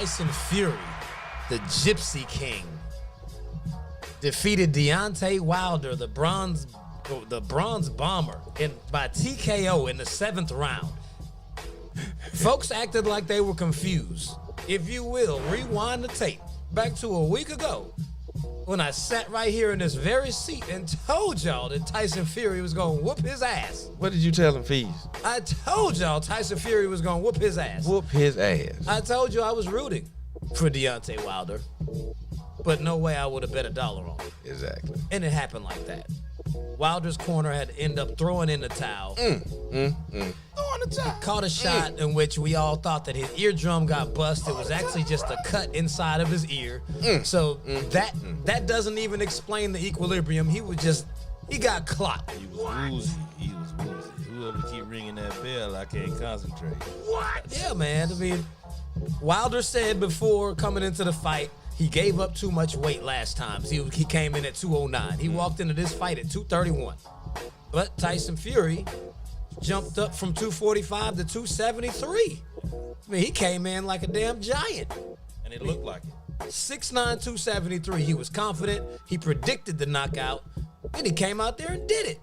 Tyson Fury, the Gypsy King, defeated Deontay Wilder, the bronze bomber, by TKO in the 7th round. Folks acted like they were confused. If you will, rewind the tape back to a week ago when I sat right here in this very seat and told y'all that Tyson Fury was going to whoop his ass. What did you tell him, Fees? I told y'all Tyson Fury was going to whoop his ass. Whoop his ass. I told you I was rooting for Deontay Wilder, but no way I would have bet $1 on it. Exactly. And it happened like that. Wilder's corner had to end up throwing in the towel. Throwing the towel. Caught a shot in which we all thought that his eardrum got bust. It was actually just a cut inside of his ear. So that doesn't even explain the equilibrium. He got clocked. He was woozy. Whoever keep ringing that bell, I can't concentrate. What? Yeah, man. I mean, Wilder said before coming into the fight, he gave up too much weight last time. He came in at 209. He walked into this fight at 231. But Tyson Fury jumped up from 245 to 273. I mean, he came in like a damn giant. And it looked like it. 6'9", 273. He was confident. He predicted the knockout. And he came out there and did it.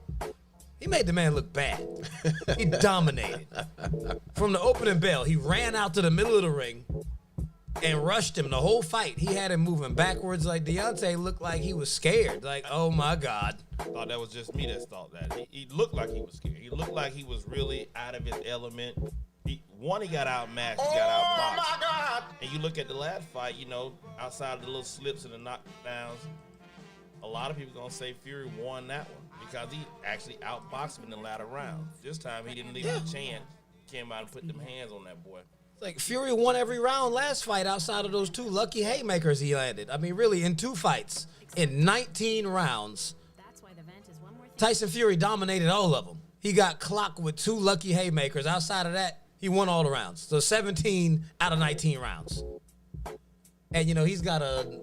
He made the man look bad. He dominated. From the opening bell, he ran out to the middle of the ring and rushed him the whole fight. He had him moving backwards. Like, Deontay looked like he was scared. Like, oh my God. I thought that was just me that thought that. He looked like he was scared. He looked like he was really out of his element. He got outmatched. He got outboxed. Oh my God. And you look at the last fight, outside of the little slips and the knockdowns, a lot of people gonna say Fury won that one because he actually outboxed him in the latter rounds. This time he didn't leave him a chance. Came out and put them hands on that boy. Like, Fury won every round last fight outside of those 2 lucky haymakers he landed. I mean, really, in 2 fights, in 19 rounds, Tyson Fury dominated all of them. He got clocked with 2 lucky haymakers. Outside of that, he won all the rounds. So 17 out of 19 rounds. And, he's got a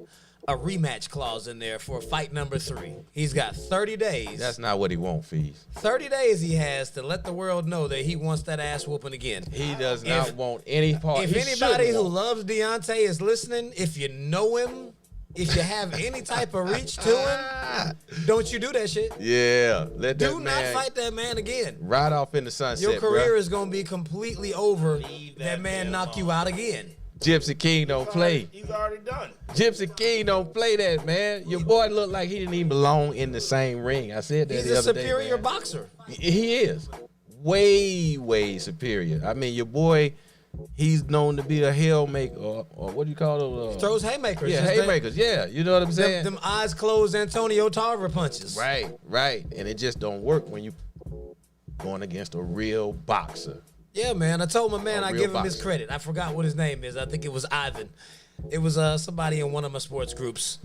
rematch clause in there for fight number 3. He's got 30 days. That's not what he wants, Fees. 30 days he has to let the world know that he wants that ass whooping again. He does not want any part. If anybody who loves Deontay is listening, if you know him, if you have any type of reach to him, don't you do that shit. Yeah. Do not fight that man again. Right off in the sunset, your career is going to be completely over. That man knock you out again. Gypsy King don't play. He's already done. Gypsy King don't play that, man. Your boy looked like he didn't even belong in the same ring. I said that He's the other day. He's a superior boxer. He is. Way, way superior. I mean, your boy, he's known to be a haymaker, or what do you call it? Throws haymakers. Yeah, haymakers. Yeah, you know what I'm saying? Them eyes closed Antonio Tarver punches. Right. And it just don't work when you going against a real boxer. Yeah, man. I told my man I give him his credit. I forgot what his name is. I think it was Ivan. It was somebody in one of my sports groups.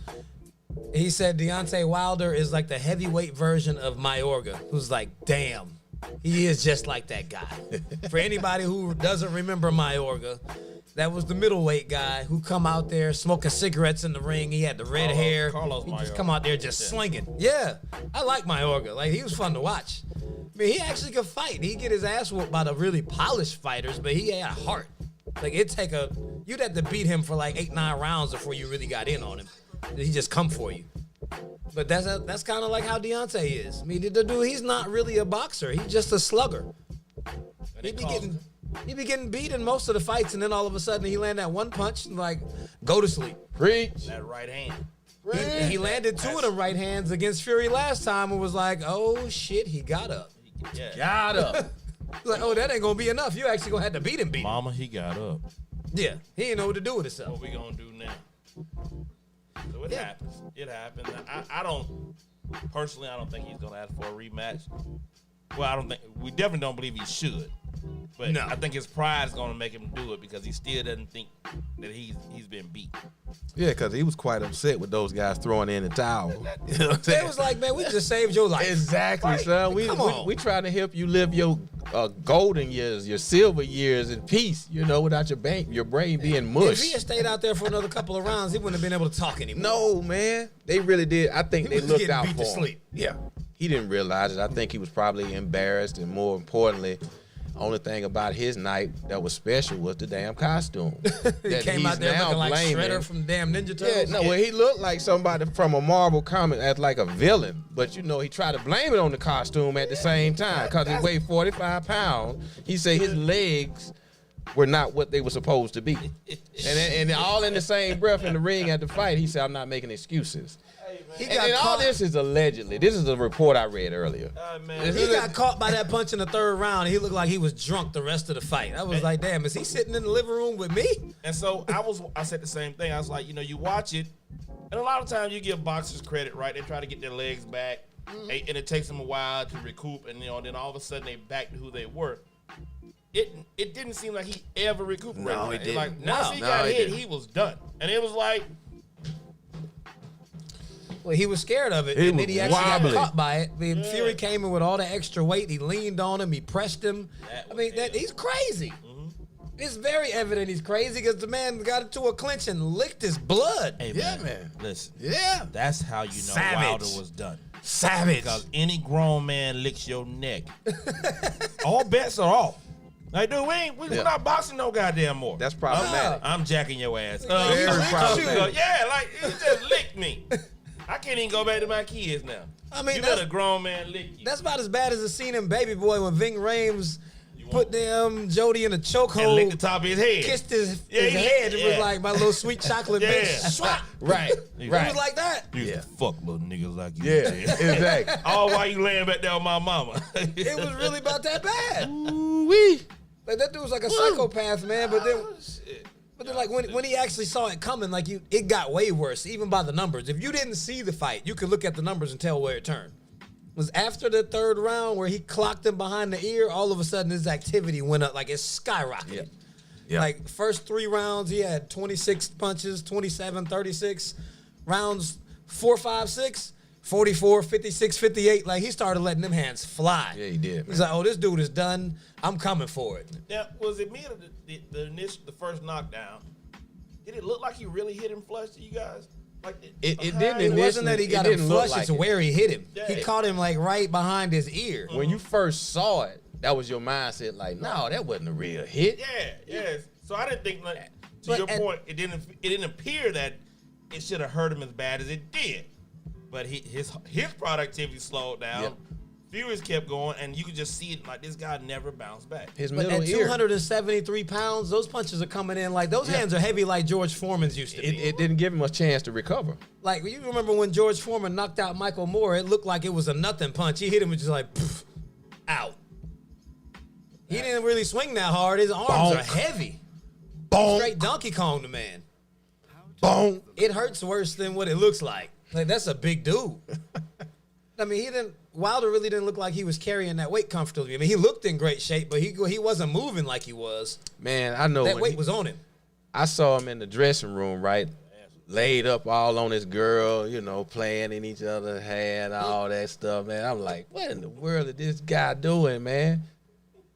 He said Deontay Wilder is like the heavyweight version of Mayorga. Who's like, damn, he is just like that guy. For anybody who doesn't remember Mayorga, that was the middleweight guy who come out there smoking cigarettes in the ring. He had the red hair. He just come out there just slinging. Yeah, I like Mayorga. Like, he was fun to watch. I mean, he actually could fight. He'd get his ass whooped by the really polished fighters, but he had a heart. Like, you'd have to beat him for like 8-9 rounds before you really got in on him. He just come for you. But that's kind of like how Deontay is. I mean, the dude, he's not really a boxer. He's just a slugger. He'd be getting beat in most of the fights, and then all of a sudden he land that one punch and like, go to sleep. Preach. That right hand. He landed 2 of them right hands against Fury last time and was like, oh shit, he got up. Yeah. Got up. Like, oh, that ain't gonna be enough. You actually gonna have to beat him. Mama, he got up. Yeah, he didn't know what to do with himself. What we gonna do now? So it happens. It happens. I don't think he's gonna ask for a rematch. Well, we definitely don't believe he should. But no. I think his pride is going to make him do it because he still doesn't think that he's been beat. Yeah, because he was quite upset with those guys throwing in the towel. You know what I'm saying? It was like, man, we just saved your life. Exactly, right? Son. We trying to help you live your golden years, your silver years in peace, without your brain being mush. If he had stayed out there for another couple of rounds, he wouldn't have been able to talk anymore. No, man. They really did. I think they looked out for him. Sleep. Yeah. He didn't realize it. I think he was probably embarrassed, and more importantly, Only thing about his night that was special was the damn costume. He came out there looking like Shredder from damn Ninja Turtles. Yeah, no, well, he looked like somebody from a Marvel comic as like a villain. But, you know, he tried to blame it on the costume at the same time because he weighed 45 pounds. He said his legs were not what they were supposed to be. And all in the same breath in the ring at the fight, he said, I'm not making excuses. And all this is allegedly. This is a report I read earlier. He got caught by that punch in the third round. He looked like he was drunk the rest of the fight. I was like, damn, is he sitting in the living room with me? And so I said the same thing. I was like, you know, you watch it, and a lot of times you give boxers credit, right? They try to get their legs back, and it takes them a while to recoup, and then all of a sudden they back to who they were. It didn't seem like he ever recuperated. No, he didn't. Like once he got hit, he was done, and it was like. Well, he was scared of it, and then he actually got caught by it. I mean, Fury came in with all the extra weight. He leaned on him. He pressed him. He's crazy. It's very evident he's crazy because the man got into a clinch and licked his blood. Hey, man. Listen. Yeah. That's how you know Wilder was done. Savage. Because any grown man licks your neck. All bets are off. Like, dude, we're not boxing no goddamn more. That's problematic. I'm jacking your ass. Very problematic. Yeah, like, you just licked me. I can't even go back to my kids now. I mean, you let a grown man lick you. That's about as bad as the scene in Baby Boy when Ving Rhames put Jody in a chokehold and licked the top of his head. Kissed his head. It was like my little sweet chocolate bitch. Right. It was like that. You used to fuck little niggas like you. Yeah, exactly. All while you laying back there with my mama. It was really about that bad. Ooh-wee. Like that dude was like a psychopath, man. But then, like when he actually saw it coming, like it got way worse, even by the numbers. If you didn't see the fight, you could look at the numbers and tell where it turned. It was after the third round where he clocked him behind the ear. All of a sudden, his activity went up, like it skyrocketed. Yeah. Like first 3 rounds, he had 26 punches, 27, 36. Rounds 4, 5, 6. 44, 56, 58. Like, he started letting them hands fly. Yeah, he did, man. He's like, oh, this dude is done. I'm coming for it. Now, was it me or the first knockdown? Did it look like he really hit him flush to you guys? Like it didn't. It wasn't that he got him flush. Like it's where he hit him. Yeah. He caught him, like, right behind his ear. When you first saw it, that was your mindset. Like, no, that wasn't a real hit. Yeah. So I didn't think, like, to your point, it didn't appear that it should have hurt him as bad as it did. But his productivity slowed down. Yep. Fury's kept going, and you could just see it like this guy never bounced back. His but middle at ear. 273 pounds, those punches are coming in like those hands are heavy like George Foreman's used to be. It didn't give him a chance to recover. Like, you remember when George Foreman knocked out Michael Moore, it looked like it was a nothing punch. He hit him with just like, poof, out. He didn't really swing that hard. His arms are heavy. Straight Donkey Kong the man. Boom. It hurts worse than what it looks like. Like, that's a big dude. I mean, Wilder really didn't look like he was carrying that weight comfortably. I mean, he looked in great shape, but he wasn't moving like he was. Man, I know. That weight was on him. I saw him in the dressing room, right? Laid up all on his girl, you know, playing in each other's hair, all that stuff, man. I'm like, what in the world is this guy doing, man?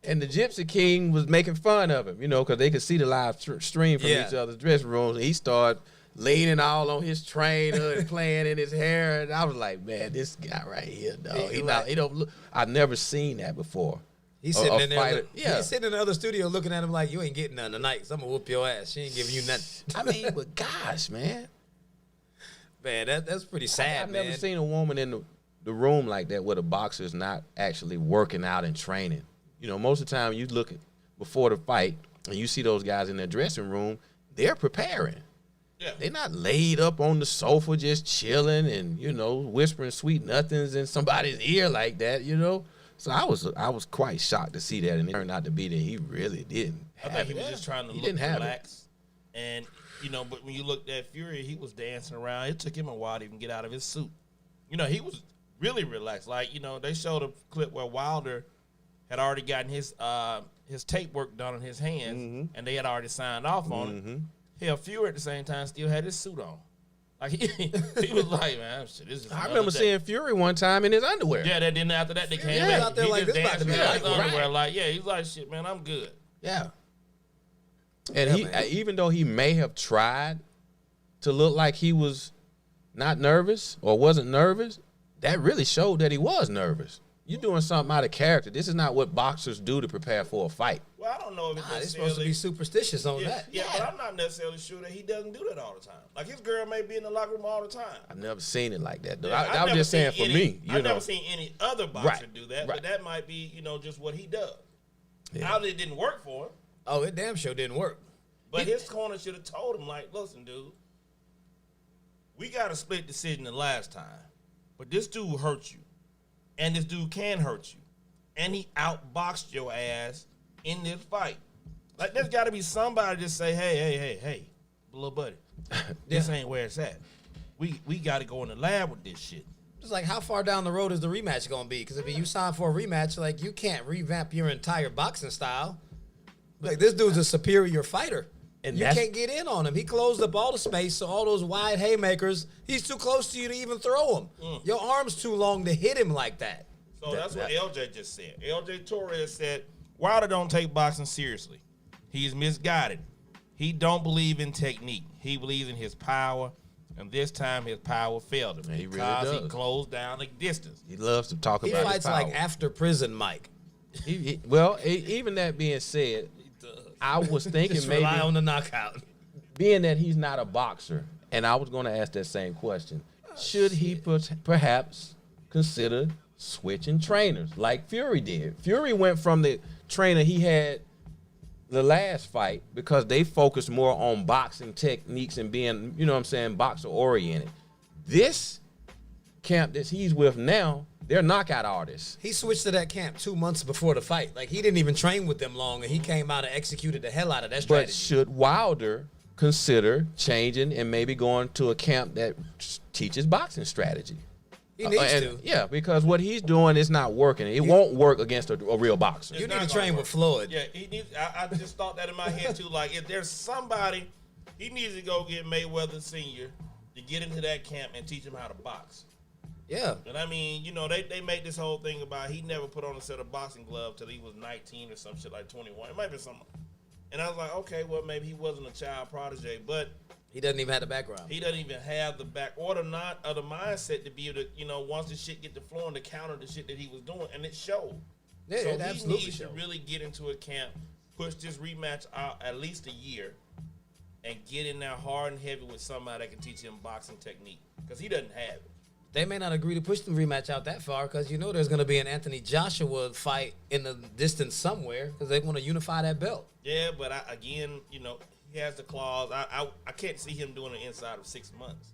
And the Gypsy King was making fun of him, you know, because they could see the live stream from each other's dressing rooms. And he started leaning all on his trainer and playing in his hair. And I was like, man, this guy right here, dog. He don't look. I've never seen that before. He's sitting in there. He's sitting in the other studio looking at him like, you ain't getting nothing tonight, so I'm going to whoop your ass. She ain't giving you nothing. I mean, but gosh, man. Man, that's pretty sad, I've man. never seen a woman in the room like that where the boxer's not actually working out and training. You know, most of the time you look at before the fight and you see those guys in their dressing room, they're preparing. Yeah. They're not laid up on the sofa just chilling and, you know, whispering sweet nothings in somebody's ear like that, you know. So I was quite shocked to see that, and it turned out to be that he really didn't have it. I think he was just trying to look relaxed. And, you know, but when you looked at Fury, he was dancing around. It took him a while to even get out of his suit. You know, he was really relaxed. Like, you know, they showed a clip where Wilder had already gotten his tape work done on his hands, and they had already signed off on it. Hell, Fury at the same time still had his suit on. Like, he was like, man, shit, this is I remember seeing Fury one time in his underwear. Yeah, then after that, they came back. Out there like, this about to be like underwear. Like, yeah, he's like, shit, man, I'm good. Yeah. And even though he may have tried to look like he was not nervous or wasn't nervous, that really showed that he was nervous. you're doing something out of character. This is not what boxers do to prepare for a fight. Well, I don't know if it's They're necessarily... supposed to be superstitious on that. Yeah, but I'm not necessarily sure that he doesn't do that all the time. Like, his girl may be in the locker room all the time. I've never seen it like that, though. Yeah, I was just saying for me. I've never seen any other boxer do that, right. but that might be, just what he does. Yeah. Obviously, it didn't work for him. Oh, it damn sure didn't work. But his corner should have told him, like, listen, dude, we got a split decision the last time, but this dude hurt you, and this dude can hurt you, and he outboxed your ass in this fight. Like, there's got to be somebody to say, hey, little buddy, this ain't where it's at. We got to go in the lab with this shit. It's like, how far down the road is the rematch going to be? Because if you sign for a rematch, like, you can't revamp your entire boxing style. Like, this dude's a superior fighter. And you can't get in on him. He closed up all the space, so all those wide haymakers, he's too close to you to even throw him. Your arm's too long to hit him like that. So that's what LJ just said. LJ Torres said, Wilder don't take boxing seriously. He's misguided. He don't believe in technique. He believes in his power, and this time his power failed him. He really because does. he closed down the distance. He loves to talk He about fights his power. like after prison Mike. Even that being said, I was thinking Just maybe rely on the knockout. being that he's not a boxer, and I was going to ask that same question, should he perhaps consider switching trainers like Fury did? Fury went from the trainer he had the last fight because they focused more on boxing techniques and being, boxer oriented. This camp that he's with now, they're knockout artists. He switched to that camp 2 months before the fight. Like, he didn't even train with them long, and he came out and executed the hell out of that strategy. But should Wilder consider changing and maybe going to a camp that teaches boxing strategy? He needs to. Yeah, because what he's doing is not working. It won't work against a real boxer. You need to train with Floyd. Yeah, he needs. I just thought that in my head too. Like, if there's somebody, he needs to go get Mayweather Sr. to get into that camp and teach him how to box. Yeah. And I mean, they made this whole thing about he never put on a set of boxing gloves till he was 19 or some shit, like 21. It might be something. And I was like, okay, well, maybe he wasn't a child protege, but He doesn't even have the background. he doesn't even have the back or the mindset to be able to, once the shit get to flowing, to counter the shit that he was doing, and it showed. Yeah, So it he absolutely needs to showed. really get into a camp, push this rematch out at least a year, and get in there hard and heavy with somebody that can teach him boxing technique, because he doesn't have it. They may not agree to push the rematch out that far because there's going to be an Anthony Joshua fight in the distance somewhere because they want to unify that belt. Yeah, but he has the clause. I can't see him doing it inside of 6 months.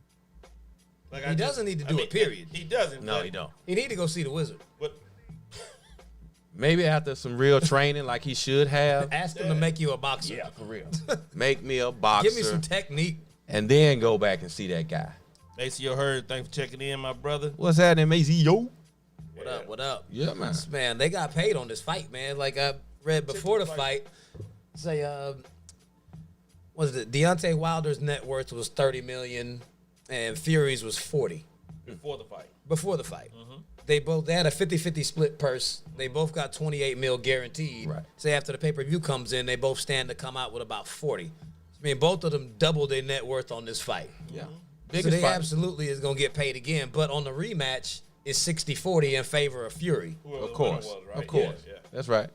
Like, He doesn't need to do it, period. He doesn't. No, but- he don't. He need to go see the wizard. But Maybe after some real training like he should have. Ask him to make you a boxer. Yeah, for real. Make me a boxer. Give me some technique. And then go back and see that guy. ACO Hurd, thanks for checking in, my brother. What's happening, Macy? Yo. What up? What up? Yeah, man. Man, they got paid on this fight, man. Like I read before the fight, say, was it Deontay Wilder's net worth was $30 million and Fury's was 40 Before the fight. before the fight. They had a 50-50 split purse. They both got 28 mil guaranteed. Right. Say after the pay-per-view comes in, they both stand to come out with about 40. I mean, both of them doubled their net worth on this fight. Yeah. So Biggest they fight. absolutely is going to get paid again. But on the rematch, it's 60-40 in favor of Fury. Whoever Of the course. winner was, right? Of course. Yeah. That's right.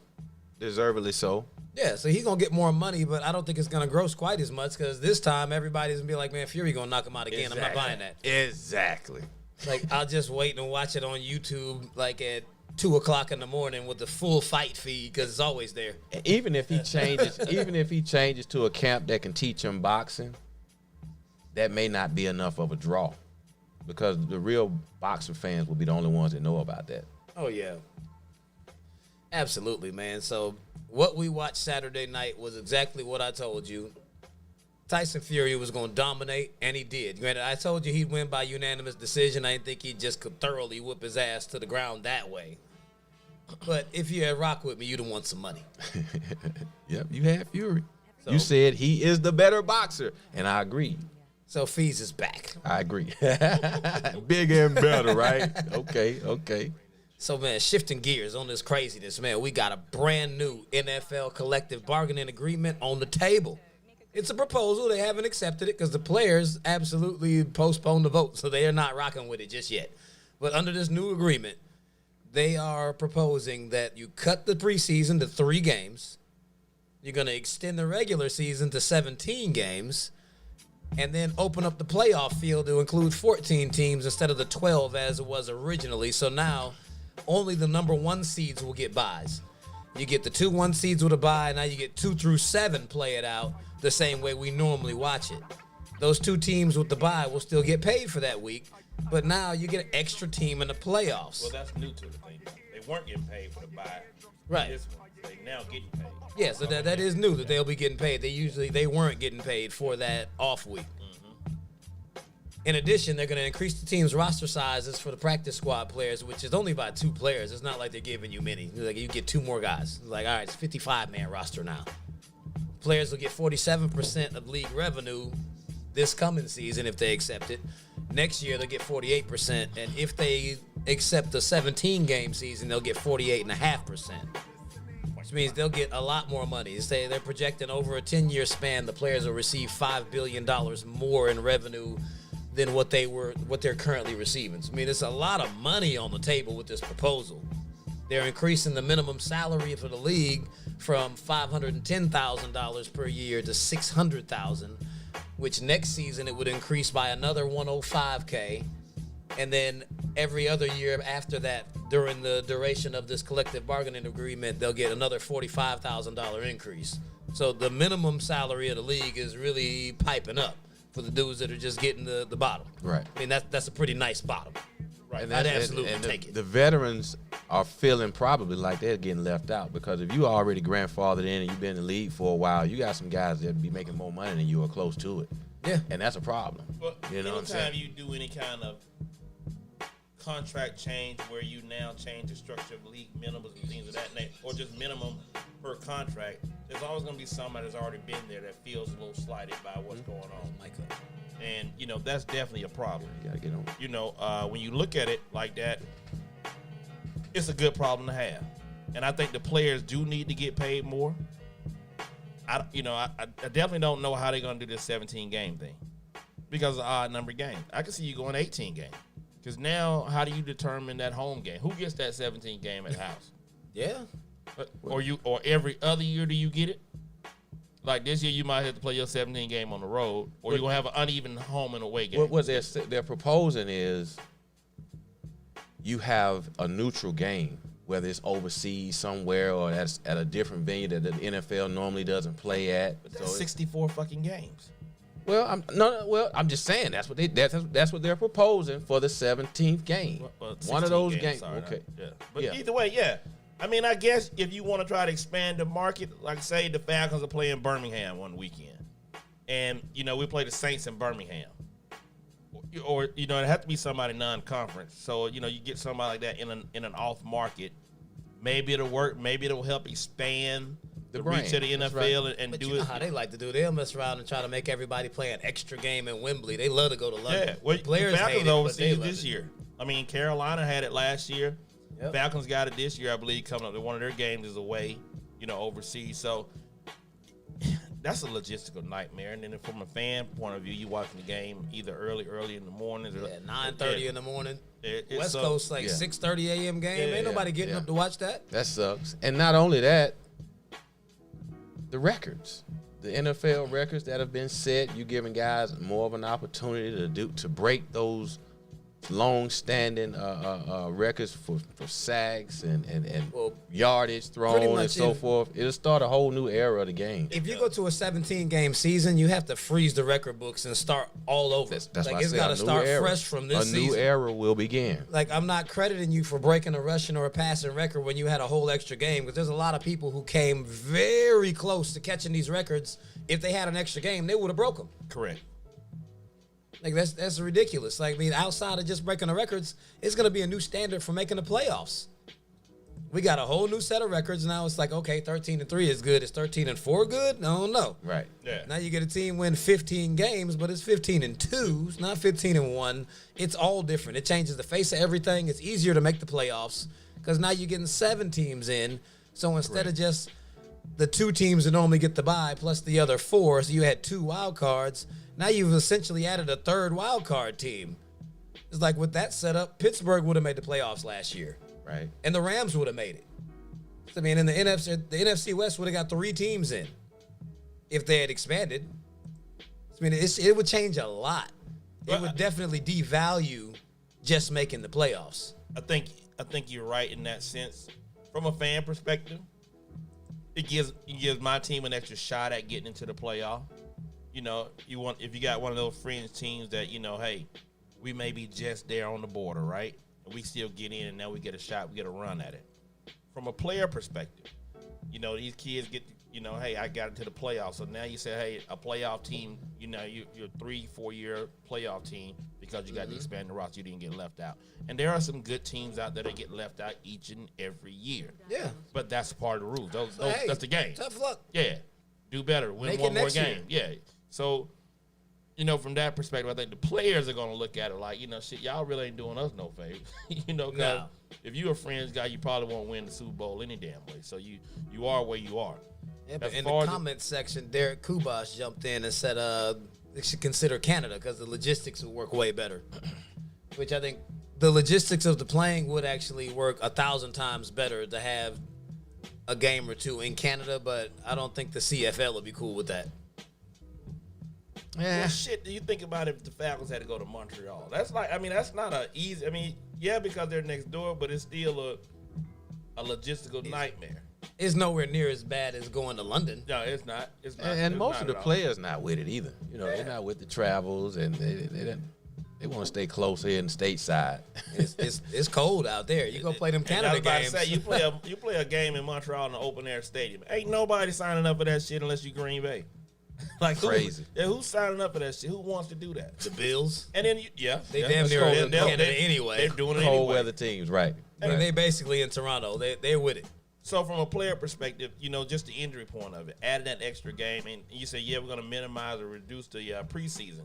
Deservedly so. Yeah, so he's going to get more money, but I don't think it's going to gross quite as much because this time everybody's going to be like, man, Fury going to knock him out again. I'm not buying that. Exactly. Like, I'll just wait and watch it on YouTube like at 2 o'clock in the morning with the full fight feed because it's always there. Even if he changes to a camp that can teach him boxing, that may not be enough of a draw. Because the real boxer fans will be the only ones that know about that. Oh, yeah. Absolutely, man. So what we watched Saturday night was exactly what I told you. Tyson Fury was going to dominate, and he did. Granted, I told you he'd win by unanimous decision. I didn't think he just could thoroughly whip his ass to the ground that way. But if you had rock with me, you'd have won some money. Yep, you had Fury. So- You said he is the better boxer, and I agree. So Fees is back. I agree. Bigger and better, right? Okay. So, man, shifting gears on this craziness, man, we got a brand new NFL collective bargaining agreement on the table. It's a proposal. They haven't accepted it because the players absolutely postponed the vote, so they are not rocking with it just yet. But under this new agreement, they are proposing that you cut the preseason to 3 games. You're going to extend the regular season to 17 games. And then open up the playoff field to include 14 teams instead of the 12 as it was originally. So now only the number 1 seeds will get buys. You get the 2 1 seeds with a bye. Now you get 2 through 7 play it out the same way we normally watch it. Those 2 teams with the bye will still get paid for that week. But now you get an extra team in the playoffs. Well, that's new to the thing. They weren't getting paid for the bye. Right. This one, they now getting paid. Yeah, so that is new that they'll be getting paid. They weren't getting paid for that off week. In addition, they're going to increase the team's roster sizes for the practice squad players, which is only by 2 players. It's not like they're giving you many. Like you get 2 more guys. It's like, all right, it's a 55-man roster now. Players will get 47% of league revenue this coming season if they accept it. Next year, they'll get 48%. And if they accept the 17-game season, they'll get 48.5%. Which means they'll get a lot more money. Say they're projecting over a 10-year span, the players will receive $5 billion more in revenue than what they're currently receiving. So, I mean, it's a lot of money on the table with this proposal. They're increasing the minimum salary for the league from $510,000 per year to $600,000, which next season it would increase by another $105K. And then every other year after that, during the duration of this collective bargaining agreement, they'll get another $45,000 increase. So the minimum salary of the league is really piping up for the dudes that are just getting the bottom. Right. I mean, that's a pretty nice bottom. Right. And I'd absolutely take it. The veterans are feeling probably like they're getting left out because if you already grandfathered in and you've been in the league for a while, you got some guys that be making more money than you or close to it. Yeah. And that's a problem. But you know what I'm saying? anytime you do any kind of contract change where you now change the structure of league minimums and things of that nature, or just minimum per contract, there's always going to be somebody that's already been there that feels a little slighted by what's going on. And, that's definitely a problem. You got to get on. When you look at it like that, it's a good problem to have. And I think the players do need to get paid more. I definitely don't know how they're going to do this 17-game thing because of odd number game. I can see you going 18 games. Because now, how do you determine that home game? Who gets that 17 game at the house? Yeah. Or every other year do you get it? Like this year, you might have to play your 17 game on the road, or you're gonna have an uneven home and away game. What they're proposing is you have a neutral game, whether it's overseas somewhere or that's at a different venue that the NFL normally doesn't play at. But that's 64 fucking games. Well, I'm just saying that's what they're proposing for the 17th game. One of those games. Okay. Yeah. But either way, yeah. I mean, I guess if you want to try to expand the market, like say the Falcons are playing Birmingham one weekend, and we play the Saints in Birmingham, or it have to be somebody non-conference. So you get somebody like that in an off market. Maybe it'll work. Maybe it'll help expand the reach of the NFL and but do you it. know how they like to do. They'll mess around and try to make everybody play an extra game in Wembley. They love to go to London. Yeah, well, players the Falcons hate it, overseas but they this year. I mean, Carolina had it last year. Yep. Falcons got it this year, I believe, coming up. One of their games is away, overseas. So that's a logistical nightmare. And then from a fan point of view, you watching the game either early in the morning. Or 9:30 in the morning. West sucks. Coast, 6:30 a.m. game. Ain't nobody getting up to watch that. That sucks. And not only that, the records. The NFL records that have been set, you giving guys more of an opportunity to break those long-standing records for sacks and yardage thrown and so forth. It'll start a whole new era of the game. If you go to a 17-game season, you have to freeze the record books and start all over. That's why it's got to start fresh from this season. A new era will begin. I'm not crediting you for breaking a rushing or a passing record when you had a whole extra game, because there's a lot of people who came very close to catching these records. If they had an extra game, they would have broke them. Correct. That's ridiculous. Outside of just breaking the records, it's going to be a new standard for making the playoffs. We got a whole new set of records now. It's 13-3 is good. Is 13-4 good? No. Right. Yeah. Now you get a team win 15 games, but it's 15-2. It's not 15-1. It's all different. It changes the face of everything. It's easier to make the playoffs because now you're getting 7 teams in. So instead of just the 2 teams that normally get the bye plus the other 4, so you had 2 wild cards. Now you've essentially added a 3rd wild card team. It's with that setup, Pittsburgh would have made the playoffs last year. Right. And the Rams would have made it. I mean, in the NFC West would have got 3 teams in if they had expanded. I mean, it would change a lot. It would definitely devalue just making the playoffs. I think you're right in that sense. From a fan perspective, it gives my team an extra shot at getting into the playoff. You know, if you got one of those fringe teams that, you know, hey, we may be just there on the border, right? And we still get in, and now we get a shot, we get a run at it. From a player perspective, you know, these kids get, you know, hey, I got into the playoffs. So now you say, hey, a playoff team, you know, you're a 3-4 year playoff team because you got to expand the roster. You didn't get left out. And there are some good teams out there that get left out each and every year. Yeah. But that's part of the rules. That's the game. Tough luck. Yeah. Do better. Win one more game. Yeah. So, you know, from that perspective, I think the players are going to look at it like, you know, shit, y'all really ain't doing us no favors. You know, because if you're a fringe guy, you probably won't win the Super Bowl any damn way. So you are where you are. Yeah, but in the comments section, Derek Kubash jumped in and said they should consider Canada because the logistics would work way better. Which I think the logistics of the playing would actually work 1,000 times better to have a game or two in Canada, but I don't think the CFL would be cool with that. Yeah. Well, shit, do you think about if the Falcons had to go to Montreal? That's like, I mean, that's not a easy, I mean, yeah, because they're next door, but it's still a logistical nightmare. It's nowhere near as bad as going to London. No, it's not. It's not. And most of the players not with it either. You know, they're not with the travels, and they want to stay close here in the stateside. It's cold out there. You go play them Canada games. Say, you play a game in Montreal in an open air stadium. Ain't nobody signing up for that shit unless you Green Bay. Like crazy. Who's signing up for that shit? Who wants to do that? The Bills. And then they damn near in Canada anyway. They're doing it cold anyway. weather teams, right? I mean, they basically in Toronto. They're with it. So from a player perspective, you know, just the injury point of it, adding that extra game, and you say, yeah, we're going to minimize or reduce the preseason.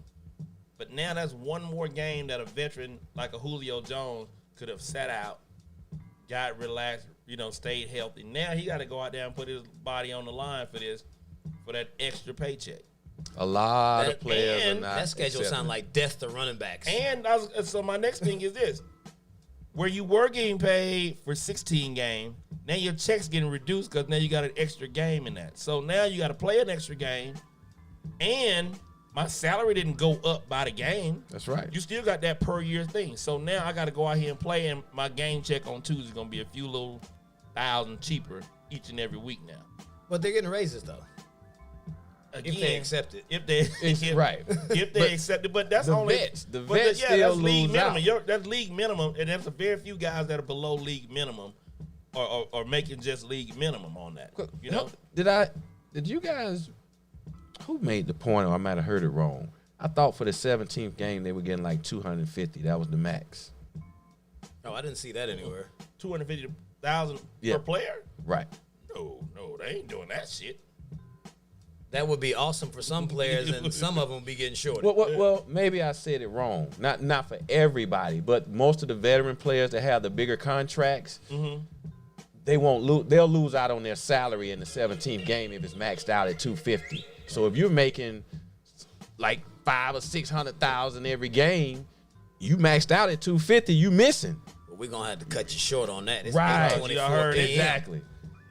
But now that's one more game that a veteran like a Julio Jones could have sat out, got relaxed, you know, stayed healthy. Now he got to go out there and put his body on the line for that extra paycheck. A lot of players are not. That schedule sounds like death to running backs. And so my next thing is this. Where you were getting paid for 16 games, now your check's getting reduced because now you got an extra game in that. So now you got to play an extra game, and my salary didn't go up by the game. That's right. You still got that per year thing. So now I got to go out here and play, and my game check on Tuesday is going to be a few little thousand cheaper each and every week now. But they're getting raises, though. Again, if they accept it. If they accept it, but that's the only vets. The vets still that's league lose minimum. out. That's league minimum, and there's a very few guys that are below league minimum, or making just league minimum on that. You know? Did you guys? Who made the point? Or I might have heard it wrong. I thought for the 17th game they were getting like 250. That was the max. Oh, I didn't see that anywhere. 250,000 per player. Right. No, they ain't doing that shit. That would be awesome for some players, and some of them will be getting shorted. Well, maybe I said it wrong. Not for everybody, but most of the veteran players that have the bigger contracts, they won't lose. They'll lose out on their salary in the 17th game if it's maxed out at 250. So if you're making like $500,000 or $600,000 every game, you maxed out at 250. You missing. Well, we're gonna have to cut you short on that. It's right. 8:24 p.m. Exactly.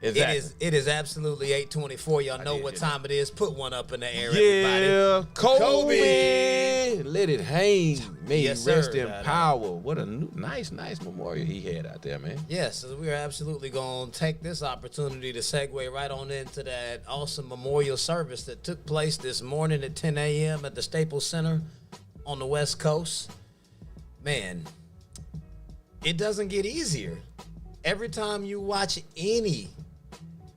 It is absolutely 8:24. Y'all know what time it is. Put one up in the air, everybody. Kobe. Let it hang. May he rest in sir. power. What a nice memorial he had out there, man. Yes, so we are absolutely going to take this opportunity to segue right on into that awesome memorial service that took place this morning at 10 a.m. at the Staples Center on the West Coast. Man, it doesn't get easier. Every time you watch any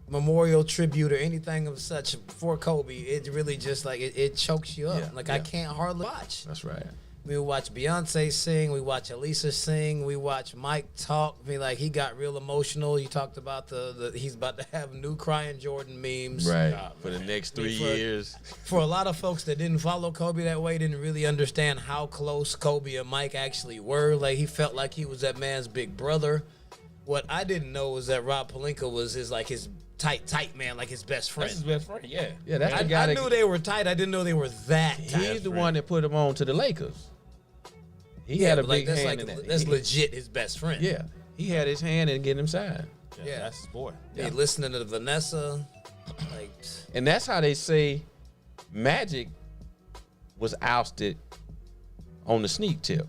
memorial tribute or anything of such for Kobe, it really just like it chokes you up. I can't hardly watch. That's right. We watch Beyonce sing, we watch Alisa sing, we watch Mike talk. I mean, like he got real emotional. You talked about the he's about to have new crying Jordan memes. Right. For the next 3 years. For a lot of folks that didn't follow Kobe that way, didn't really understand how close Kobe and Mike actually were. Like he felt like he was that man's big brother. What I didn't know was that Rob Pelinka was his tight man, like his best friend. That's his best friend, yeah. Yeah, that's the guy. I knew they were tight. I didn't know they were that tight. He's the one that put him on to the Lakers. He had a big hand in that. That's legit his best friend. Yeah. he had his hand in getting him signed. Yeah. That's his boy. He listening to Vanessa. Like, And that's how they say Magic was ousted on the sneak tip.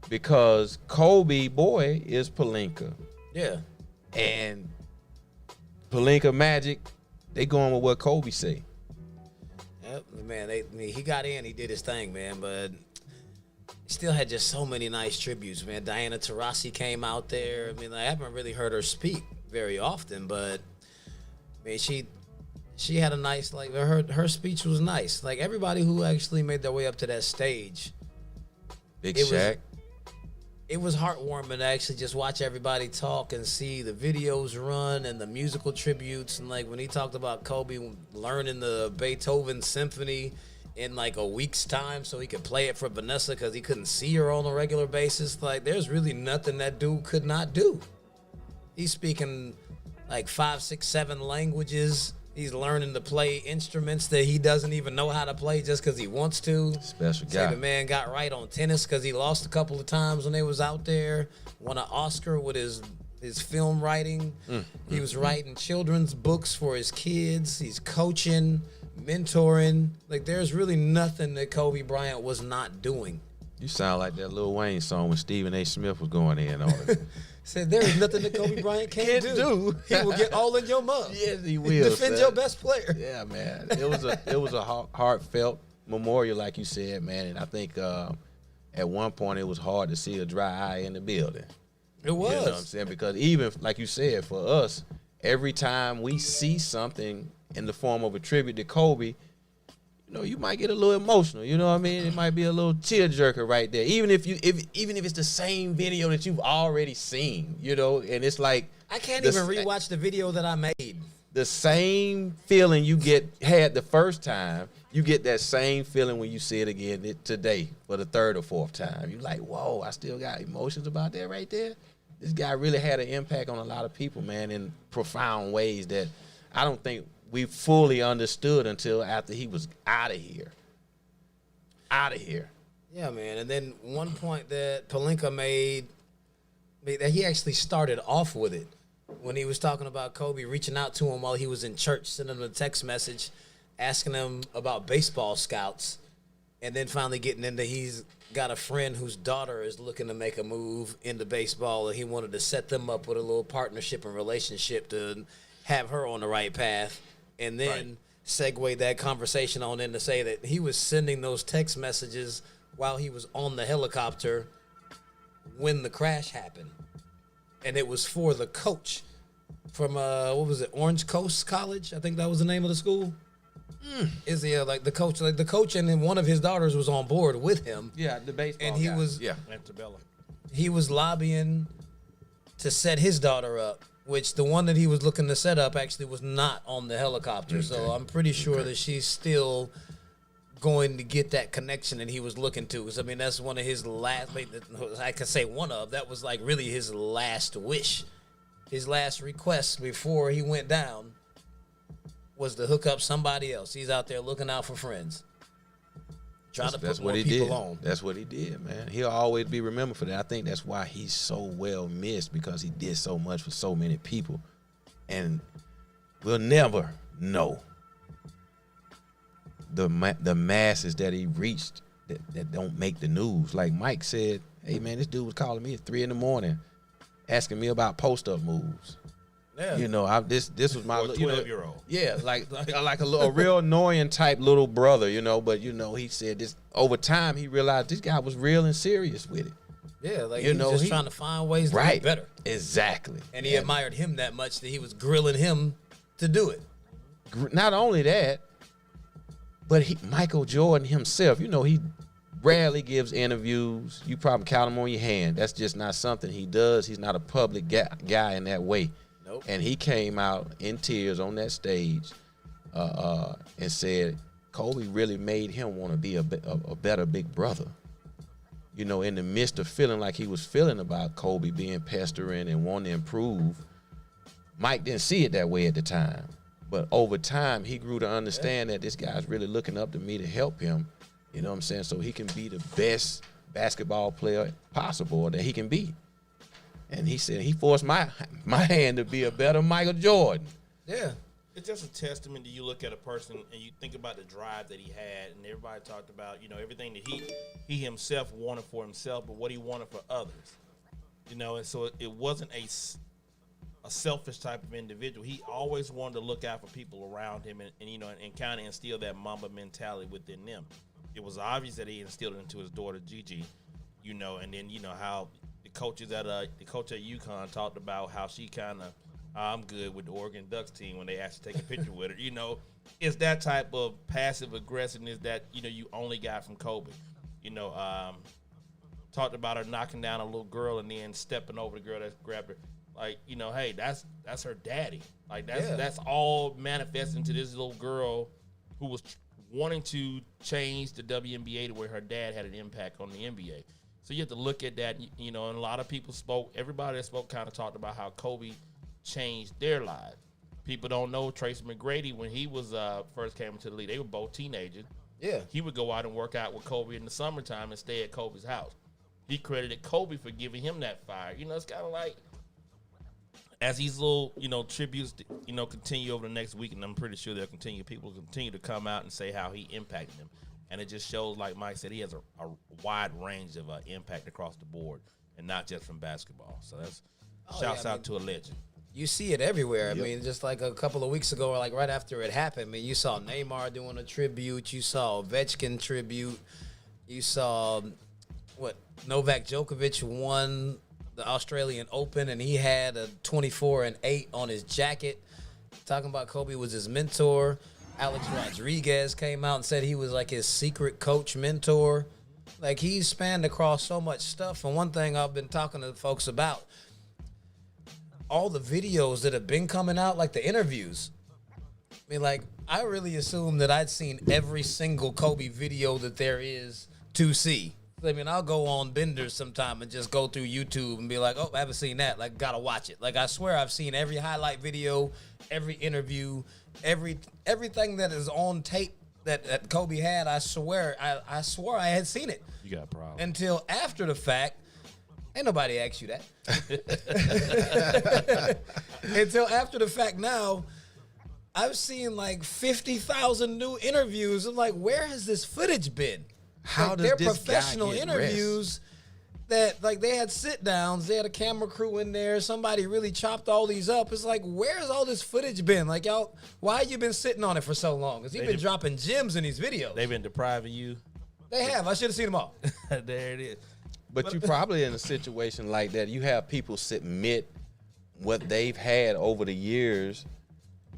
Because Kobe boy is Pelinka. yeah. And Pelinka Magic, they going with what Kobe say. Yep, man. He got in. He did his thing, man. But he still had just so many nice tributes, man. Diana Taurasi came out there. I mean, I haven't really heard her speak very often, but I mean, she had a nice, like, her speech was nice. Like, everybody who actually made their way up to that stage, Big Shaq. it was heartwarming to actually just watch everybody talk and see the videos run and the musical tributes. And like when he talked about Kobe learning the Beethoven symphony in like a week's time so he could play it for Vanessa because he couldn't see her on a regular basis. Like there's really nothing that dude could not do. He's speaking like 5, 6, 7 languages. He's learning to play instruments that he doesn't even know how to play just because he wants to. Special Say guy. the man got right on tennis because he lost a couple of times when they was out there. Won an Oscar with his film writing. He was writing children's books for his kids. He's coaching, mentoring. Like there's really nothing that Kobe Bryant was not doing. You sound like that Lil Wayne song when Stephen A. Smith was going in on it. Said there is nothing that Kobe Bryant can't do. He will get all in your mug. Yes, he will. Defend son. your best player. Yeah, man. It was a heartfelt memorial, like you said, man. And I think at one point it was hard to see a dry eye in the building. It was. You know what I'm saying? Because even like you said, for us, every time we see something in the form of a tribute to Kobe, you know, you might get a little emotional. You know what I mean? It might be a little tearjerker right there. Even if it's the same video that you've already seen, you know, and it's like I can't even rewatch the video that I made. the same feeling you had the first time, you get that same feeling when you see it again today for the third or fourth time. You're like, whoa, I still got emotions about that right there. This guy really had an impact on a lot of people, man, in profound ways that I don't think we fully understood until after he was out of here. Out of here. Yeah, man. And then one point that Pelinka made, that he actually started off with it when he was talking about Kobe reaching out to him while he was in church, sending him a text message, asking him about baseball scouts, and then finally getting into he's got a friend whose daughter is looking to make a move into baseball, and he wanted to set them up with a little partnership and relationship to have her on the right path. And then segue that conversation on in to say that he was sending those text messages while he was on the helicopter when the crash happened. And it was for the coach from, what was it, Orange Coast College? I think that was the name of the school. Is he like the coach? Like the coach and then one of his daughters was on board with him. Yeah, the baseball And he guy. was Antebellum. he was lobbying to set his daughter up, which the one that he was looking to set up actually was not on the helicopter. Okay. So I'm pretty sure that she's still going to get that connection that he was looking to. Because, I mean, that's one of his last, I can say one of, that was like really his last wish. His last request before he went down was to hook up somebody else. He's out there looking out for friends. Trying to put more people on. That's what he did, man. He'll always be remembered for that. I think that's why he's so well missed, because he did so much for so many people. And we'll never know the masses that he reached that don't make the news. Like Mike said, hey, man, this dude was calling me at 3 a.m, asking me about post-up moves. Yeah. You know, this was my 12-year-old. Yeah, like a real annoying type little brother, you know. But you know, he said this over time. He realized this guy was real and serious with it. Yeah, like he was just trying to find ways to get better. Exactly. And he admired him that much that he was grilling him to do it. Not only that, but Michael Jordan himself, you know, he rarely gives interviews. You probably count him on your hand. That's just not something he does. He's not a public guy in that way. Nope. And he came out in tears on that stage and said Kobe really made him want to be a better big brother. You know, in the midst of feeling like he was feeling about Kobe being pestering and wanting to improve, Mike didn't see it that way at the time. But over time, he grew to understand that this guy's really looking up to me to help him, you know what I'm saying, so he can be the best basketball player possible that he can be. And he said he forced my hand to be a better Michael Jordan. Yeah. It's just a testament that you look at a person and you think about the drive that he had, and everybody talked about, you know, everything that he himself wanted for himself, but what he wanted for others. You know, and so it wasn't a selfish type of individual. He always wanted to look out for people around him and you know, and kind of instill that Mamba mentality within them. It was obvious that he instilled it into his daughter Gigi, you know, and then, you know, how the coach at UConn talked about how she kind of, I'm good with the Oregon Ducks team when they actually take a picture with her. You know, it's that type of passive aggressiveness that, you know, you only got from Kobe. You know, talked about her knocking down a little girl and then stepping over the girl that grabbed her. Like, you know, hey, that's her daddy. Like, that's all manifesting into this little girl who was wanting to change the WNBA to where her dad had an impact on the NBA. So you have to look at that, you know, and a lot of people everybody that spoke kind of talked about how Kobe changed their lives. People don't know Tracy McGrady, when he was first came into the league, they were both teenagers. Yeah. He would go out and work out with Kobe in the summertime and stay at Kobe's house. He credited Kobe for giving him that fire. You know, it's kind of like, as these little, you know, tributes, you know, continue over the next week, and I'm pretty sure people will continue to come out and say how he impacted them. And it just shows, like Mike said, he has a wide range of impact across the board, and not just from basketball. So that's shouts out to a legend. You see it everywhere. Yep. I mean, just like a couple of weeks ago, or like right after it happened, I mean, you saw Neymar doing a tribute. You saw Ovechkin tribute. You saw, Novak Djokovic won the Australian Open, and he had a 24-8 on his jacket, talking about Kobe was his mentor. Alex Rodriguez came out and said he was like his secret coach mentor. Like, he's spanned across so much stuff. And one thing I've been talking to folks about, all the videos that have been coming out, like the interviews. I mean, like, I really assumed that I'd seen every single Kobe video that there is to see. I mean, I'll go on benders sometime and just go through YouTube and be like, oh, I haven't seen that. Like, gotta watch it. Like, I swear I've seen every highlight video, every interview, everything that is on tape that Kobe had. I swear I swore I had seen it. You got a problem. Until after the fact. Ain't nobody asked you that. Until after the fact now, I've seen like 50,000 new interviews. I'm like, where has this footage been? How does they're this professional guy get interviews that, like, they had sit downs, they had a camera crew in there, somebody really chopped all these up. It's like, where's all this footage been? Like, y'all, why you been sitting on it for so long? Because he's been dropping gems in these videos. They've been depriving you. They have. I should have seen them all. There it is. But you're probably in a situation like that. You have people submit what they've had over the years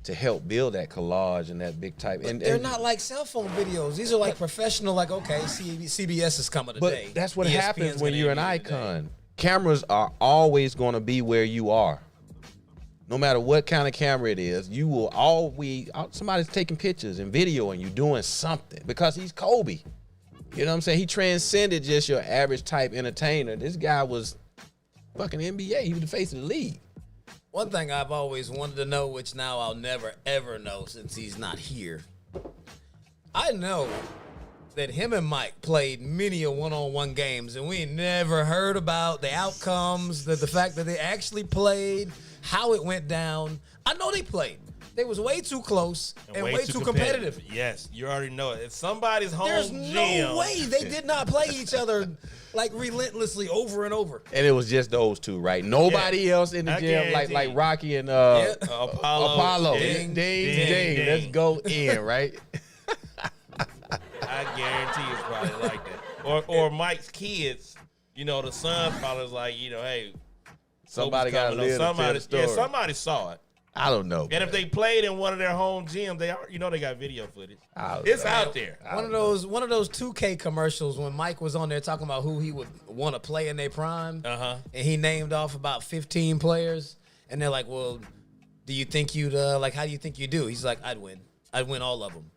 to help build that collage and that big type. And they're not like cell phone videos. These are like professional, like, okay, CBS is coming today. But that's what happens when you're an icon. Cameras are always going to be where you are. No matter what kind of camera it is, you will always, somebody's taking pictures and video and you doing something because he's Kobe. You know what I'm saying? He transcended just your average type entertainer. This guy was fucking NBA. He was the face of the league. One thing I've always wanted to know, which now I'll never, ever know since he's not here. I know that him and Mike played many a one-on-one games, and we never heard about the outcomes, the fact that they actually played, how it went down. I know they played. They was way too close and way too competitive. Yes, you already know it. It's somebody's home There's gym. no way they did not play each other like relentlessly over and over. And it was just those two, right? Nobody else in the gym like Rocky and Apollo. Ding, ding, ding. Let's go in, right? I guarantee it's probably like that. Or Mike's kids, you know, the son probably was like, you know, hey, somebody got to live to tell the story. Yeah, somebody saw it. I don't know. And if they played in one of their home gyms, they got video footage. It's out there. One of those 2K commercials when Mike was on there talking about who he would want to play in their prime. And he named off about 15 players. And they're like, well, do you think you'd how do you think you do? He's like, I'd win. I'd win all of them.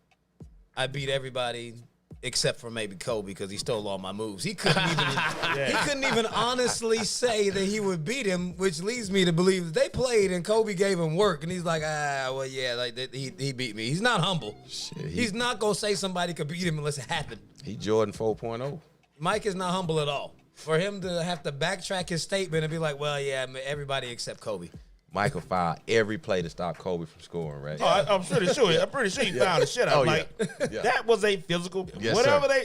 I beat everybody except for maybe Kobe because he stole all my moves. He couldn't even honestly say that he would beat him, which leads me to believe that they played and Kobe gave him work. And he's like, well, yeah, like he beat me. He's not humble. Shit, he's not gonna say somebody could beat him unless it happened. He Jordan 4.0. Mike is not humble at all. For him to have to backtrack his statement and be like, well, yeah, everybody except Kobe. Michael fouled every play to stop Kobe from scoring, right? Oh, I'm pretty sure he fouled the shit out. That was a physical. Yes,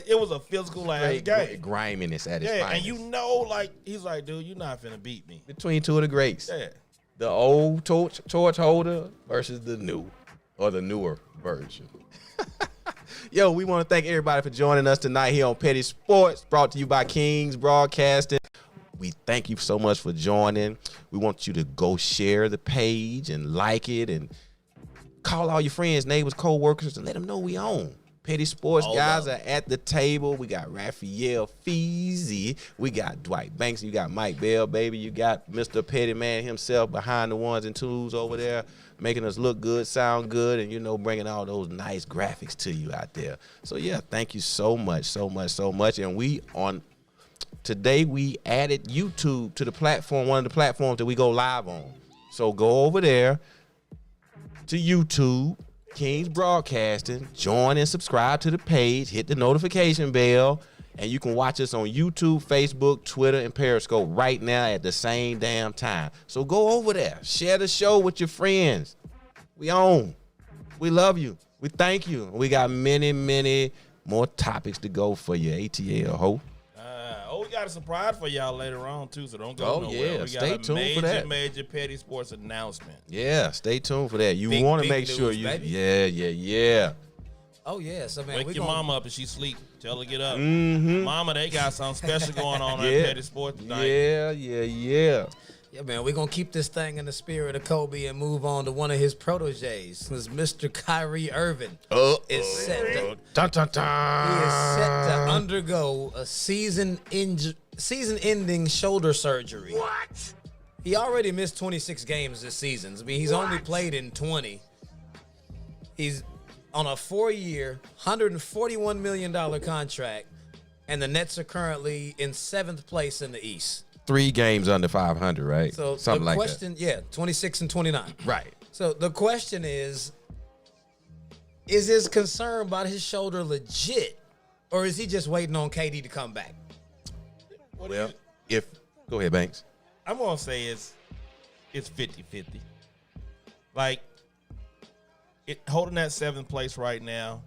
it was a physical ass game. Griminess at his finest. And you know, like he's like, dude, you're not finna beat me. Between two of the greats. Yeah. The old torch holder versus the new or the newer version. Yo, we want to thank everybody for joining us tonight here on Petty Sports, brought to you by Kings Broadcasting. We thank you so much for joining. We want you to go share the page and like it and call all your friends, neighbors, co-workers, and let them know we own. Petty Sports guys are at the table. We got Rafael Feezy. We got Dwight Banks. You got Mike Bell, baby. You got Mr. Petty Man himself behind the ones and twos over there, making us look good, sound good, and, you know, bringing all those nice graphics to you out there. So, yeah, thank you so much, so much, so much. And today we added YouTube to the platform, one of the platforms that we go live on. So go over there to YouTube, Kings Broadcasting, join and subscribe to the page, hit the notification bell, and you can watch us on YouTube, Facebook, Twitter, and Periscope right now at the same damn time. So go over there, share the show with your friends. We own. We love you. We thank you. We got many, many more topics to go for you, ATL ho. We got a surprise for y'all later on, too, so don't go nowhere. Yeah, we got stay tuned major, for that. Major Petty Sports announcement. Yeah, stay tuned for that. You want to make sure you... baby. Yeah. Oh, yeah. So, man, Wake your mama up if she sleep. Tell her to get up. Mm-hmm. Mama, they got something special going on at Petty Sports tonight. Yeah. Yeah, man, we're going to keep this thing in the spirit of Kobe and move on to one of his proteges. This Mr. Kyrie Irving is set to, he is set to undergo a season-ending shoulder surgery. What? He already missed 26 games this season. I mean, he's only played in 20. He's on a 4-year, $141 million contract, and the Nets are currently in 7th place in the East. 3 games under 500, right? So something the like question, that. 26 and 29. Right. So the question is his concern about his shoulder legit, or is he just waiting on KD to come back? Well, go ahead, Banks. I'm going to say it's 50-50. Like, holding that 7th place right now,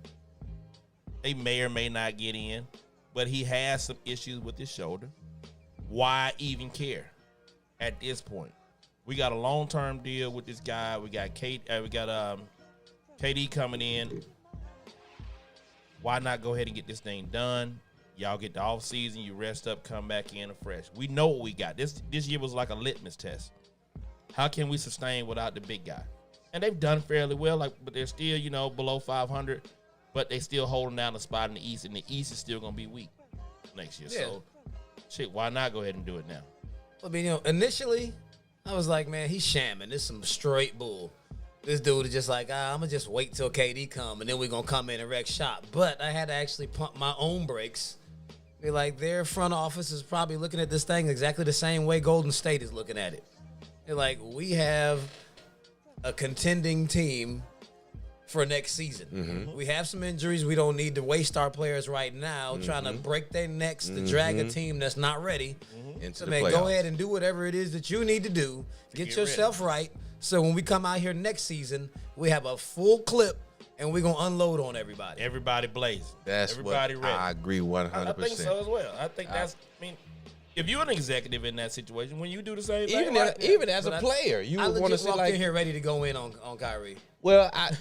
they may or may not get in, but he has some issues with his shoulder. Why even care at this point? We got a long-term deal with this guy. We got KD coming in. Why not go ahead and get this thing done? Y'all get the off season, you rest up, come back in afresh. We know what we got. This year was like a litmus test. How can we sustain without the big guy? And they've done fairly well, but they're still, below 500, but they still holding down the spot in the East, and the East is still gonna be weak next year. Yeah. So shit, why not go ahead and do it now? I mean, initially, I was like, man, he's shamming. This is some straight bull. This dude is just like, I'm going to just wait till KD come, and then we're going to come in and wreck shop. But I had to actually pump my own brakes. Be like, their front office is probably looking at this thing exactly the same way Golden State is looking at it. They're like, we have a contending team for next season. Mm-hmm. We have some injuries. We don't need to waste our players right now trying to break their necks to drag a team that's not ready. Into So, the man, playoffs. go ahead and do whatever it is that you need to do. Get yourself right. So when we come out here next season, we have a full clip and we're going to unload on everybody. Everybody blazing. That's everybody what ready. I agree 100%. I think so as well. I think if you're an executive in that situation, when you do the same thing, Even as a player, you I would want to legit see walked in here ready to go in on Kyrie. Well, I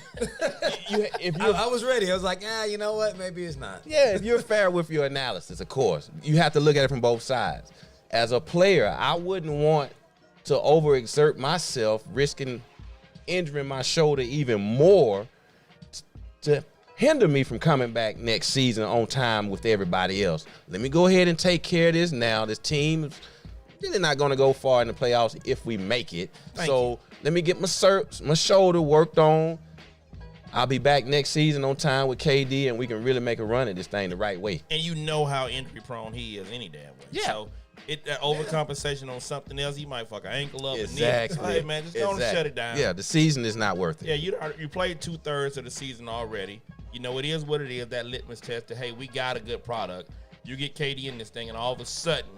was ready. I was like, you know what? Maybe it's not. Yeah, if you're fair with your analysis, of course. You have to look at it from both sides. As a player, I wouldn't want to overexert myself, risking injuring my shoulder even more to hinder me from coming back next season on time with everybody else. Let me go ahead and take care of this now. This team is really not going to go far in the playoffs if we make it. Let me get my shoulder worked on. I'll be back next season on time with KD, and we can really make a run at this thing the right way. And you know how injury prone he is any damn way. Yeah. So overcompensation on something else, he might fuck an ankle up. Exactly. And hey, man, just go and shut it down. Yeah, the season is not worth it. Yeah, you played 2/3 of the season already. You know, it is what it is, that litmus test that, hey, we got a good product. You get KD in this thing, and all of a sudden,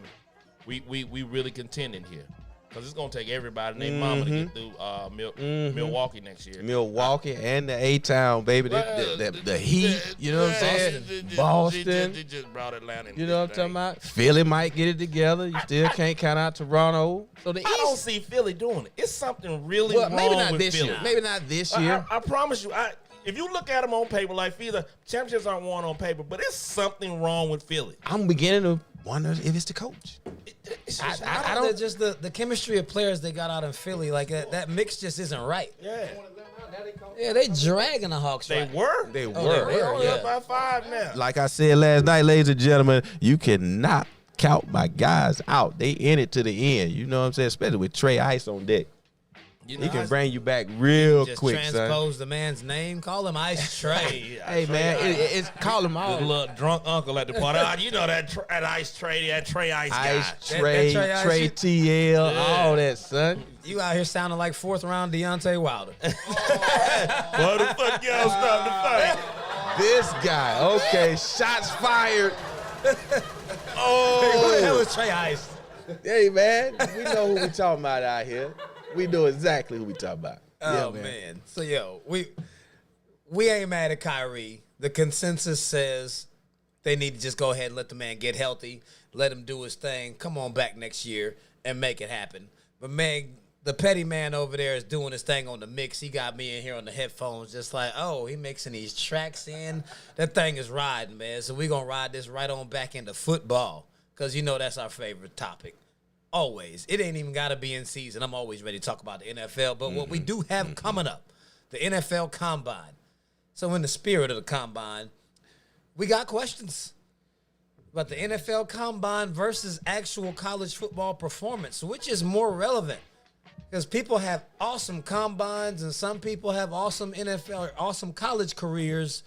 we really contending here. Because it's going to take everybody and their mama to get through Milwaukee next year. Milwaukee and the A-Town, baby. The Heat, you know what I'm saying? Boston. They just brought Atlanta in. You know what I'm talking about? Philly might get it together. You still can't count out Toronto. So the East, I don't see Philly doing it. It's something really wrong maybe not with this Philly. year. Maybe not this year. I promise you, if you look at them on paper, like Philly, championships aren't won on paper, but it's something wrong with Philly. I'm beginning to wonder if it's the coach. I don't. Just the chemistry of players they got out in Philly, like that mix just isn't right. Yeah. Yeah, they dragging the Hawks. They were. They were. They're only Yeah. up by 5 now. Like I said last night, ladies and gentlemen, you cannot count my guys out. They in it to the end. You know what I'm saying? Especially with Trey Ice on deck. You know, He can bring you back real just quick, transpose son. the man's name, call him Ice Trey. Hey, man, it's call him The all. little drunk uncle at the party. You know that Ice Trey, that Trey Ice guy. Ice Trey, Trey Ice Trey shit? TL, all that, son. You out here sounding like 4th round Deontay Wilder. Why the fuck y'all stop the fight? This guy, okay, shots fired. Who the hell is Trey Ice? Hey, man, we know who we talking about out here. We know exactly who we talking about. Oh, man. So, yo, we ain't mad at Kyrie. The consensus says they need to just go ahead and let the man get healthy, let him do his thing, come on back next year and make it happen. But, man, the petty man over there is doing his thing on the mix. He got me in here on the headphones just like, oh, he mixing these tracks in. That thing is riding, man. So we're going to ride this right on back into football because you know that's our favorite topic. Always. It ain't even got to be in season. I'm always ready to talk about the NFL. But what we do have coming up, the NFL Combine. So in the spirit of the Combine, we got questions about the NFL Combine versus actual college football performance. Which is more relevant? Because people have awesome combines and some people have awesome NFL or awesome college careers,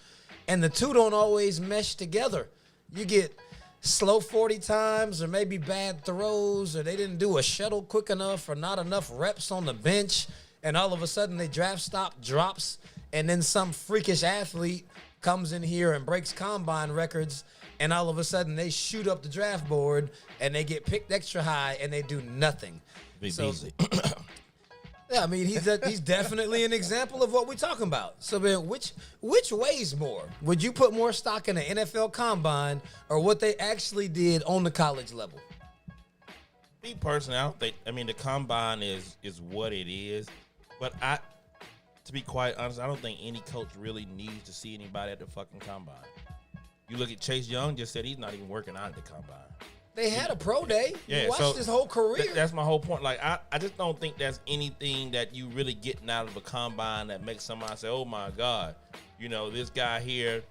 and the two don't always mesh together. You get slow 40 times or maybe bad throws or they didn't do a shuttle quick enough or not enough reps on the bench, and all of a sudden the draft stock drops, and then some freakish athlete comes in here and breaks combine records, and all of a sudden they shoot up the draft board and they get picked extra high and they do nothing. Yeah, I mean, he's definitely an example of what we're talking about. So, man, which weighs more? Would you put more stock in the NFL Combine or what they actually did on the college level? Me personally, I don't think. I mean, the Combine is what it is, but to be quite honest, I don't think any coach really needs to see anybody at the fucking Combine. You look at Chase Young, just said he's not even working out at the Combine. They had a pro day. Yeah, you watched his whole career. That's my whole point. Like, I just don't think there's anything that you really getting out of a combine that makes somebody say, oh, my God, you know, this guy here,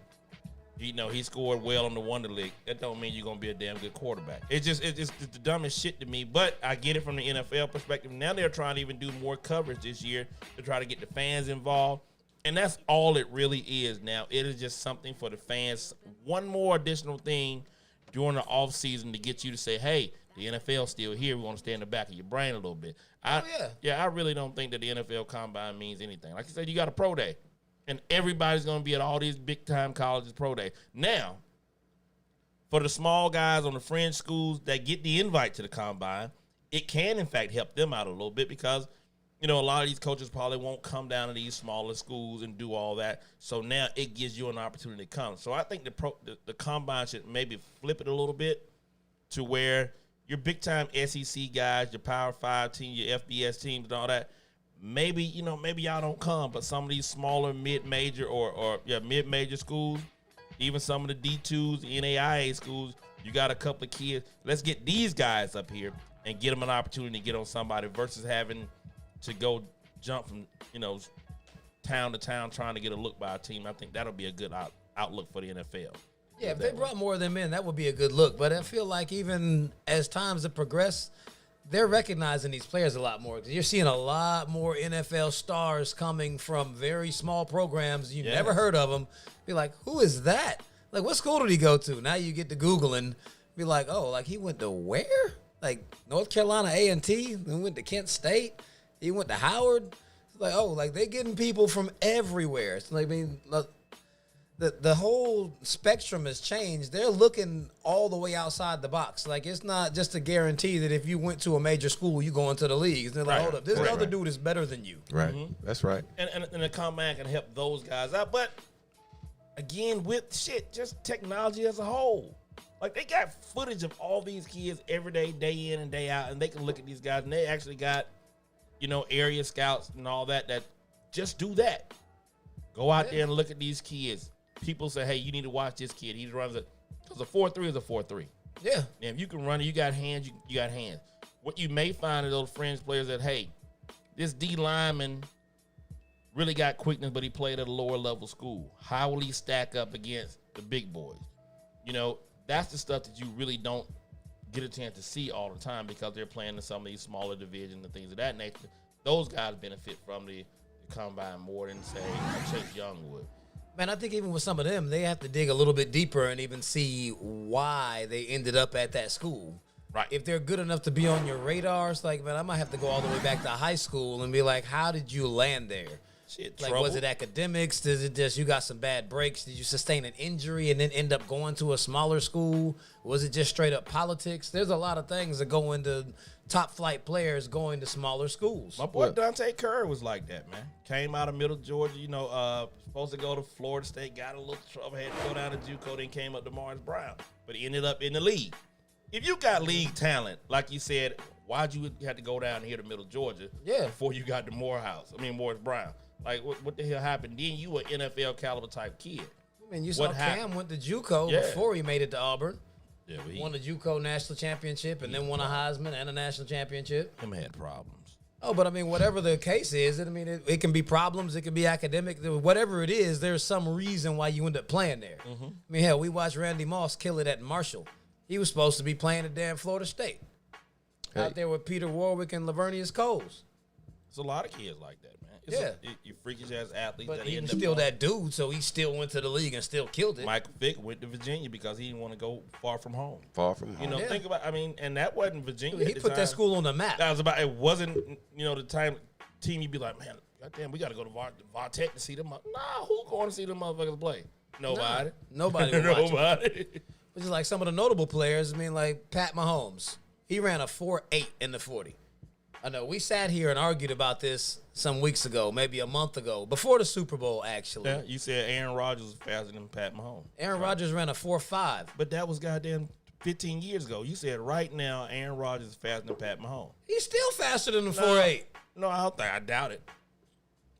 you know, he scored well on the Wonder League. That don't mean you're going to be a damn good quarterback. It's just the dumbest shit to me. But I get it from the NFL perspective. Now they're trying to even do more coverage this year to try to get the fans involved. And that's all it really is now. It is just something for the fans. One more additional thing during the offseason to get you to say, hey, the NFL's still here. We want to stay in the back of your brain a little bit. I really don't think that the NFL Combine means anything. Like you said, you got a pro day, and everybody's going to be at all these big-time colleges pro day. Now, for the small guys on the fringe schools that get the invite to the Combine, it can, in fact, help them out a little bit because, you know, a lot of these coaches probably won't come down to these smaller schools and do all that. So now it gives you an opportunity to come. So I think the Combine should maybe flip it a little bit to where your big-time SEC guys, your Power 5 team, your FBS teams and all that, maybe y'all don't come, but some of these smaller mid-major or mid-major schools, even some of the D2s, the NAIA schools, you got a couple of kids. Let's get these guys up here and get them an opportunity to get on somebody versus having to go jump from, you know, town to town trying to get a look by a team. I think that'll be a good outlook for the NFL. Yeah, if they brought more of them in, that would be a good look. But I feel like even as times have progressed, they're recognizing these players a lot more. You're seeing a lot more NFL stars coming from very small programs. You never heard of them. Be like, who is that? Like, what school did he go to? Now you get to Googling. Be like, oh, like he went to where? Like North Carolina A&T, then went to Kent State. He went to Howard. It's like, oh, like they getting people from everywhere. It's like, I mean, look, the whole spectrum has changed. They're looking all the way outside the box. Like, it's not just a guarantee that if you went to a major school, you go into the leagues. They're like, hold up, this other dude is better than you. Right. That's right. And the combine can help those guys out. But again, with just technology as a whole. Like, they got footage of all these kids every day in and day out, and they can look at these guys, and they actually got, area scouts and all that just do that. Go out there and look at these kids. People say, hey, you need to watch this kid. He runs because a 4.3 is a 4.3. Yeah. And if you can run it, you got hands, you got hands. What you may find are those fringe players that, hey, this D lineman really got quickness, but he played at a lower level school. How will he stack up against the big boys? That's the stuff that you really don't get a chance to see all the time because they're playing in some of these smaller divisions and things of that nature. Those guys benefit from the combine more than, say, Chase Young would. Man, I think even with some of them, they have to dig a little bit deeper and even see why they ended up at that school. Right. If they're good enough to be on your radar, it's like, man, I might have to go all the way back to high school and be like, how did you land there? Shit, Like, trouble. was it academics? Is it just you got some bad breaks? Did you sustain an injury and then end up going to a smaller school? Was it just straight up politics? There's a lot of things that go into top flight players going to smaller schools. My boy Dante Curry was like that, man. Came out of Middle Georgia, supposed to go to Florida State, got a little trouble, had to go down to JUCO, then came up to Morris Brown, but he ended up in the league. If you got league talent, like you said, why'd you have to go down here to Middle Georgia before you got to Morris Brown? Like, what the hell happened? Then you an NFL caliber type kid. I mean, you saw Cam went to JUCO before he made it to Auburn. Yeah, but won the JUCO national championship and then won a Heisman and a national championship. Him had problems. Oh, but I mean, whatever the case is, it can be problems, it can be academic, whatever it is. There's some reason why you end up playing there. I mean, hell, we watched Randy Moss kill it at Marshall. He was supposed to be playing at damn Florida State, out there with Peter Warwick and Lavernius Coles. There's a lot of kids like that, man. You freakish ass athletes. But that he was still that dude, so he still went to the league and still killed it. Michael Vick went to Virginia because he didn't want to go far from home. Think about, and that wasn't Virginia. He put that school on the map. It wasn't, the time team you'd be like, man, goddamn, we got to go to Vartech to see them. Nah, who's going to see them motherfuckers play? Nobody. Nobody would watch them. Which is like some of the notable players. I mean, like Pat Mahomes. He ran a 4.8 in the 40. I know we sat here and argued about this some weeks ago, maybe a month ago, before the Super Bowl, actually. Yeah, you said Aaron Rodgers was faster than Pat Mahomes. Aaron Rodgers ran a 4.5. But that was goddamn 15 years ago. You said right now Aaron Rodgers is faster than Pat Mahomes. He's still faster than the 4.8. No, I doubt it.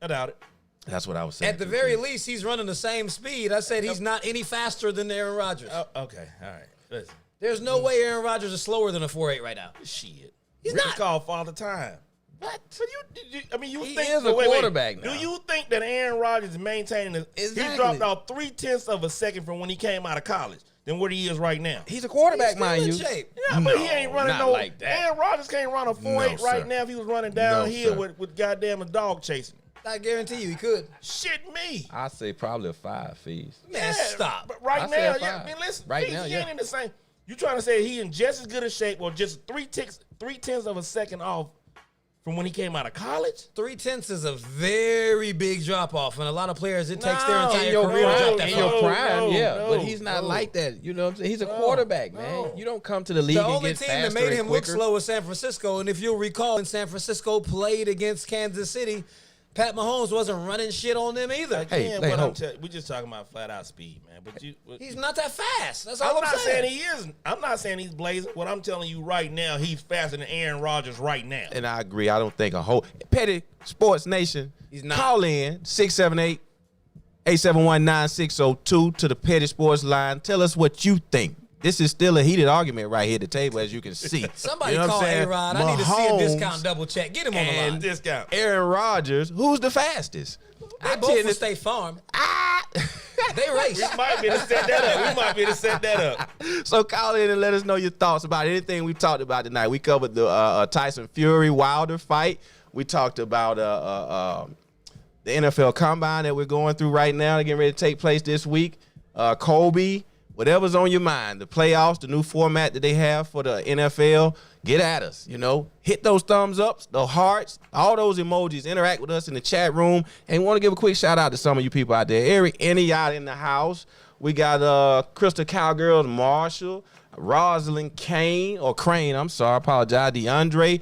I doubt it. That's what I was saying. At the very least, he's running the same speed. I said he's not any faster than Aaron Rodgers. Okay, all right. Listen. There's no way Aaron Rodgers is slower than a 4.8 right now. Shit. He's Rick not. called Father Time. What? But you He think is a quarterback Do now. you think that Aaron Rodgers is maintaining this? Exactly. He dropped off 0.3 of a second from when he came out of college than what he is right now. He's a quarterback, He's mind you. still in shape. Yeah, but he ain't running not like that. Aaron Rodgers can't run a 4.8 right sir. now if he was running downhill sir. with goddamn a dog chasing him. I guarantee you he could. Shit me. I say probably a 5 fees. Man, stop. But right I now, said yeah, 5. I mean, listen, Right he now, ain't in the same. You trying to say he in just as good a shape or just 0.3 of a second off from when he came out of college? 0.3 is a very big drop off, and a lot of players it takes their entire In your career to drop that in far. your prime, no, but he's not like that. You know what I'm saying? He's a quarterback, man. You don't come to the league The and only get team faster that made and him look quicker. slow was San Francisco, and if you'll recall, when San Francisco played against Kansas City, Pat Mahomes wasn't running shit on them either. Again, hey, what hold. we just talking about flat out speed, man. But He's not that fast. That's all I'm I'm not saying. saying he is. I'm not saying he's blazing. What I'm telling you right now, he's faster than Aaron Rodgers right now. And I agree. I don't think a whole Petty Sports Nation. He's not. Call in 678-871-9602 to the Petty Sports line. Tell us what you think. This is still a heated argument right here at the table, as you can see. Somebody You know what call I'm saying? A-Rod. I need to see a Mahomes discount double check. Get him on the line. and Discount. Aaron Rodgers, who's the fastest? They I both tend from to- State Farm. They race. We might be able to set that up. We might be able to set that up. So call in and let us know your thoughts about anything we talked about tonight. We covered the Tyson Fury Wilder fight. We talked about the NFL Combine that we're going through right now, getting ready to take place this week. Kobe whatever's on your mind, the playoffs, the new format that they have for the NFL, get at us, Hit those thumbs ups, the hearts, all those emojis. Interact with us in the chat room. And want to give a quick shout out to some of you people out there. Eric, any y'all in the house. We got Crystal Cowgirls, Marshall, Rosalind Crane, I'm sorry, apologize, DeAndre.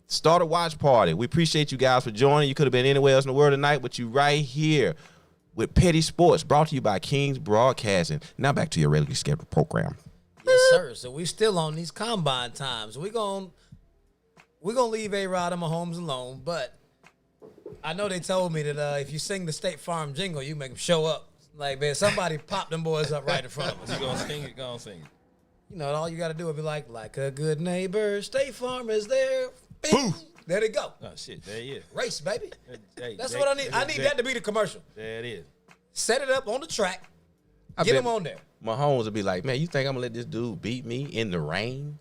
Start a watch party. We appreciate you guys for joining. You could have been anywhere else in the world tonight, but you right here with Petty Sports, brought to you by Kings Broadcasting. Now back to your regularly scheduled program. Yes, sir. So we still on these combine times. We're gonna leave A-Rod and Mahomes alone, but I know they told me that if you sing the State Farm jingle, you make them show up. Like, man, somebody pop them boys up right in front of us. You gonna sing it? Go on, sing it. All you got to do is be like a good neighbor, State Farm is there. Bing. There they go. Oh, shit. There he is. Race, baby. Hey, That's what I need. I need that to be the commercial. There it is. Set it up on the track. Get him on there. Mahomes would be like, man, you think I'm going to let this dude beat me in the rain?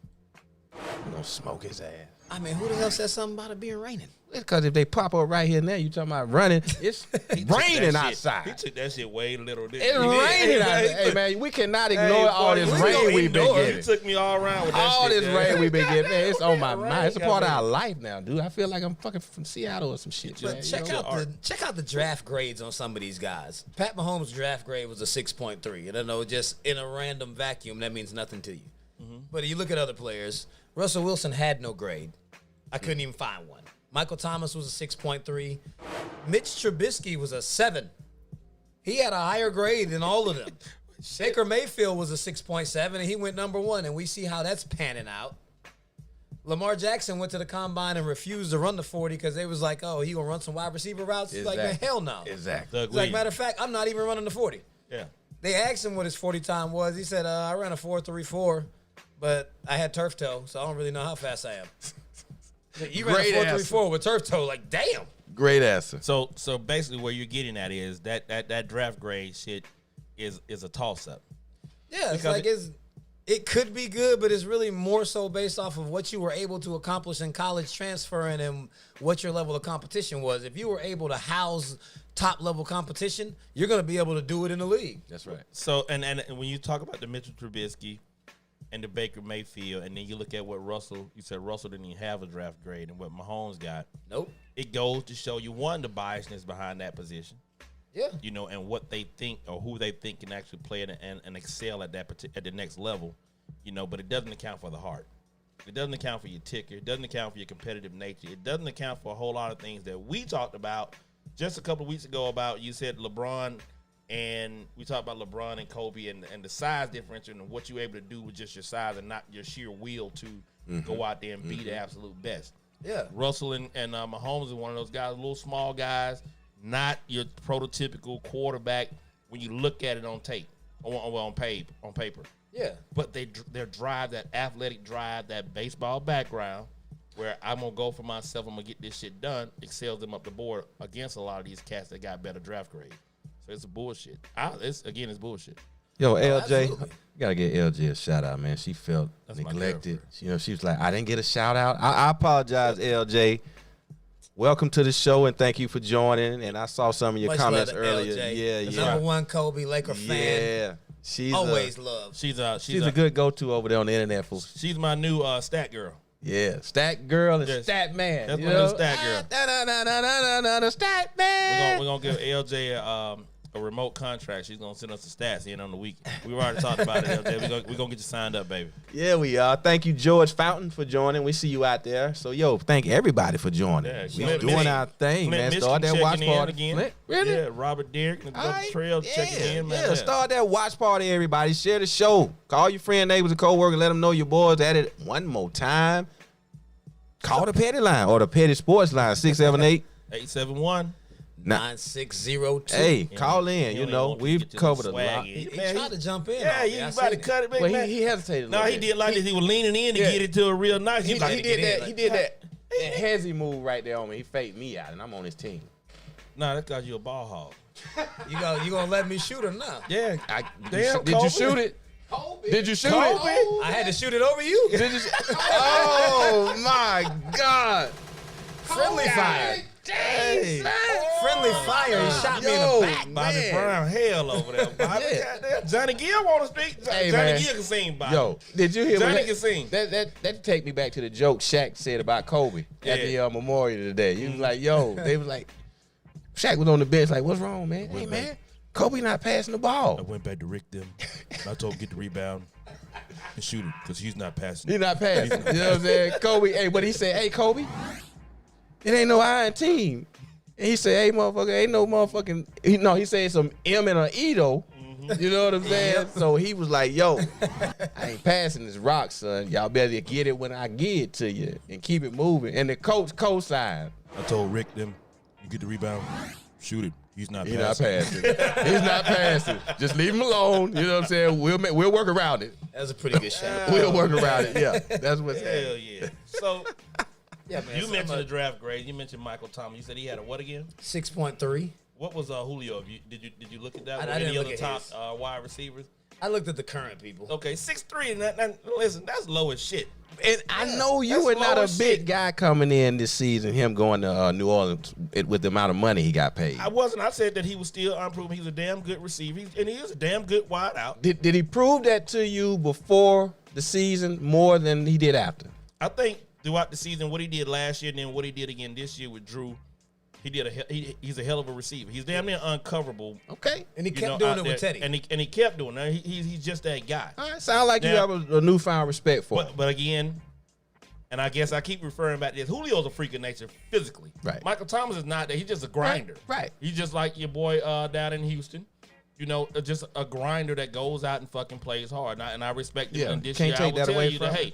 I'm going to smoke his ass. I mean, who the hell said something about it being raining? It's because if they pop up right here now, you talking about running, it's raining outside. He took that shit way little. It's raining outside. Hey, man, we cannot ignore all this rain we've been getting. He took me all around with that all shit. This rain we've been getting, man, it's on my rain mind. It's a part of got our life now, dude. I feel like I'm fucking from Seattle or some shit. But check out the draft grades on some of these guys. Pat Mahomes' draft grade was a 6.3. I don't know, just in a random vacuum, that means nothing to you. Mm-hmm. But you look at other players. Russell Wilson had no grade. I couldn't even find one. Michael Thomas was a 6.3. Mitch Trubisky was a 7. He had a higher grade than all of them. Baker Mayfield was a 6.7, and he went number 1, and we see how that's panning out. Lamar Jackson went to the combine and refused to run the 40 because they was like, oh, he going to run some wide receiver routes? He's like, man, hell no. Exactly. He's like, matter of fact, I'm not even running the 40. Yeah. They asked him what his 40 time was. He said, I ran a 4.34, but I had turf toe, so I don't really know how fast I am. You ran a 4.34 with turf toe, like, damn. Great answer. So basically where you're getting at is that draft grade shit is a toss-up. Yeah, it's like it could be good, but it's really more so based off of what you were able to accomplish in college transferring and what your level of competition was. If you were able to house top-level competition, you're going to be able to do it in the league. That's right. So, and when you talk about the Mitchell Trubisky and the Baker Mayfield, and then you look at what you said Russell didn't even have a draft grade, and what Mahomes got. Nope. It goes to show you, one, the biasness behind that position. Yeah. And what they think or who they think can actually play and excel at at the next level, but it doesn't account for the heart. It doesn't account for your ticker. It doesn't account for your competitive nature. It doesn't account for a whole lot of things that we talked about just a couple of weeks ago about, you said LeBron, and we talked about LeBron and Kobe and the size differential and what you were able to do with just your size and not your sheer will to go out there and be the absolute best. Yeah. Russell and Mahomes are one of those guys, little small guys, not your prototypical quarterback when you look at it on tape, on paper. Yeah. But their drive, that athletic drive, that baseball background, where I'm going to go for myself, I'm going to get this shit done, excels them up the board against a lot of these cats that got better draft grades. So it's bullshit. It's bullshit. Yo, LJ, absolutely. you got to get LJ a shout out, man. She felt neglected. She was like, I didn't get a shout out. I apologize, LJ. Welcome to the show, and thank you for joining. And I saw some of your comments earlier. LJ, the number one Kobe Laker fan. Yeah. She's always loved. She's a good go-to over there on the internet. She's my new stat girl. Yeah, stat girl and stat man. That's my new stat girl. Stat man. We're gonna give LJ a remote contract. She's gonna send us the stats in on the weekend. We already talked about it, LJ. We're gonna get you signed up, baby. Yeah, we are. Thank you, George Fountain, for joining. We see you out there. So, thank everybody for joining. Yeah, we're doing our thing, man. Start that watch party. Again. Really? Yeah, Robert Derrick and the Trail checking in, man. Yeah, start that watch party, everybody. Share the show. Call your friend, neighbors, and co-workers. Let them know your boys at it one more time. Call the Petty line or the Petty Sports line, 678-871. 9602. Hey, call in. We've covered a lot. He tried to jump in. Yeah, you about to cut it, man. He hesitated. No, he did like this. He was leaning in to get it to a real nice. He did that hezzy move right there on me. He faked me out, and I'm on his team. Nah, that's because you a ball hog. You gonna let me shoot him now? Yeah. Did you shoot it? Kobe. Did you shoot it? I had to shoot it over you. Oh my God! Friendly fire. Hey. friendly fire. He shot me in the back. Bobby Brown, hell over there. Bobby, goddamn. Johnny Gill on the street. Johnny Gill can sing, Bobby. Yo, did you hear Johnny can sing. That take me back to the joke Shaq said about Kobe at the memorial today. He was like, yo, they was like, Shaq was on the bench like, what's wrong, man? Hey, man, Kobe not passing the ball. I went back to Rick them. I told him get the rebound and shoot it because he's not passing. He's not passing. You know what I'm saying? Kobe, hey, but he said, hey, Kobe, it ain't no iron team. And he said, hey, motherfucker, ain't no motherfucking, he said some M and an E though. You know what I'm saying? So he was like, yo, I ain't passing this rock, son. Y'all better get it when I give it to you and keep it moving. And the coach co-signed. I told Rick them, you get the rebound, shoot it. He's not passing. He's not passing. Just leave him alone. You know what I'm saying? We'll work around it. That was a pretty good shot. We'll work around it. Yeah, that's what's happening. Hell yeah. So, man, you mentioned the draft grade. You mentioned Michael Thomas. You said he had a what again? 6.3. What was Julio? Did you look at that? I didn't look at at top his. Wide receivers? I looked at the current people. Okay, 6'3", and listen, that's low as shit. And I know you were not a big guy coming in this season, him going to New Orleans with the amount of money he got paid. I wasn't. I said that he was still unproven. He was a damn good receiver, and he is a damn good wide out. Did he prove that to you before the season more than he did after? I think throughout the season, what he did last year and then what he did again this year with Drew, he's a hell of a receiver. He's damn near uncoverable. Okay. And he kept doing it with Teddy. And he kept doing it. He's just that guy. All right, sound like you have a newfound respect for him. But again, and I guess I keep referring back to this, Julio's a freak of nature physically. Right. Michael Thomas is not that. He's just a grinder. Right. He's just like your boy down in Houston. You know, just a grinder that goes out and fucking plays hard. And I respect him. And this year, I will tell you that, hey,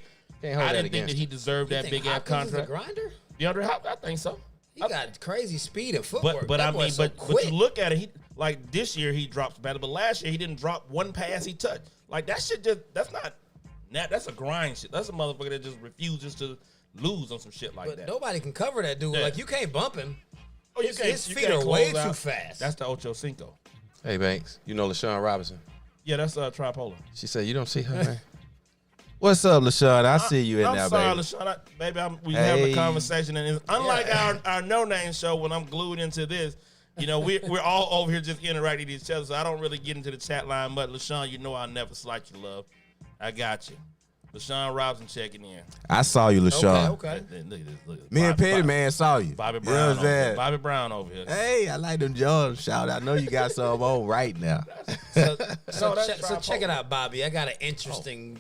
I didn't think that he deserved that big-ass contract. A grinder? DeAndre Hopkins, I think so. He got crazy speed and footwork. But I mean, so but you look at it, he like this year he drops better, but last year he didn't drop one pass he touched. Like that shit that's a grind shit. That's a motherfucker that just refuses to lose on some shit like that. Nobody can cover that dude. Yeah. Like you can't bump him. Oh, His feet are way too fast. That's the Ocho Cinco. Hey, Banks, you know LaShawn Robinson? Yeah, that's tripolar. She said, you don't see her, man? What's up, LaShawn? I see you in there, baby. I'm sorry, LaShawn. We having a conversation, and it's unlike our no-name show when I'm glued into this. You know, we're all over here just interacting with each other, so I don't really get into the chat line. But LaShawn, you know I'll never slight your love. I got you. LaShawn Robinson checking in. I saw you, LaShawn. Okay. Look at this. Me and Petty Man saw you. Bobby You know Brown. what I'm saying? Bobby Brown over here. Hey, I like them Jones shout out. I know you got some on right now. So check it out, Bobby. I got an interesting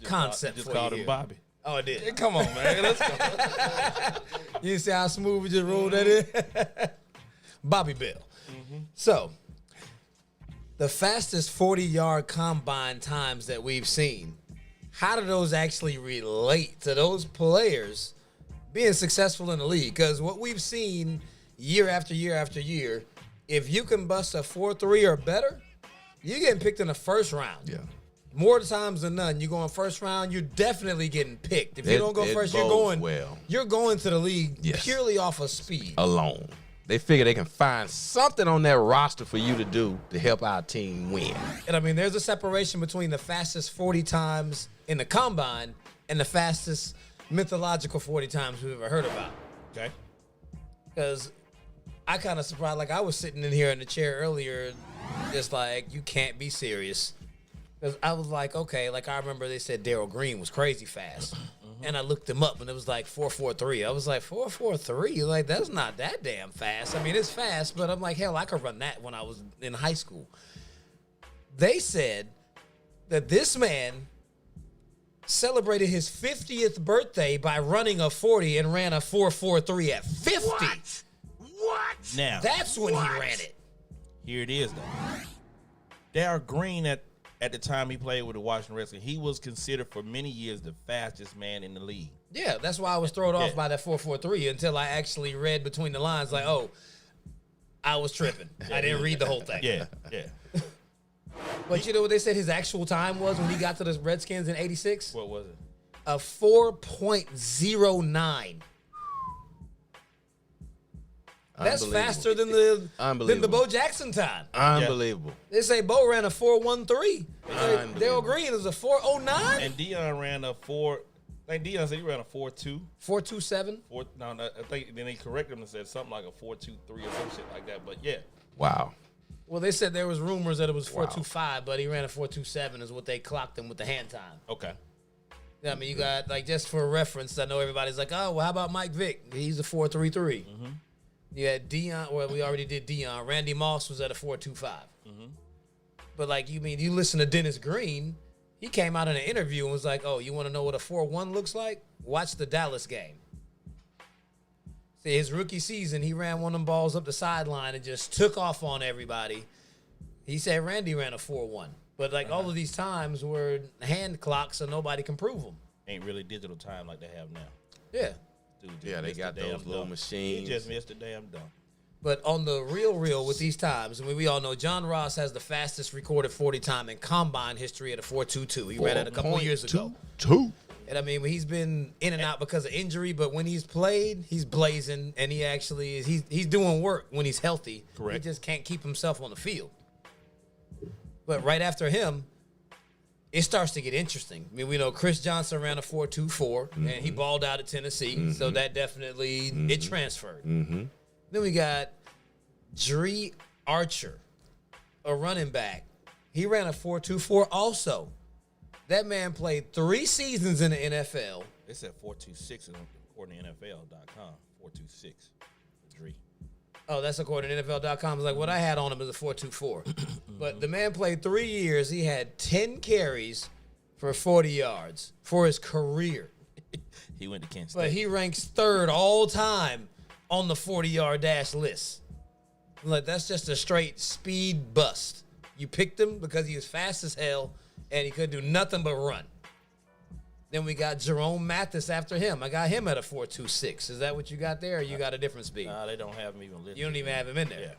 concept Just for called you. him Bobby. Oh, it did. Yeah, come on, man. Let's go. You see how smooth we just rolled that in? Bobby Bell. Mm-hmm. So, the fastest 40-yard combine times that we've seen, how do those actually relate to those players being successful in the league? Because what we've seen year after year after year, if you can bust a 4.3 or better, you're getting picked in the first round. Yeah. More times than none, you go in first round, you're definitely getting picked. If you don't go first, you're going to the league purely off of speed. Alone. They figure they can find something on that roster for you to do to help our team win. And I mean, there's a separation between the fastest 40 times in the combine and the fastest mythological 40 times we've ever heard about. Okay. Because I kind of surprised, like I was sitting in here in the chair earlier, just like, you can't be serious. Because I was like, okay, like I remember they said Darryl Green was crazy fast. And I looked him up, and it was like 4.43. I was like, 4.43? Like, that's not that damn fast. I mean, it's fast, but I'm like, hell, I could run that when I was in high school. They said that this man celebrated his 50th birthday by running a 40 and ran a 4.43 at 50. What? Now, That's when he ran it. here it is, though. Darryl Green, at the time he played with the Washington Redskins, he was considered for many years the fastest man in the league. Yeah, that's why I was thrown off by that 4.43 until I actually read between the lines, like, oh, I was tripping. I didn't read the whole thing. Yeah. But you know what they said his actual time was when he got to the Redskins in 86? What was it? A 4.09. That's faster than the Bo Jackson time. Unbelievable. They say Bo ran a 4.13. Darryl Green is a 4.09. And Deion ran a 4. Like Deion said, he ran a 4.2. 4.27. No, I think then he corrected him and said something like a 4.23 or some shit like that. But yeah. Wow. Well, they said there was rumors that it was 4.25, but he ran a 4.27 is what they clocked him with the hand time. Okay. Yeah, I mean, you got, like, just for reference, I know everybody's like, oh, well, how about Mike Vick? He's a 4.33. Mm-hmm. You had Deion, well, we already did Deion. Randy Moss was at a 4.25. Mm-hmm. But, like, you listen to Dennis Green, he came out in an interview and was like, oh, you want to know what a 4.1 looks like? Watch the Dallas game. See, his rookie season, he ran one of them balls up the sideline and just took off on everybody. He said Randy ran a 4.1. But, like, all of these times were hand clocks so nobody can prove them. Ain't really digital time like they have now. Yeah. Yeah, they got those little machines. He just missed the damn dunk. But on the real with these times, I mean, we all know John Ross has the fastest recorded 40 time in combine history at a 4.22. He ran it a couple years ago. And I mean, he's been in and out because of injury, but when he's played, he's blazing, and he actually is. He's doing work when he's healthy. Correct. He just can't keep himself on the field. But right after him, it starts to get interesting. I mean, we know Chris Johnson ran a 4.24, and he balled out at Tennessee, so that definitely it transferred. Then we got Dree Archer, a running back. He ran a 4.24 also. That man played 3 seasons in the NFL. They said 4.26 according to NFL.com. 4.26 for Dree. Oh, that's according to NFL.com. It's like what I had on him is a 4.24. But the man played 3 years. He had 10 carries for 40 yards for his career. He went to Kansas State. But he ranks 3rd all time on the 40-yard dash list. Like, that's just a straight speed bust. You picked him because he was fast as hell, and he couldn't do nothing but run. Then we got Jerome Mathis after him. I got him at a 4.26. Is that what you got there, or you got a different speed? Nah, they don't have him even listed. You don't even have him in there. Yeah.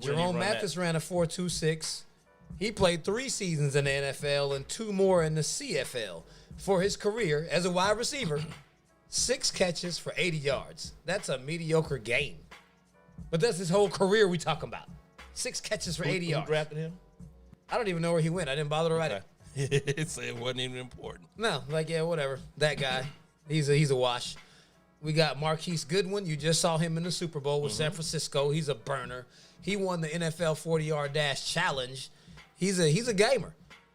Jerome Mathis ran a 4.26. He played 3 seasons in the NFL and 2 more in the CFL. For his career as a wide receiver, 6 catches for 80 yards. That's a mediocre game. But that's his whole career we talking about. 6 catches for 80 yards. Who drafted him? I don't even know where he went. I didn't bother to write it. It said it wasn't even important. No, like, yeah, whatever. That guy, he's a wash. We got Marquise Goodwin. You just saw him in the Super Bowl with San Francisco. He's a burner. He won the NFL 40-yard dash challenge. He's a gamer.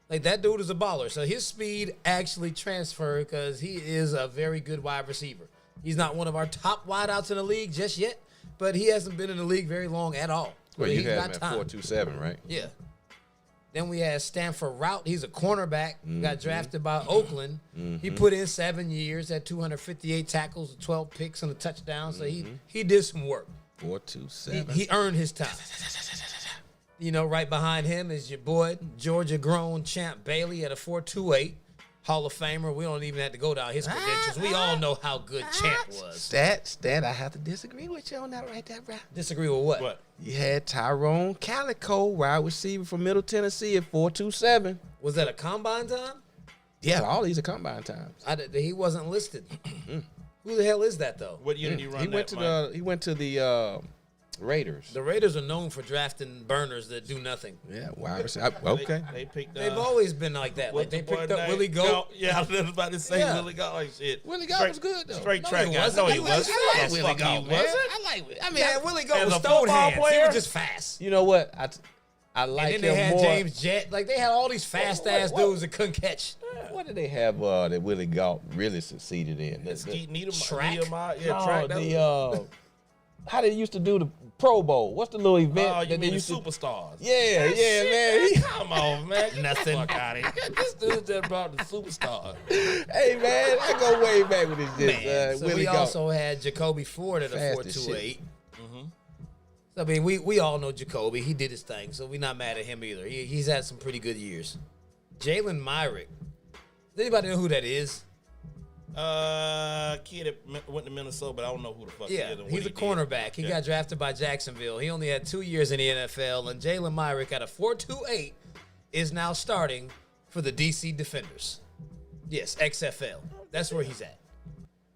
Like, that dude is a baller. So his speed actually transferred because he is a very good wide receiver. He's not one of our top wideouts in the league just yet, but he hasn't been in the league very long at all. Well, you had him at 4.27, right? Yeah. Then we had Stanford Rout. He's a cornerback. Got drafted by Oakland. He put in 7 years, had 258 tackles, 12 picks, and a touchdown. So he did some work. 4.27. He earned his time. You know, right behind him is your boy, Georgia grown Champ Bailey at a 4.28. Hall of Famer. We don't even have to go down his credentials. We all know how good Champ was. Stat, I have to disagree with you on that right there, bro. Disagree with what? What? You had Tyrone Calico, wide receiver from Middle Tennessee at 4.27. Was that a combine time? Yeah, all these are combine times. He wasn't listed. Who the hell is that, though? What year did he run He went to the Raiders. The Raiders are known for drafting burners that do nothing. Yeah, wide receiver. Okay. They picked They've always been like that. Like, they picked up Willie Goat. Yeah, I was about to say Yeah. Willie Goat. Like, shit. Willie Goat was good, though. Straight No, track he guy. wasn't. No, He he was- wasn't. I like The Willie fuck he Goat, man. wasn't. I like it. I mean, Man, Willie Goat as was a football Stonehands. He player? was just fast. you know what? I like And then him they had more. James Jett. Like, they had all these fast-ass dudes that couldn't catch. What did they have that Willie Gout really succeeded in? Skeet Track? track. How they used to do the Pro Bowl? What's the little event Oh, you that they mean the used to? superstars? Yeah, man. Come on, man. Get Nothing. the fuck out of here. This dude just brought the superstars. Hey, man, I go way back with this. Man. So Willie we Gout. also had Jacoby Ford at a Fast as 4.28. So, I mean, we all know Jacoby. He did his thing, so we're not mad at him either. He's had some pretty good years. Jalen Myrick. Does anybody know who that is? Kid that went to Minnesota, but I don't know who the fuck he Yeah, is. and what he's a he did. cornerback. He Yeah. got drafted by Jacksonville. He only had 2 years in the NFL, and Jalen Myrick at a 4.28 is now starting for the DC Defenders. Yes, XFL. That's where he's at.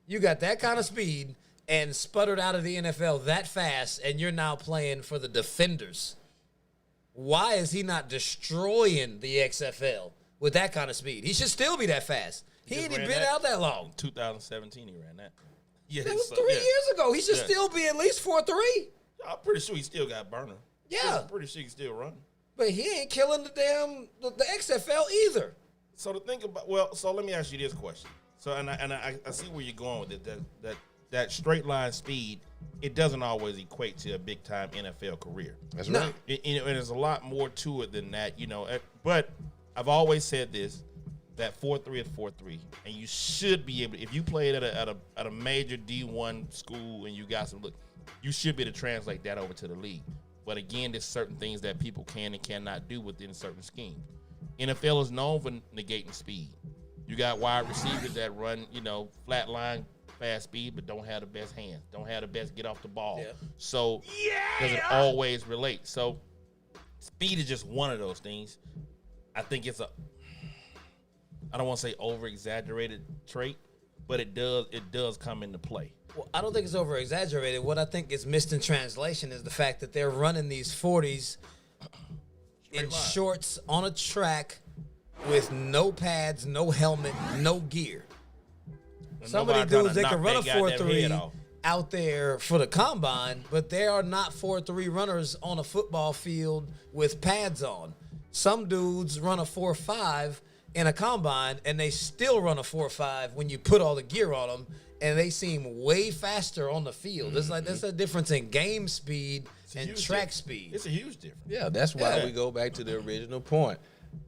You got that kind of speed and sputtered out of the NFL that fast, and you're now playing for the Defenders. Why is he not destroying the XFL with that kind of speed? He should still be that fast. He ain't even been out that long. 2017, he ran that. Yeah, that was 3 years ago. He should still be at least 4.3. I'm pretty sure he still got burner. Yeah. I'm pretty sure he can still run. But he ain't killing the XFL either. So to think about, so let me ask you this question. So I see where you're going with it. That straight line speed, it doesn't always equate to a big time NFL career. That's right. And there's a lot more to it than that, But I've always said this, that 4.3 is 4.3, and you should be able. If you played at a major D1 school and you got some look, you should be able to translate that over to the league. But again, there's certain things that people can and cannot do within certain schemes. NFL is known for negating speed. You got wide receivers that run, flat line, fast speed, but don't have the best hands, don't have the best get off the ball. Yeah. So doesn't always relate. So speed is just one of those things. I think it's I don't want to say over-exaggerated trait, but it does come into play. Well, I don't think it's over-exaggerated. What I think is missed in translation is the fact that they're running these 40s in shorts on a track with no pads, no helmet, no gear. Some of these dudes, they can run a 4.3 out there for the combine, but there are not 4.3 runners on a football field with pads on. Some dudes run a 4.5 in a combine, and they still run a 4.5 when you put all the gear on them, and they seem way faster on the field. Mm-hmm. It's like there's a difference in game speed and track speed. It's a huge difference. Yeah, that's why we go back to the original point.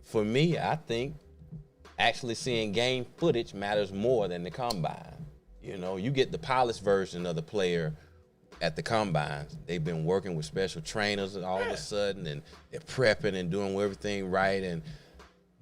For me, I think actually seeing game footage matters more than the combine. You get the polished version of the player at the combines. They've been working with special trainers and all of a sudden, and they're prepping and doing everything right. And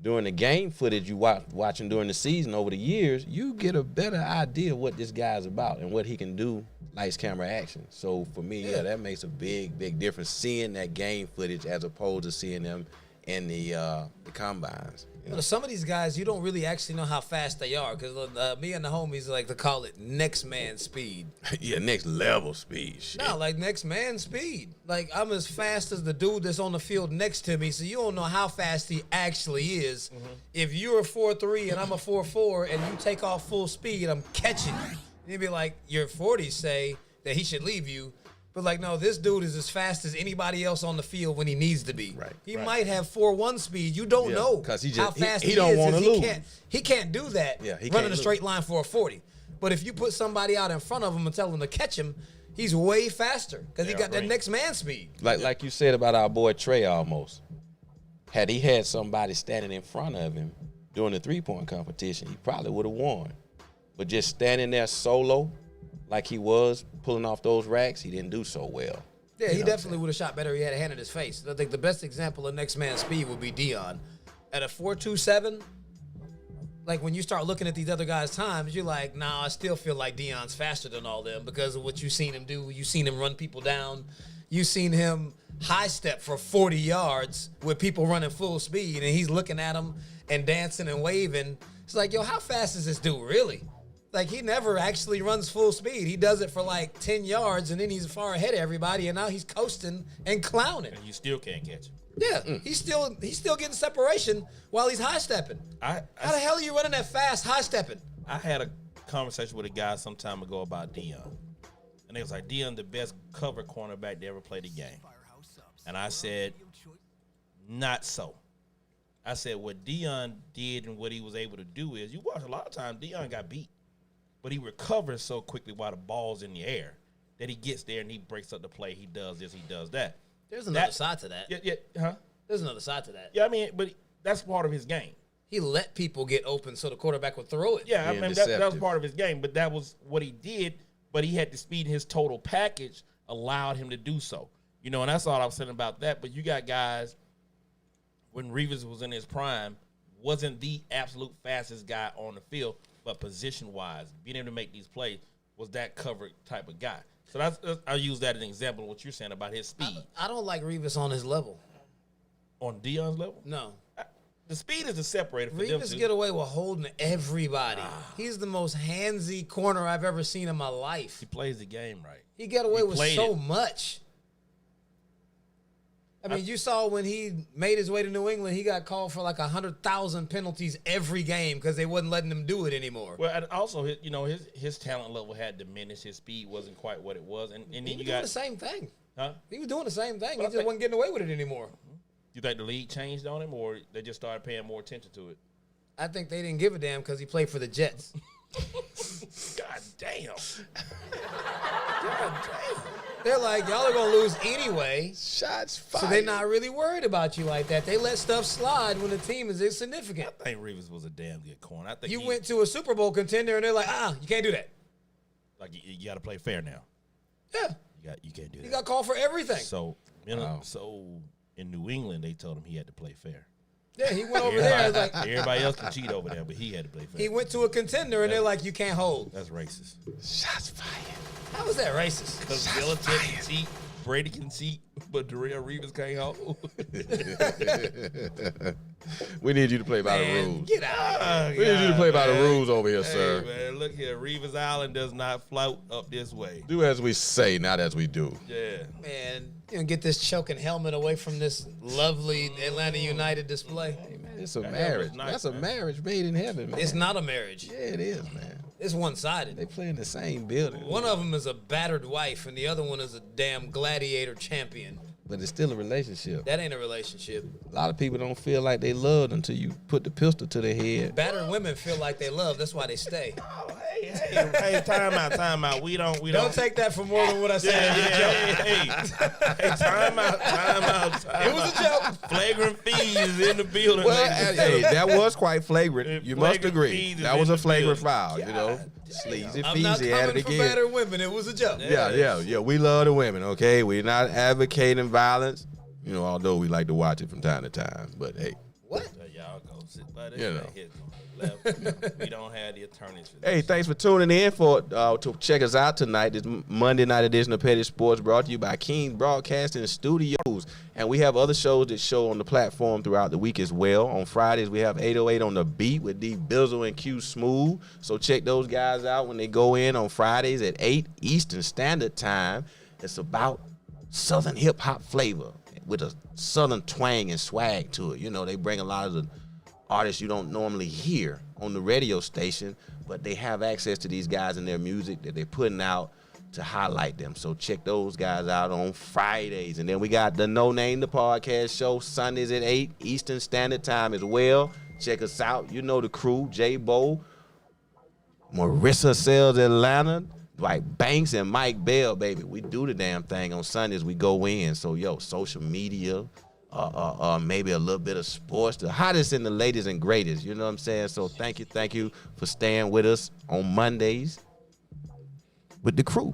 during the game footage you watching during the season over the years, you get a better idea of what this guy's about and what he can do, lights, camera, action. So for me, that makes a big, big difference, seeing that game footage as opposed to seeing them in the combines. Some of these guys, you don't really actually know how fast they are, because me and the homies like to call it next man speed. Yeah, next level speed. Shit. No, like next man speed. Like I'm as fast as the dude that's on the field next to me, so you don't know how fast he actually is. Mm-hmm. If you're a 4.3 and I'm a 4.4 and you take off full speed, I'm catching you. And you'd be like, your 40s say that he should leave you. But like, no, this dude is as fast as anybody else on the field when he needs to be. Right. He might have 4.1 speed. You don't know how fast he don't want to lose. He can't do that. Yeah, he running a straight line for a 40. But if you put somebody out in front of him and tell him to catch him, he's way faster because he got that next man speed. Like you said about our boy Trey, almost. Had he had somebody standing in front of him during the 3-point competition, he probably would have won. But just standing there solo, like he was pulling off those racks, he didn't do so well. Yeah, he definitely would have shot better if he had a hand in his face. I think the best example of next man speed would be Dion. At a 4.27, like when you start looking at these other guys' times, you're like, nah, I still feel like Dion's faster than all them because of what you've seen him do. You've seen him run people down. You've seen him high step for 40 yards with people running full speed, and he's looking at them and dancing and waving. It's like, yo, how fast is this dude really? Like, he never actually runs full speed. He does it for like 10 yards, and then he's far ahead of everybody, and now he's coasting and clowning. And you still can't catch him. Yeah, he's still getting separation while he's high stepping. How the hell are you running that fast high stepping? I had a conversation with a guy some time ago about Dion, and they was like, Dion, the best cover cornerback to ever play the game. And I said, not so. I said, what Dion did and what he was able to do is, you watch a lot of times, Dion got beat. But he recovers so quickly while the ball's in the air that he gets there and he breaks up the play. He does this, he does that. There's another side to that. Huh? There's another side to that. Yeah, I mean, but that's part of his game. He let people get open so the quarterback would throw it. Yeah, I mean, that was part of his game, but that was what he did. But he had the speed in his total package allowed him to do so. And that's all I was saying about that. But you got guys, when Reeves was in his prime, wasn't the absolute fastest guy on the field, but position-wise, being able to make these plays, was that covered type of guy. So I use that as an example of what you're saying about his speed. I don't like Reeves on his level. On Dion's level? No. The speed is a separator for them Reeves get away with holding everybody. He's the most handsy corner I've ever seen in my life. He plays the game right. He got away with so much. I mean, you saw when he made his way to New England, he got called for like 100,000 penalties every game because they wasn't letting him do it anymore. Well, and also, his talent level had diminished. His speed wasn't quite what it was, and then He was doing the same thing. Huh? He was doing the same thing. Well, He just wasn't getting away with it anymore. You think the league changed on him, or they just started paying more attention to it? I think they didn't give a damn because he played for the Jets. God damn. God damn. They're like, y'all are going to lose anyway. Shots fired. So they're not really worried about you like that. They let stuff slide when the team is insignificant. I think Reeves was a damn good corner. I think You went to a Super Bowl contender, and they're like, you can't do that. Like you got to play fair now. Yeah. You can't do that. He got called for everything. So in New England, they told him he had to play fair. Yeah, he went over there. It's like, Everybody else can cheat over there, but he had to play fair. he went to a contender, and they're like, you can't hold. That's racist. Shots fired. How is that racist? Because Belichick can cheat, Brady can cheat, but Darrell Reeves can't hold. We need you to play by the rules. Get out. We need you to play by the rules over here, Hey, sir. man, look here. Reeves Island does not float up this way. Do as we say, not as we do. Yeah. Man, you know, get this choking helmet away from this lovely Atlanta United display. Hey, man, it's a That marriage. was nice, That's a man. marriage made in heaven, man. It's not a marriage. Yeah, it is, man. It's one-sided. They play in the same building. One of them is a battered wife, and the other one is a damn gladiator champion. But it's still a relationship. That ain't a relationship. A lot of people don't feel like they loved until you put the pistol to their head. Battered women feel like they love. That's why they stay. Oh, hey, time out. We don't Don't take that for more than what I said. Hey, time out. It was a joke. Flagrant fees is in the building. Well, ladies and hey, gentlemen. that was quite flagrant. You must Flagrant agree. fees is That was in a the flagrant building. foul, you know. Sleazy, I'm not feezy at coming it for again. battered women. It was a joke. Yeah. We love the women, okay? We're not advocating violence, you know, although we like to watch it from time to time. But hey, What? Y'all go sit by this You know. right here. Left. We don't have the attorneys for this. hey, thanks for tuning in to check us out tonight. This Monday night edition of Petty Sports brought to you by King Broadcasting Studios. And we have other shows that show on the platform throughout the week as well. On Fridays, we have 808 on the Beat with D Bizzle and Q Smooth. So check those guys out when they go in on Fridays at 8 Eastern Standard Time. It's about Southern hip-hop flavor with a Southern twang and swag to it. You know, they bring a lot of the artists you don't normally hear on the radio station, but they have access to these guys and their music that they're putting out to highlight them. So check those guys out on Fridays. And then we got the No Name, the podcast show, Sundays at 8 Eastern Standard Time as well. Check us out. You know the crew, J-Bo, Marissa Sells Atlanta, Dwight Banks, and Mike Bell, baby. We do the damn thing on Sundays. We go in. So, social media, maybe a little bit of sports, the hottest and the latest and greatest. You know what I'm saying? So thank you for staying with us on Mondays with the crew.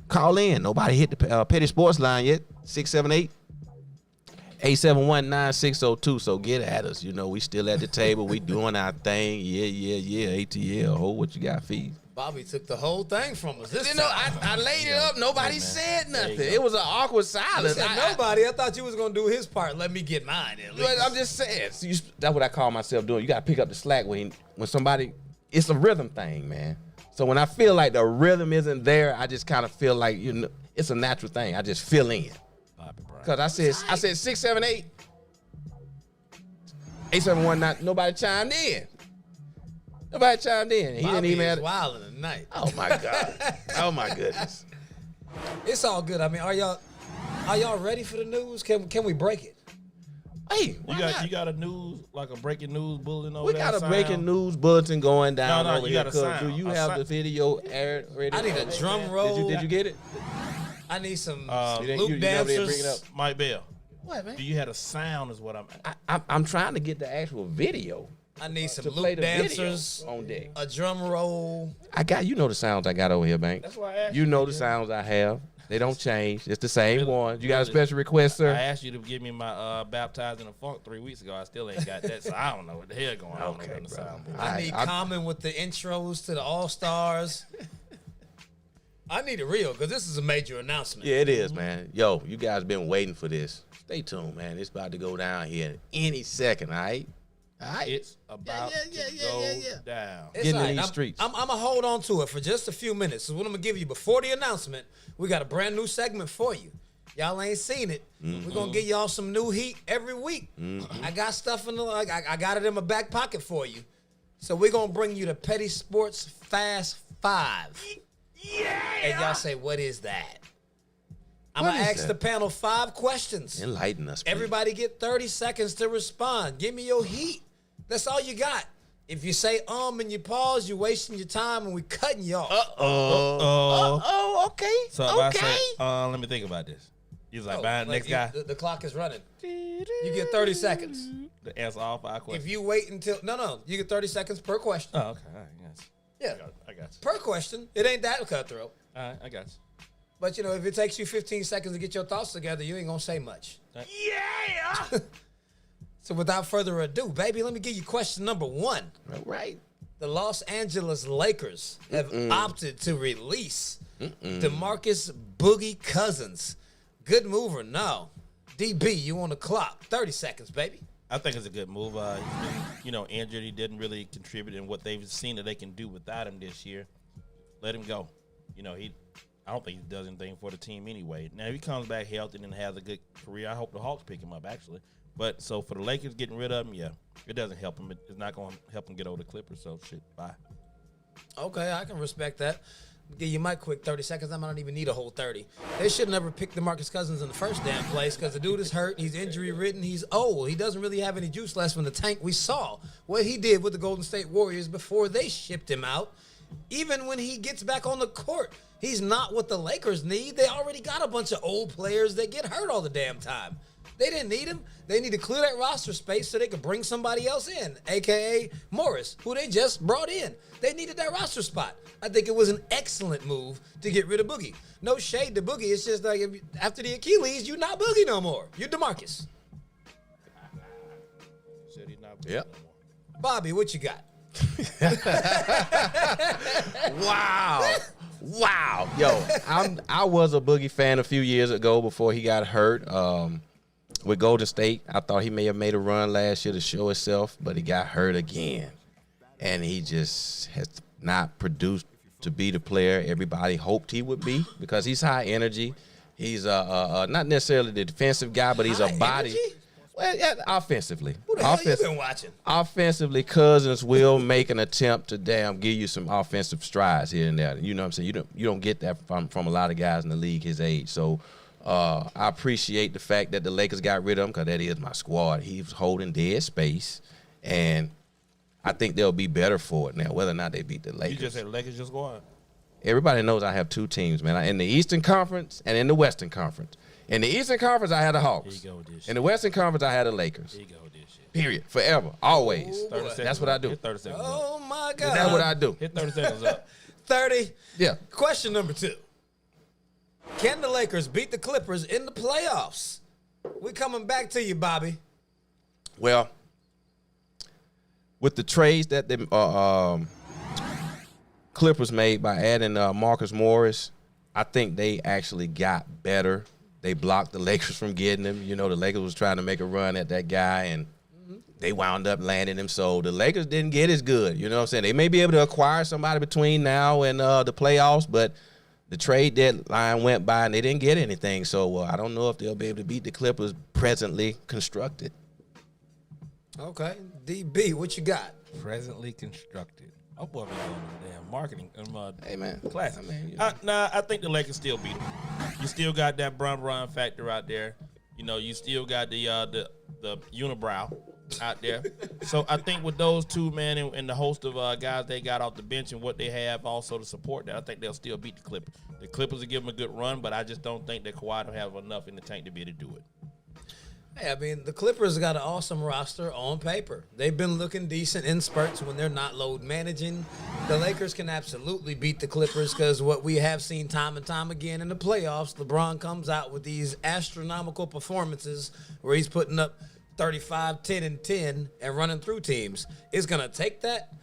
Call in. Nobody hit the Petty Sports line yet. 678-871-9602. So get at us. You know, we still at the table. We doing our thing. Yeah. ATL. Ho, what you got, fees? Bobby took the whole thing from us. You know, I laid it up. Nobody said nothing. It was an awkward silence. Said nobody. I thought you was gonna do his part. Let me get mine at least. I'm just saying. So that's what I call myself doing. You got to pick up the slack when somebody. It's a rhythm thing, man. So when I feel like the rhythm isn't there, I just kind of feel like it's a natural thing. I just fill in. Because I said 678 871. Nobody chimed in. He didn't even have. Wilding tonight. Oh my God. Oh my goodness. It's all good. I mean, are y'all ready for the news? Can we break it? Hey, You got a news, like a breaking news bulletin over we there? got a sound? breaking news bulletin going down No, over you here. got a sound. Do you A have sound. the video aired already? I need a drum roll. Did you get it? I need some you loop know they bring it dancers. up. Mike Bell. What, man? Do you have a sound is what I'm I'm trying to get the actual video I need some to play loop the dancers, video on deck. a drum roll. The sounds I got over here, Bank. That's why I asked You you. know the sounds I have. They don't change. It's the same Really? one. You got a Really? special request, sir? I asked you to give me my baptized in the funk 3 weeks ago. I still ain't got that, so I don't know what the hell going on Okay, on the bro. soundboard. I need Common with the intros to the All-Stars. I need it real because this is a major announcement. Yeah, it is, man. Yo, you guys been waiting for this. Stay tuned, man. It's about to go down here any second, all right? All right. It's about to go down. It's Getting in all right. these streets. I'm gonna hold on to it for just a few minutes. So what I'm gonna give you before the announcement, we got a brand new segment for you. Y'all ain't seen it. We're going to give y'all some new heat every week. I got stuff I got it in my back pocket for you. So we're going to bring you the Petty Sports Fast 5. Yeah. And y'all say, what is that? I'm going to ask the panel 5 questions. Enlighten us, please. Everybody get 30 seconds to respond. Give me your heat. That's all you got. If you say and you pause, you're wasting your time and we cutting you off. Okay. So if I say, let me think about this. He's like, next guy. The clock is running. You get 30 seconds. To answer all 5 questions. If you wait until, you get 30 seconds per question. Oh, okay. All right, yes. Yeah. I got you. Per question. It ain't that cutthroat. All right, I got you. But, if it takes you 15 seconds to get your thoughts together, you ain't going to say much. Yeah! So without further ado, baby, let me give you question number 1. All right. The Los Angeles Lakers have opted to release DeMarcus Boogie Cousins. Good move or no? DB, you on the clock. 30 seconds, baby. I think it's a good move. He's been, injured. He didn't really contribute in what they've seen that they can do without him this year. Let him go. I don't think he does anything for the team anyway. Now, if he comes back healthy and has a good career, I hope the Hawks pick him up, actually. But, so for the Lakers getting rid of him, yeah, it doesn't help him. It's not going to help him get over the Clippers, so shit, bye. Okay, I can respect that. Give you my quick 30 seconds. I don't even need a whole 30. They should never pick DeMarcus Cousins in the first damn place because the dude is hurt. He's injury-ridden. He's old. He doesn't really have any juice left from the tank. We saw what he did with the Golden State Warriors before they shipped him out. Even when he gets back on the court, he's not what the Lakers need. They already got a bunch of old players that get hurt all the damn time. They didn't need him. They need to clear that roster space so they could bring somebody else in, a.k.a. Morris, who they just brought in. They needed that roster spot. I think it was an excellent move to get rid of Boogie. No shade to Boogie. It's just like after the Achilles, you're not Boogie no more. You're DeMarcus. Said he's not Yep. no more. Bobby, what you got? Wow. Yo, I was a Boogie fan a few years ago before he got hurt. With Golden State, I thought he may have made a run last year to show himself, but he got hurt again. And he just has not produced to be the player everybody hoped he would be because he's high energy. He's not necessarily the defensive guy, but he's a body. Energy? Well, yeah, offensively. Who the hell you been watching? Offensively, Cousins will make an attempt to give you some offensive strides here and there. You know what I'm saying? You don't get that from a lot of guys in the league his age. So I appreciate the fact that the Lakers got rid of him because that is my squad. He was holding dead space, and I think they'll be better for it now, whether or not they beat the Lakers. You just said the Lakers just go on. Everybody knows I have 2 teams, man. In the Eastern Conference and in the Western Conference. In the Eastern Conference, I had the Hawks. Here you go with this shit. In the Western Conference, I had the Lakers. Here you go with this shit. Period. Forever. Always. 30 seconds That's what I do. Hit 30 seconds Oh, up. my God. That's what I do. Hit 30 seconds up. 30. Yeah. Question number 2. Can the Lakers beat the Clippers in the playoffs? We're coming back to you, Bobby. Well, with the trades that the Clippers made by adding Marcus Morris, I think they actually got better. They blocked the Lakers from getting him. The Lakers was trying to make a run at that guy, and they wound up landing him. So the Lakers didn't get as good. You know what I'm saying? They may be able to acquire somebody between now and the playoffs, but the trade deadline went by, and they didn't get anything. So I don't know if they'll be able to beat the Clippers presently constructed. Okay. DB, what you got? Presently constructed. Oh, boy, we're going to damn marketing. Hey, man. Class. I mean, I think the Lakers still beat them. You still got that run factor out there. You still got the unibrow out there. So I think with those 2, man, and the host of guys they got off the bench and what they have also to support that, I think they'll still beat the Clippers. The Clippers will give them a good run, but I just don't think that Kawhi will have enough in the tank to be able to do it. Hey, I mean, the Clippers got an awesome roster on paper. They've been looking decent in spurts when they're not load managing. The Lakers can absolutely beat the Clippers because what we have seen time and time again in the playoffs, LeBron comes out with these astronomical performances where he's putting up 35, 10, and 10 and running through teams. It's going to take that,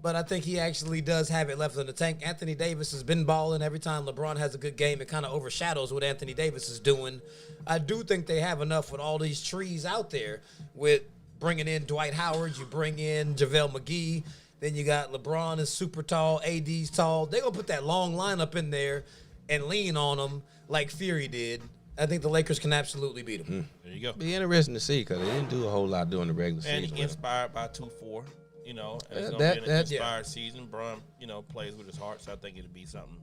but I think he actually does have it left in the tank. Anthony Davis has been balling. Every time LeBron has a good game, it kind of overshadows what Anthony Davis is doing. I do think they have enough with all these trees out there with bringing in Dwight Howard. You bring in JaVale McGee. Then you got LeBron is super tall. AD's tall. They're going to put that long lineup in there and lean on them like Fury did I think the Lakers can absolutely beat them. There you go. Be interesting to see because they didn't do a whole lot during the regular And season. inspired by 2-4. You know, it's Yeah, going to be an that- inspired season. Bron, you know, plays with his heart, so I think it'll be something.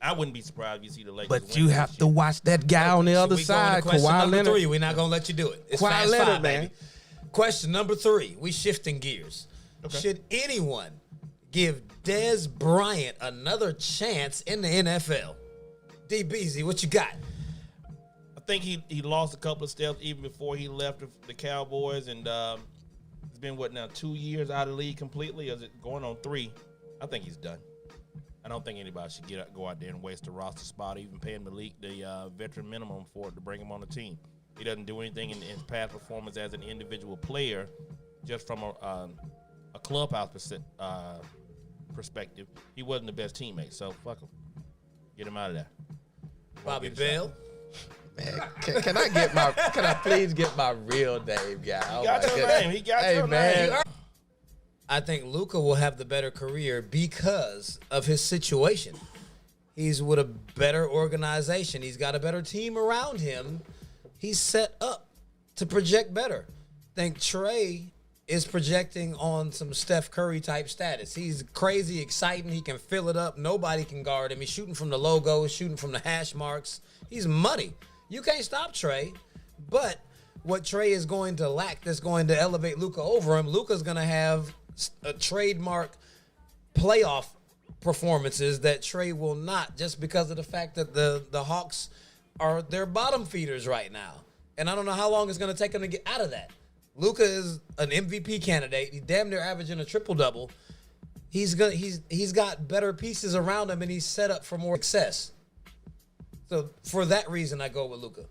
I wouldn't be surprised if you see the Lakers But win you this have year. to watch that guy on the other We go into side, question Kawhi number Leonard. 3. We're not going to let you do it. It's Kawhi fast Leonard, five, man. baby. Question number 3. We shifting gears. Okay. Should anyone give Dez Bryant another chance in the NFL? DBZ, what you got? I think he lost a couple of steps even before he left the Cowboys, and it's been, 2 years out of the league completely? Or is it going on 3? I think he's done. I don't think anybody should go out there and waste a roster spot, even paying the veteran minimum for it to bring him on the team. He doesn't do anything in his past performance as an individual player, just from a clubhouse perspective. He wasn't the best teammate, so fuck him. Get him out of there. Bobby Bell. Man, can I please get my real name, guy? He got your name. He got your name. I think Luka will have the better career because of his situation. He's with a better organization. He's got a better team around him. He's set up to project better. I think Trey is projecting on some Steph Curry type status. He's crazy exciting. He can fill it up. Nobody can guard him. He's shooting from the logos, shooting from the hash marks. He's money. You can't stop Trey. But what Trey is going to lack that's going to elevate Luka over him, Luka's going to have a trademark playoff performances that Trey will not, just because of the fact that the Hawks are their bottom feeders right now. And I don't know how long it's going to take him to get out of that. Luka is an MVP candidate. He's damn near averaging a triple-double. He's got better pieces around him, and he's set up for more success. So for that reason, I go with Luka.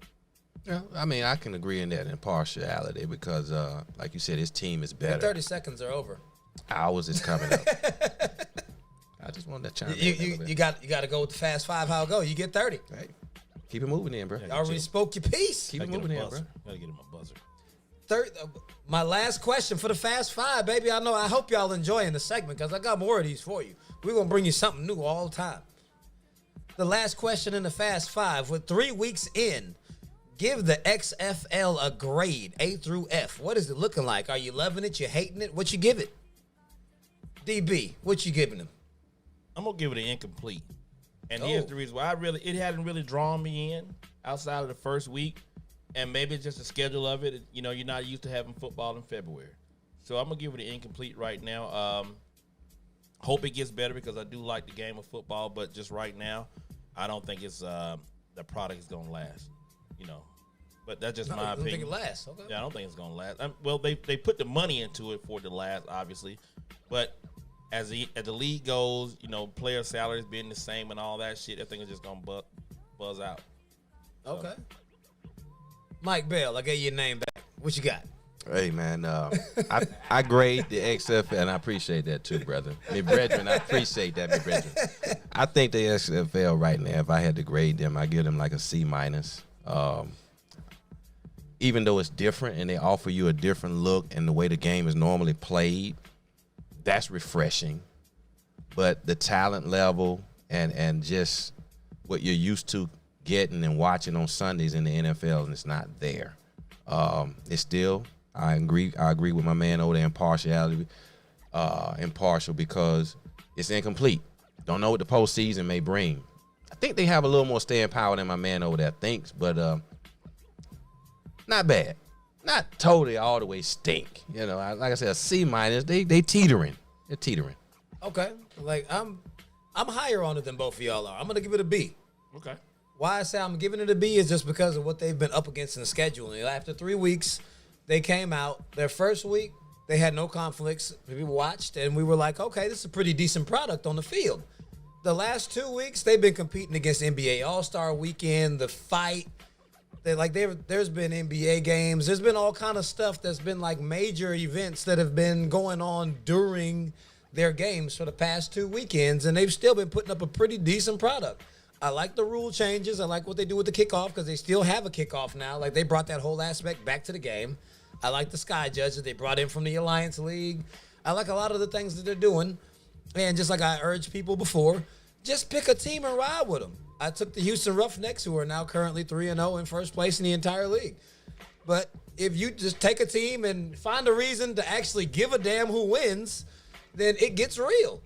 Yeah, I mean, I can agree in that impartiality because, like you said, his team is Your better. 30 seconds are over. Ours is coming up. I just wanted to chime in. You got to go with the fast 5. How it go? You get 30. Hey, keep it moving in, bro. You already spoke your piece. Keep it moving in, bro. Gotta get him a buzzer. My last question for the Fast 5, baby. I hope y'all enjoying the segment because I got more of these for you. We're going to bring you something new all the time. The last question in the Fast 5, with 3 weeks in, give the XFL a grade, A through F. What is it looking like? Are you loving it? You hating it? What you give it? DB, what you giving him? I'm gonna give it an incomplete. And here's the reason why it hadn't really drawn me in outside of the first week. And maybe it's just the schedule of it. You know, you're not used to having football in February. So I'm going to give it an incomplete right now. Hope it gets better because I do like the game of football. But just right now, I don't think it's the product is going to last. You know, but that's just my opinion. I don't think it lasts. Okay. Yeah, I don't think it's going to last. Well, they put the money into it for it to last, obviously. But as the league goes, you know, player salaries being the same and all that shit, I think it's just going to buzz out. Okay. Mike Bell, I gave you your name back. What you got? Hey, man, I grade the XFL, and I appreciate that too, brother. Me brethren, I appreciate that, me brethren. I think the XFL right now, if I had to grade them, I give them like a C-. Even though it's different and they offer you a different look and the way the game is normally played, that's refreshing. But the talent level and just what you're used to getting and watching on Sundays in the NFL, and it's not there. It's still, I agree with my man over there, impartial because it's incomplete. Don't know what the postseason may bring. I think they have a little more staying power than my man over there thinks, but not bad. Not totally all the way stink. You know, like I said, a C-. They teetering. They're teetering. Okay. Like I'm higher on it than both of y'all are. I'm gonna give it a B. Okay. Why I say I'm giving it a B is just because of what they've been up against in the schedule. After 3 weeks, they came out. Their first week, they had no conflicts. People watched, and we were like, okay, this is a pretty decent product on the field. The last 2 weeks, they've been competing against NBA All-Star Weekend, the fight. There's been NBA games. There's been all kind of stuff that's been like major events that have been going on during their games for the past 2 weekends, and they've still been putting up a pretty decent product. I like the rule changes. I like what they do with the kickoff because they still have a kickoff now. Like, they brought that whole aspect back to the game. I like the sky judges they brought in from the Alliance League. I like a lot of the things that they're doing. And just like I urged people before, just pick a team and ride with them. I took the Houston Roughnecks, who are now currently 3-0 in first place in the entire league. But if you just take a team and find a reason to actually give a damn who wins, then it gets real.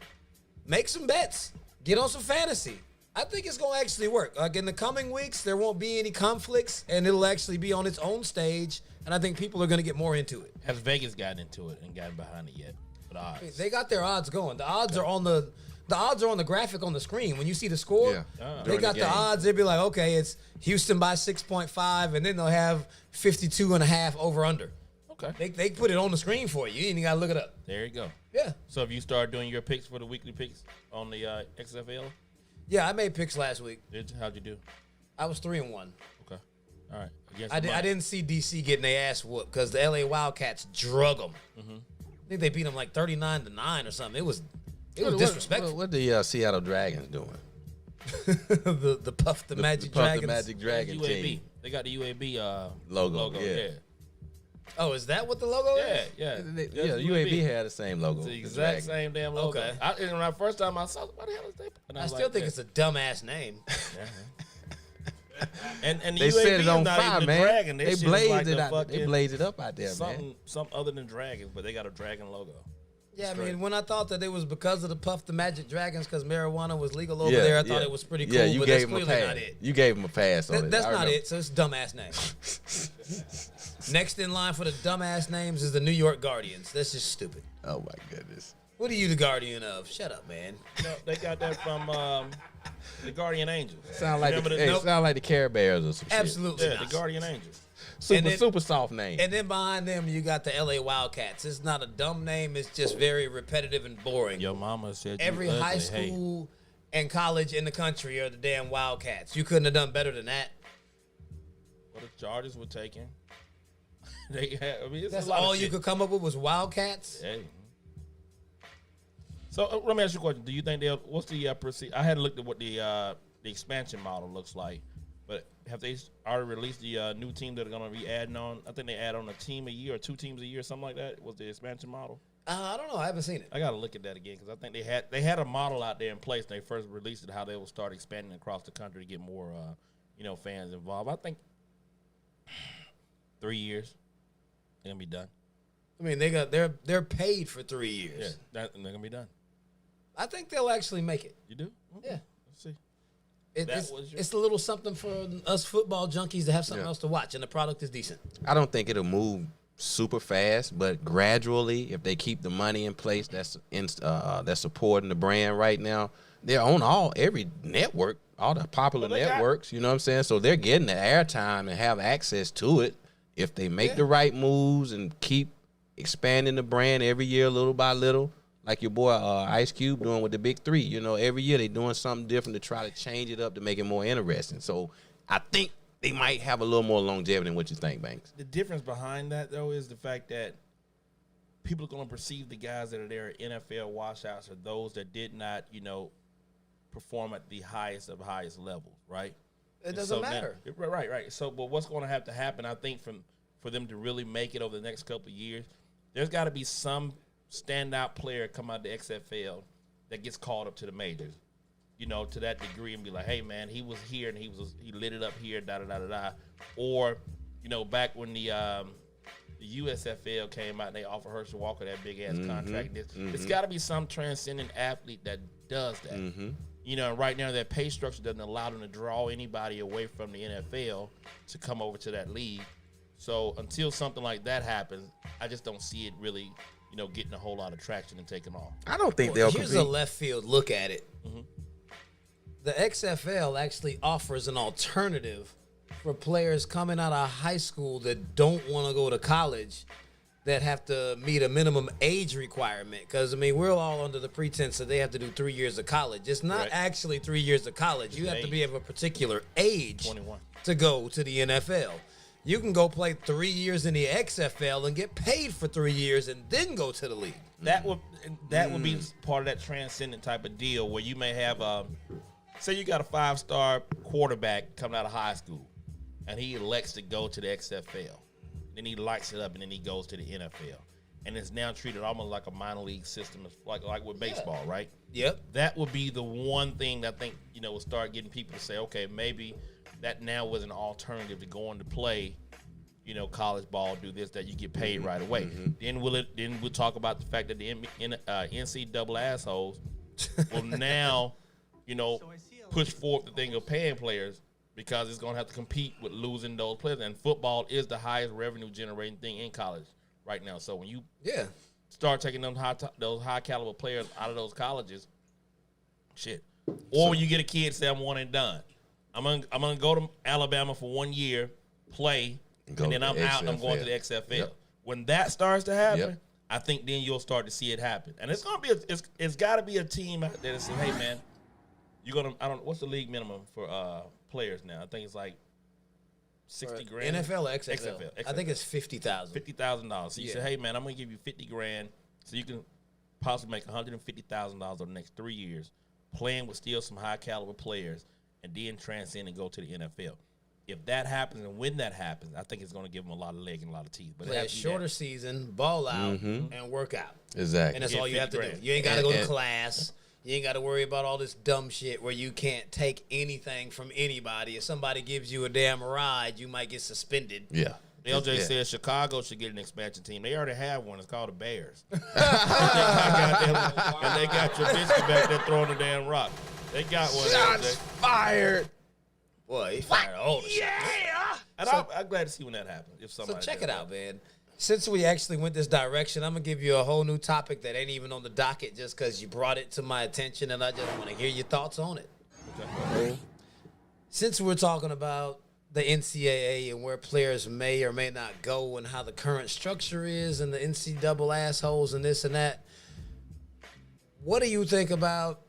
Make some bets. Get on some fantasy. I think it's going to actually work. Like in the coming weeks, there won't be any conflicts, and it'll actually be on its own stage, and I think people are going to get more into it. Has Vegas gotten into it and gotten behind it yet? The odds. They got their odds going. The odds are on the graphic on the screen. When you see the score, they got the odds. They'd be like, okay, it's Houston by 6.5, and then they'll have 52.5 over under. Okay. They put it on the screen for you. You ain't even got to look it up. There you go. Yeah. So have you started doing your picks for the weekly picks on the XFL? Yeah, I made picks last week. How'd you do? I was 3-1. Okay. All right. I didn't see DC getting their ass whooped because the LA Wildcats drug them. Mm-hmm. I think they beat them like 39-9 or something. It was disrespectful. What the Seattle Dragons doing? the Puff the Magic Dragons. The Magic Dragon UAB. team. They got the UAB logo. Yeah. Oh, is that what the logo is? Yeah. UAB had the same logo. It's the exact same damn logo. Okay. And when first time I saw it, what the hell is that? And I still think it's a dumbass name. And the they UAB set it on is not fire, even man. dragon. They blazed it out. They blazed it up out there, man. Something other than dragons, but they got a dragon logo. Yeah, I mean, when I thought that it was because of the Puff the Magic Dragons, because marijuana was legal over there, I thought it was pretty cool. Yeah, you but gave that's him a clearly pass. not it. You gave him a pass on it. That's not it. So it's a dumbass name. Next in line for the dumbass names is the New York Guardians. That's just stupid. Oh my goodness. What are you the guardian of? Shut up, man. No, they got that from the Guardian Angels. Sound like the Care Bears or some shit. Absolutely. Yeah, not. the Guardian Angels. Super soft name. And then behind them, you got the LA Wildcats. It's not a dumb name. It's just very repetitive and boring. Your mama said every high school and college in the country are the damn Wildcats. You couldn't have done better than that. Well, the Chargers were taken. That's all you could come up with was Wildcats? Hey. So let me ask you a question. Do you think what's the I had looked at what the expansion model looks like, but have they already released the new team that are going to be adding on? I think they add on a team a year or 2 teams a year, something like that. Was the expansion model? I don't know. I haven't seen it. I got to look at that again because I think they had a model out there in place. When they first released it, how they will start expanding across the country to get more fans involved. I think 3 years they're gonna be done. I mean, they're paid for 3 years. Yeah, they're gonna be done. I think they'll actually make it. You do? Okay. Yeah. Let's see. It's a little something for us football junkies to have something else to watch, and the product is decent. I don't think it'll move super fast, but gradually, if they keep the money in place that's supporting the brand right now, they're on every network, all the popular networks, you know what I'm saying? So they're getting the airtime and have access to it if they make the right moves and keep expanding the brand every year little by little. Like your boy Ice Cube doing with the Big Three. You know, every year they doing something different to try to change it up to make it more interesting. So I think they might have a little more longevity than what you think, Banks. The difference behind that, though, is the fact that people are going to perceive the guys that are there at NFL washouts are those that did not, perform at the highest of highest levels, right? It doesn't matter. Right. So, but what's going to have to happen, I think, for them to really make it over the next couple of years, there's got to be some standout player come out the XFL that gets called up to the majors, to that degree, and be like, hey man, he was here and he lit it up here, da da da da da. Or, back when the USFL came out and they offered Herschel Walker that big ass contract. It's got to be some transcendent athlete that does that. And right now that pay structure doesn't allow them to draw anybody away from the NFL to come over to that league. So until something like that happens, I just don't see it really getting a whole lot of traction and taking off. I don't think they'll compete. Here's a left field look at it. The XFL actually offers an alternative for players coming out of high school that don't want to go to college, that have to meet a minimum age requirement. Because, we're all under the pretense that they have to do 3 years of college. It's not actually 3 years of college. You have to be of a particular age 21 to go to the NFL. You can go play 3 years in the XFL and get paid for 3 years and then go to the league. That would be part of that transcendent type of deal where you may have, say you got a 5-star quarterback coming out of high school and he elects to go to the XFL. Then he lights it up and then he goes to the NFL. and it's now treated almost like a minor league system, like with baseball, right? Yep. That would be the one thing that I think, will start getting people to say, okay, maybe that now was an alternative to going to play, college ball, do this, that you get paid right away. Then we'll talk about the fact that the NC double assholes will now, push forth the thing of paying players because it's going to have to compete with losing those players. And football is the highest revenue generating thing in college right now. So when you start taking those high caliber players out of those colleges, shit. Or when you get a kid say I'm one and done. I'm gonna go to Alabama for 1 year, play, and then I'm out and I'm going to the XFL. Yep. When that starts to happen, I think then you'll start to see it happen. And it's gonna be it's gotta be a team out there that says, hey man, what's the league minimum for players now? I think it's like 60 grand. NFL or XFL? I think it's $50,000. $50,000. So you say, hey man, I'm gonna give you 50 grand so you can possibly make $150,000 over the next 3 years, playing with still some high caliber players, and then transcend and go to the NFL. If that happens and when that happens, I think it's going to give them a lot of leg and a lot of teeth. But play a shorter season, ball out, and work out. Exactly. And that's all you have to do. You ain't got to go to class. You ain't got to worry about all this dumb shit where you can't take anything from anybody. If somebody gives you a damn ride, you might get suspended. Yeah. LJ says Chicago should get an expansion team. They already have one. It's called the Bears. and they got Trubisky back there throwing the damn rock. They got one. Shots fired. Boy, he fired all the shots. Yeah. And I'm glad to see when that happens. If somebody so check it out, man. Since we actually went this direction, I'm going to give you a whole new topic that ain't even on the docket just because you brought it to my attention, and I just want to hear your thoughts on it. Okay. Since we're talking about the NCAA and where players may or may not go and how the current structure is and the NC double assholes and this and that, what do you think about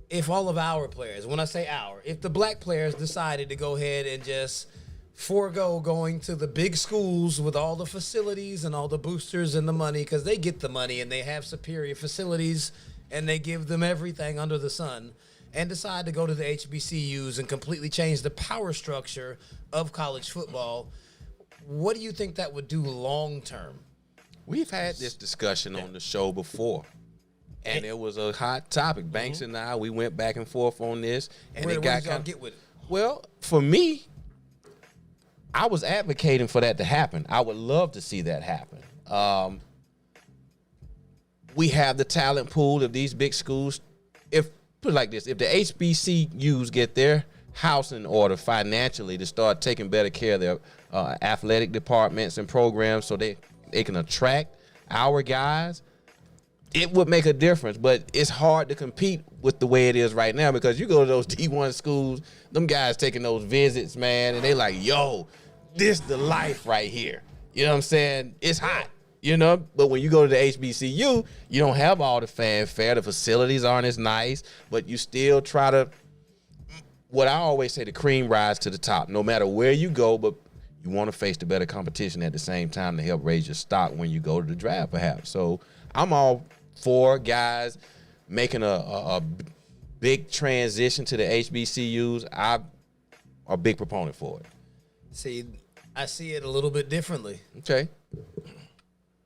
if all of our players, when I say our, if the black players decided to go ahead and just forego going to the big schools with all the facilities and all the boosters and the money, because they get the money and they have superior facilities and they give them everything under the sun, and decide to go to the HBCUs and completely change the power structure of college football, what do you think that would do long term? We've had this discussion on the show before. And it was a hot topic. Banks and I, we went back and forth on this. And where did y'all get with it? Well, for me, I was advocating for that to happen. I would love to see that happen. We have the talent pool of these big schools. Put it like this, if the HBCUs get their house in order financially to start taking better care of their athletic departments and programs so they can attract our guys, it would make a difference. But it's hard to compete with the way it is right now because you go to those D1 schools, them guys taking those visits, man, and they like, yo, this the life right here. You know what I'm saying? It's hot. But when you go to the HBCU, you don't have all the fanfare. The facilities aren't as nice, but you still try to, what I always say, the cream rise to the top. No matter where you go, but you want to face the better competition at the same time to help raise your stock when you go to the draft, perhaps. So I'm all for guys making a big transition to the HBCUs. I'm a big proponent for it. See, I see it a little bit differently. Okay.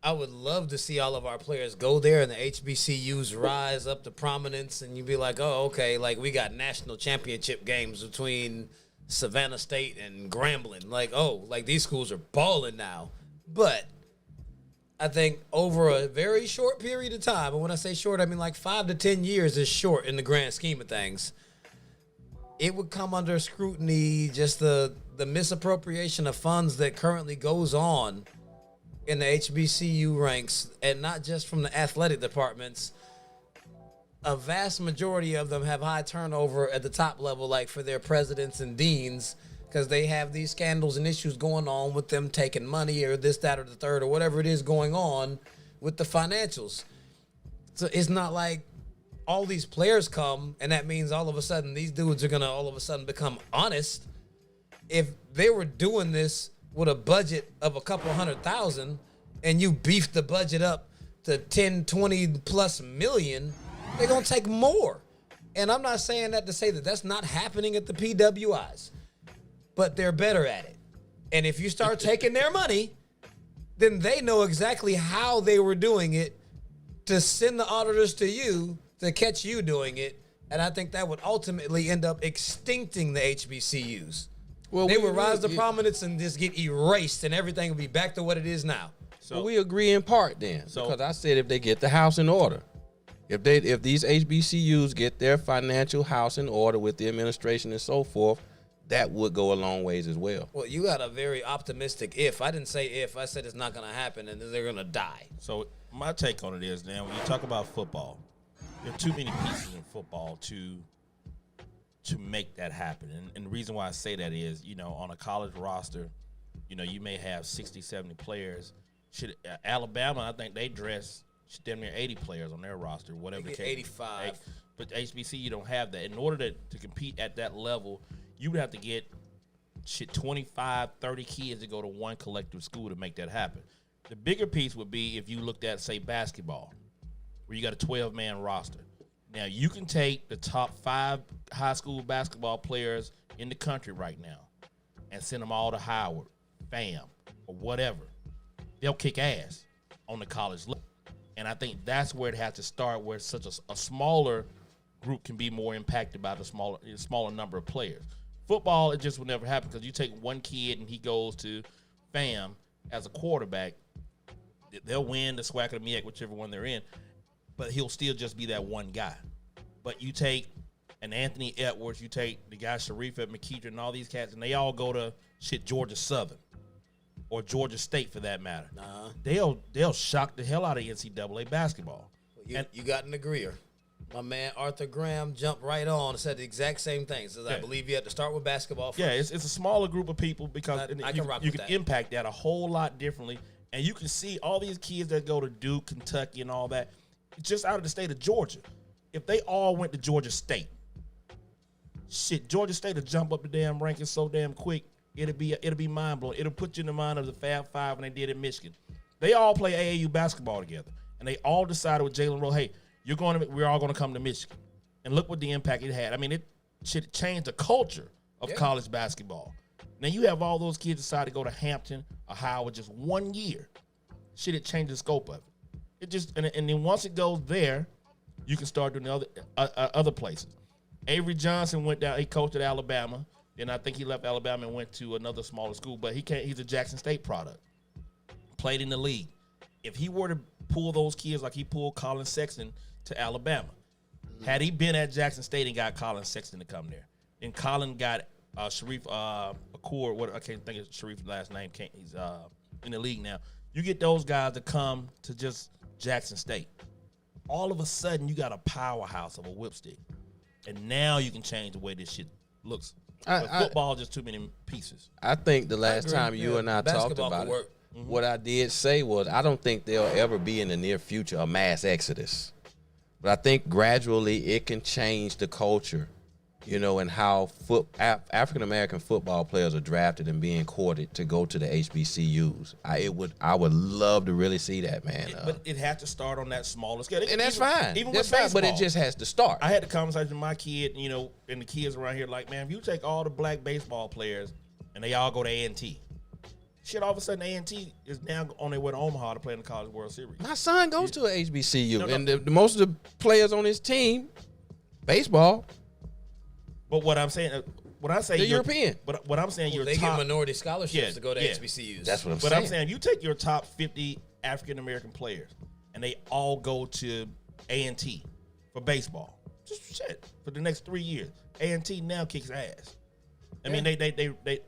I would love to see all of our players go there and the HBCUs rise up to prominence, and you'd be like, oh, okay, like we got national championship games between Savannah State and Grambling. Like, oh, like these schools are balling now. But I think over a very short period of time, and when I say short, I mean like 5 to 10 years is short in the grand scheme of things, it would come under scrutiny, just the misappropriation of funds that currently goes on in the HBCU ranks, and not just from the athletic departments. A vast majority of them have high turnover at the top level, like for their presidents and deans, because they have these scandals and issues going on with them taking money or this, that, or the third, or whatever it is going on with the financials. So it's not like all these players come and that means all of a sudden these dudes are going to all of a sudden become honest. If they were doing this with a budget of a couple $100,000 and you beef the budget up to 10, 20 plus million, they're going to take more. And I'm not saying that to say that that's not happening at the PWIs, but they're better at it. And if you start taking their money, then they know exactly how they were doing it to send the auditors to you to catch you doing it. And I think that would ultimately end up extincting the HBCUs. Well, they would rise to prominence and just get erased, and everything would be back to what it is now. So we agree in part then, because I said if they get the house in order, if these HBCUs get their financial house in order with the administration and so forth, that would go a long ways as well. Well, you got a very optimistic if. I didn't say if. I said it's not going to happen and they're going to die. So my take on it is, now, when you talk about football, there are too many pieces in football to make that happen. And the reason why I say that is, on a college roster, you may have 60, 70 players. Alabama, I think they dress damn near 80 players on their roster, whatever the case. 85. But HBC, you don't have that. In order to compete at that level, you would have to get 25, 30 kids to go to one collective school to make that happen. The bigger piece would be if you looked at, say, basketball, where you got a 12-man roster. Now, you can take the top 5 high school basketball players in the country right now and send them all to Howard, FAM, or whatever. They'll kick ass on the college level. And I think that's where it has to start, where such a smaller group can be more impacted by the smaller number of players. Football, it just will never happen, because you take one kid and he goes to FAM as a quarterback, they'll win the SWAC or the MEAC, whichever one they're in, but he'll still just be that one guy. But you take an Anthony Edwards, you take the guy Sharif at McKeever and all these cats, and they all go to Georgia Southern or Georgia State for that matter. They'll shock the hell out of NCAA basketball. You got an agreeer. My man Arthur Graham jumped right on and said the exact same thing. Says, I believe you have to start with basketball first. Yeah, it's a smaller group of people, because you can impact that a whole lot differently. And you can see all these kids that go to Duke, Kentucky, and all that, just out of the state of Georgia. If they all went to Georgia State, Georgia State will jump up the damn rankings so damn quick, it'll be mind-blowing. It'll put you in the mind of the Fab Five when they did in Michigan. They all play AAU basketball together, and they all decided with Jalen Rose, hey, we're all going to come to Michigan. And look what the impact it had. I mean, it should change the culture of college basketball. Now, you have all those kids decide to go to Hampton or Howard just 1 year. It changed the scope of it. And then once it goes there, you can start doing the other places. Avery Johnson went down. He coached at Alabama. Then I think he left Alabama and went to another smaller school. But he's a Jackson State product. Played in the league. If he were to pull those kids like he pulled Colin Sexton to Alabama, had he been at Jackson State and got Colin Sexton to come there, and Colin got Sharif Akour, I can't think of Sharif's last name. He's in the league now. You get those guys to come to just Jackson State. All of a sudden, you got a powerhouse of a whipstick. And now you can change the way this shit looks. But football, just too many pieces. I think the last time you and I talked about it, what I did say was I don't think there'll ever be in the near future a mass exodus. But I think gradually it can change the culture, and how African-American football players are drafted and being courted to go to the HBCUs. I would love to really see that, man. But it has to start on that smaller scale. And that's fine. Even that's with baseball. But it just has to start. I had the conversation with my kid, and the kids around here like, man, if you take all the black baseball players and they all go to A&T, all of a sudden A&T is now on their way to Omaha to play in the College World Series. My son goes to an HBCU, and most of the players on his team, baseball. But what I'm saying, when I say they're European, but what I'm saying, they get minority scholarships to go to HBCUs. That's what I'm saying. But I'm saying, you take your top 50 African American players, and they all go to A&T for baseball. Just for the next 3 years. A&T now kicks ass. I mean,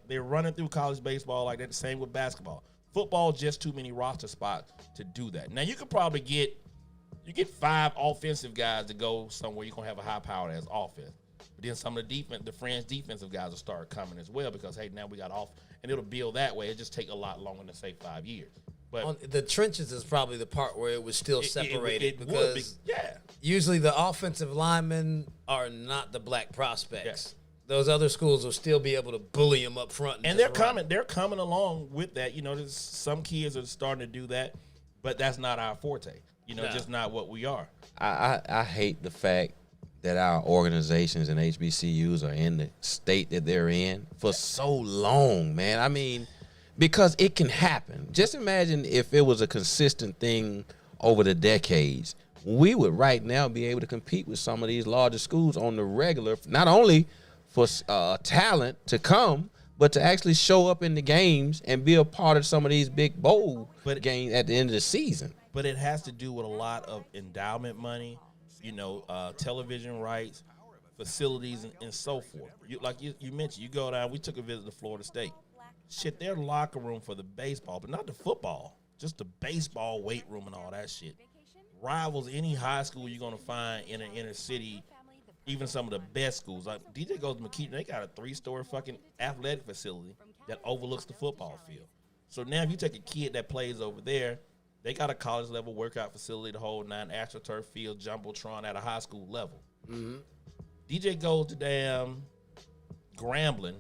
they're running through college baseball like that. The same with basketball. Football, just too many roster spots to do that. Now you could probably get 5 offensive guys to go somewhere. You're gonna have a high powered as offense. But then some of the fringe defensive guys will start coming as well, because hey, now we got off, and it'll build that way. It just take a lot longer than say 5 years. But the trenches is probably the part where it was still separated, because yeah, usually the offensive linemen are not the black prospects. Yeah. Those other schools will still be able to bully them up front. And they're coming along with that. Some kids are starting to do that, but that's not our forte. Just not what we are. I hate the fact that our organizations and HBCUs are in the state that they're in for so long, man. I mean, because it can happen. Just imagine if it was a consistent thing over the decades. We would right now be able to compete with some of these larger schools on the regular, not only for talent to come, but to actually show up in the games and be a part of some of these big bowl games at the end of the season. But it has to do with a lot of endowment money, television rights, facilities, and so forth. Like you mentioned, you go down, we took a visit to Florida State. Shit, their locker room for the baseball, but not the football, just the baseball weight room and all that shit, rivals any high school you're going to find in an inner city. Even some of the best schools, like DJ goes to McKean, they got a 3-story fucking athletic facility that overlooks the football field. So now if you take a kid that plays over there, they got a college level workout facility, the whole 9 AstroTurf field, jumbotron at a high school level. Mm-hmm. DJ goes to damn Grambling,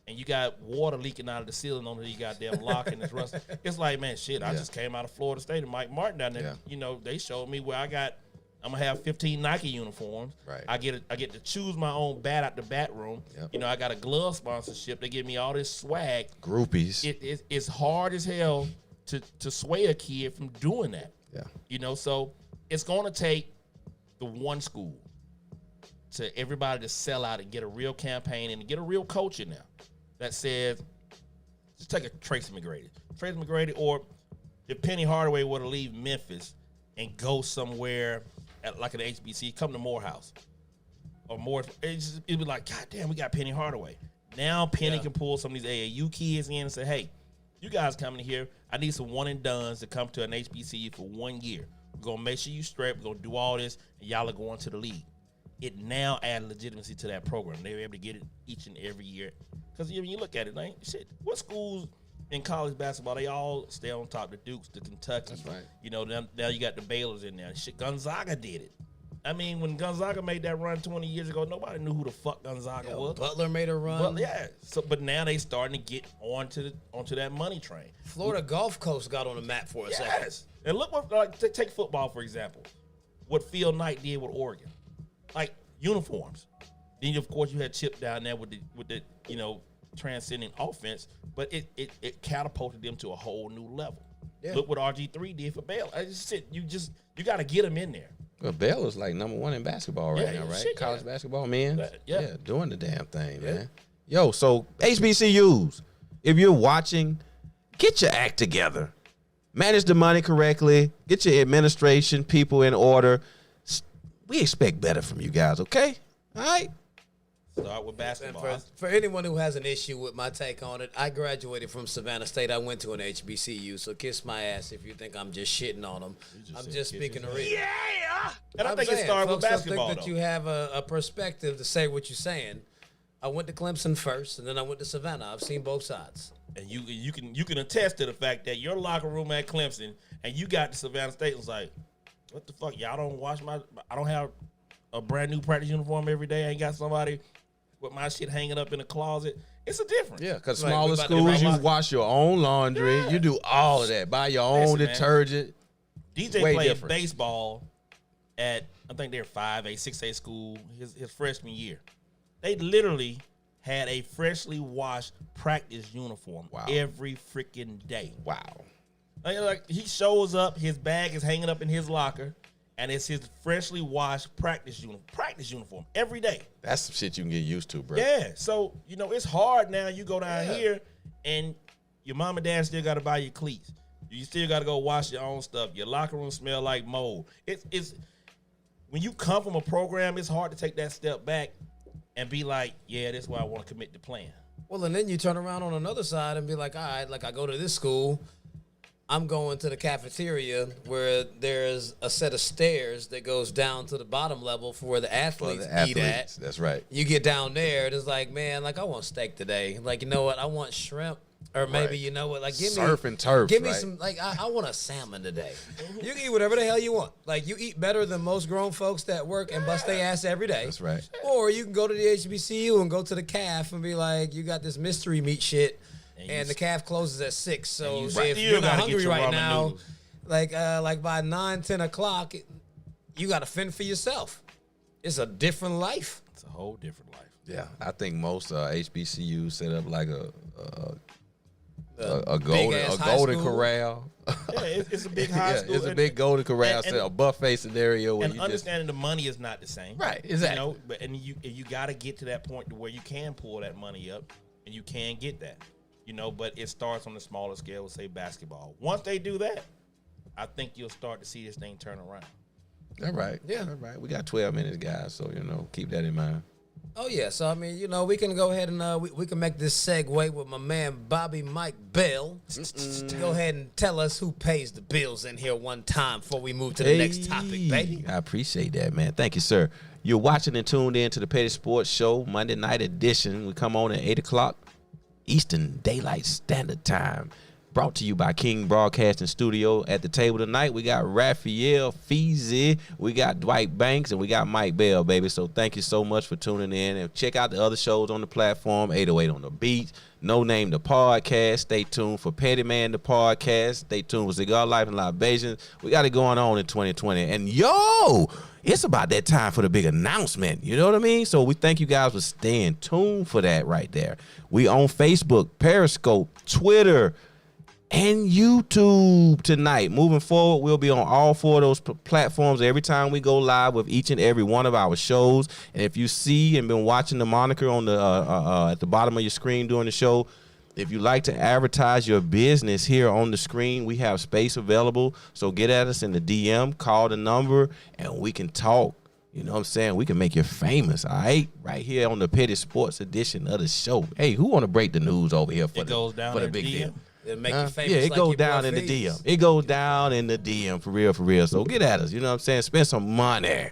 and you got water leaking out of the ceiling on the goddamn lock and it's rusty. It's like, man, shit, I just came out of Florida State and Mike Martin down there. Yeah. They showed me where I'm gonna have 15 Nike uniforms. Right. I get to choose my own bat out the bat room. Yep. I got a glove sponsorship. They give me all this swag. Groupies. It's hard as hell to sway a kid from doing that. Yeah. So it's gonna take the one school to everybody to sell out and get a real campaign and get a real coach in there that says, just take a Tracy McGrady, or if Penny Hardaway were to leave Memphis and go somewhere like an HBC, come to Morehouse or more. It'd be like, God damn, we got Penny Hardaway. Now Penny can pull some of these AAU kids in and say, hey, you guys coming here, I need some one and dones to come to an HBCU for 1 year. We're going to make sure you straight. We're going to do all this, and y'all are going to the league. It now adds legitimacy to that program. They were able to get it each and every year. Because when you look at it, like, shit, what schools in college basketball, they all stay on top. The Dukes, the Kentucky. That's right. Now you got the Baylors in there. Shit, Gonzaga did it. I mean, when Gonzaga made that run 20 years ago, nobody knew who the fuck Gonzaga was. Butler made a run. But now they starting to get onto that money train. Florida Gulf Coast got on the map for a second. And look what, take football, for example. What Phil Knight did with Oregon. Like, uniforms. Then, of course, you had Chip down there with the transcending offense, but it catapulted them to a whole new level. Yeah. Look what RG3 did for Baylor. I just said, you got to get them in there. Well, Baylor's like #1 in basketball right now, right? College basketball, man. Yeah, doing the damn thing, man. Yo, so HBCUs, if you're watching, get your act together. Manage the money correctly. Get your administration people in order. We expect better from you guys, okay? All right? Start with basketball. For anyone who has an issue with my take on it, I graduated from Savannah State. I went to an HBCU, so kiss my ass if you think I'm just shitting on them. I'm just speaking the real. Yeah! And I think it started with basketball, think that you have a perspective to say what you're saying. I went to Clemson first, and then I went to Savannah. I've seen both sides. And you can attest to the fact that your locker room at Clemson and you got to Savannah State and was like, what the fuck? Y'all don't wash I don't have a brand new practice uniform every day. I ain't got somebody with my shit hanging up in the closet. It's a difference. Yeah, because smaller schools, you wash your own laundry. Yeah. You do all of that. Buy your own detergent. DJ played baseball at, I think they're 5A, 6A school his freshman year. They literally had a freshly washed practice uniform every freaking day. Wow. Like he shows up, his bag is hanging up in his locker, and it's his freshly washed practice uniform every day. That's some shit you can get used to, bro. Yeah. So, it's hard now. You go down here, and your mom and dad still got to buy you cleats. You still got to go wash your own stuff. Your locker room smell like mold. It's when you come from a program, it's hard to take that step back and be like, yeah, that's why I want to commit to playing. Well, and then you turn around on another side and be like, all right, like I go to this school, I'm going to the cafeteria where there's a set of stairs that goes down to the bottom level for where the athletes eat at. That's right. You get down there, and it's like, man, like I want steak today. Like, you know what? I want shrimp. Or maybe, you know what, like give surf and turf. Give me some, like I want a salmon today. You can eat whatever the hell you want. Like you eat better than most grown folks that work and bust their ass every day. That's right. Or you can go to the HBCU and go to the calf and be like, you got this mystery meat shit, and the calf closes at 6. So if you're not hungry right now, like by 9, 10 o'clock, you got to fend for yourself. It's a different life. It's a whole different life. Yeah, I think most HBCUs set up like a a big-ass high golden school. corral. Yeah, it's a big high school. It's a big golden corral, a buffet scenario. Where And you understanding the money is not the same. Right, exactly. You know, but you got to get to that point to where you can pull that money up and you can get that. You know, but it starts on the smaller scale, say basketball. Once they do that, I think you'll start to see this thing turn around. All right. Yeah. All right. We got 12 minutes, guys. So, keep that in mind. Oh, yeah. So, I mean, we can go ahead and we can make this segue with my man Bobby Mike Bell. To go ahead and tell us who pays the bills in here one time before we move to the next topic, baby. I appreciate that, man. Thank you, sir. You're watching and tuned in to the Petty Sports Show, Monday night edition. We come on at 8 o'clock Eastern Daylight Standard Time. Brought to you by King Broadcasting Studio. At the table tonight, we got Rafael Feezy, we got Dwight Banks, and we got Mike Bell, baby. So thank you so much for tuning in. And check out the other shows on the platform, 808 on the Beat, No Name the Podcast. Stay tuned for Petty Man the Podcast. Stay tuned for Cigar Life and Libations. We got it going on in 2020. And it's about that time for the big announcement. You know what I mean? So we thank you guys for staying tuned for that right there. We on Facebook, Periscope, Twitter, and YouTube tonight. Moving forward, we'll be on all 4 of those platforms every time we go live with each and every one of our shows. And if you see and been watching the moniker on the at the bottom of your screen during the show, if you like to advertise your business here on the screen, we have space available. So get at us in the DM, call the number, and we can talk. You know what I'm saying? We can make you famous, all right? Right here on the Petty Sports edition of the show. Hey, who want to break the news over here for the big deal? It'll make you famous. Yeah, it like goes your down boy in the Fees. DM. It goes down in the DM for real. So get at us. You know what I'm saying? Spend some money.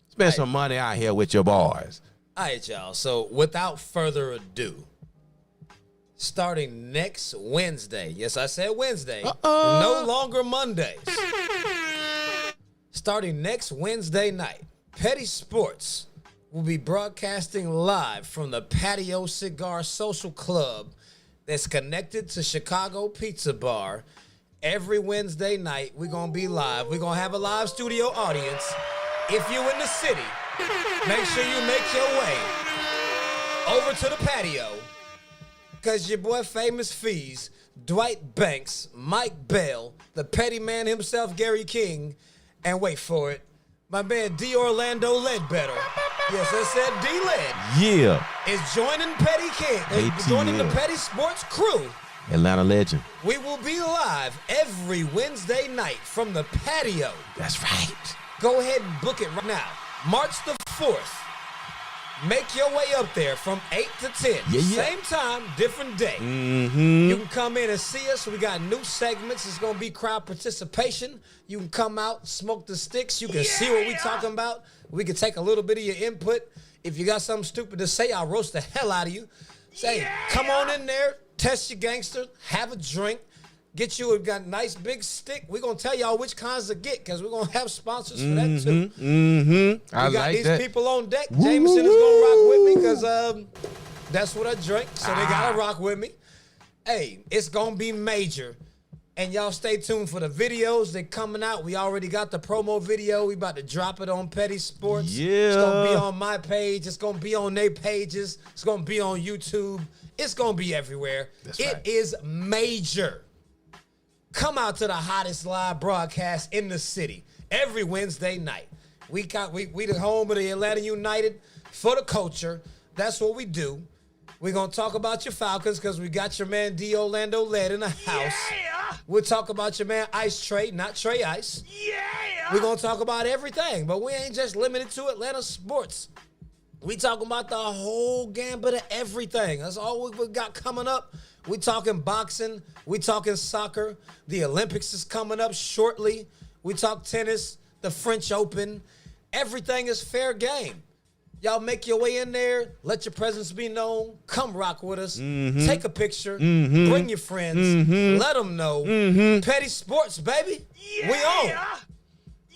Spend some money out here with your boys. All right, y'all. So without further ado, starting next Wednesday. Yes, I said Wednesday. No longer Mondays. Starting next Wednesday night, Petty Sports will be broadcasting live from the Patio Cigar Social Club that's connected to Chicago Pizza Bar. Every Wednesday night, we're going to be live. We're going to have a live studio audience. If you're in the city, make sure you make your way over to the patio, because your boy Famous Fees, Dwight Banks, Mike Bell, the petty man himself, Gary King, and wait for it, my man D. Orlando Ledbetter. Yes, I said D. Led. Yeah. Is joining Petty King, joining the Petty Sports crew. Atlanta legend. We will be live every Wednesday night from the patio. That's right. Go ahead and book it right now. March the 4th. Make your way up there from 8 to 10. Yeah. Same time, different day. Mm-hmm. You can come in and see us. We got new segments. It's going to be crowd participation. You can come out, smoke the sticks. You can see what we talking about. We can take a little bit of your input. If you got something stupid to say, I'll roast the hell out of you. Say, come on in there, test your gangster, have a drink, get you a nice big stick. We're going to tell y'all which kinds to get, because we're going to have sponsors for that too. Mm-hmm. We got these people on deck. Jameson is going to rock with me because that's what I drink, so they got to rock with me. Hey, it's going to be major. And y'all stay tuned for the videos. They're coming out. We already got the promo video. We about to drop it on Petty Sports. Yeah. It's going to be on my page. It's going to be on their pages. It's going to be on YouTube. It's going to be everywhere. It is major. Come out to the hottest live broadcast in the city every Wednesday night. We the home of the Atlanta United for the culture. That's what we do. We're going to talk about your Falcons because we got your man D. Orlando Led in the house. Yeah! We'll talk about your man Ice Trey, not Trey Ice. Yeah! We're going to talk about everything, but we ain't just limited to Atlanta sports. We talking about the whole gambit of everything. That's all we got coming up. We talking boxing. We talking soccer. The Olympics is coming up shortly. We talk tennis, the French Open. Everything is fair game. Y'all make your way in there. Let your presence be known. Come rock with us. Mm-hmm. Take a picture. Mm-hmm. Bring your friends. Mm-hmm. Let them know. Mm-hmm. Petty Sports, baby. Yeah! We on.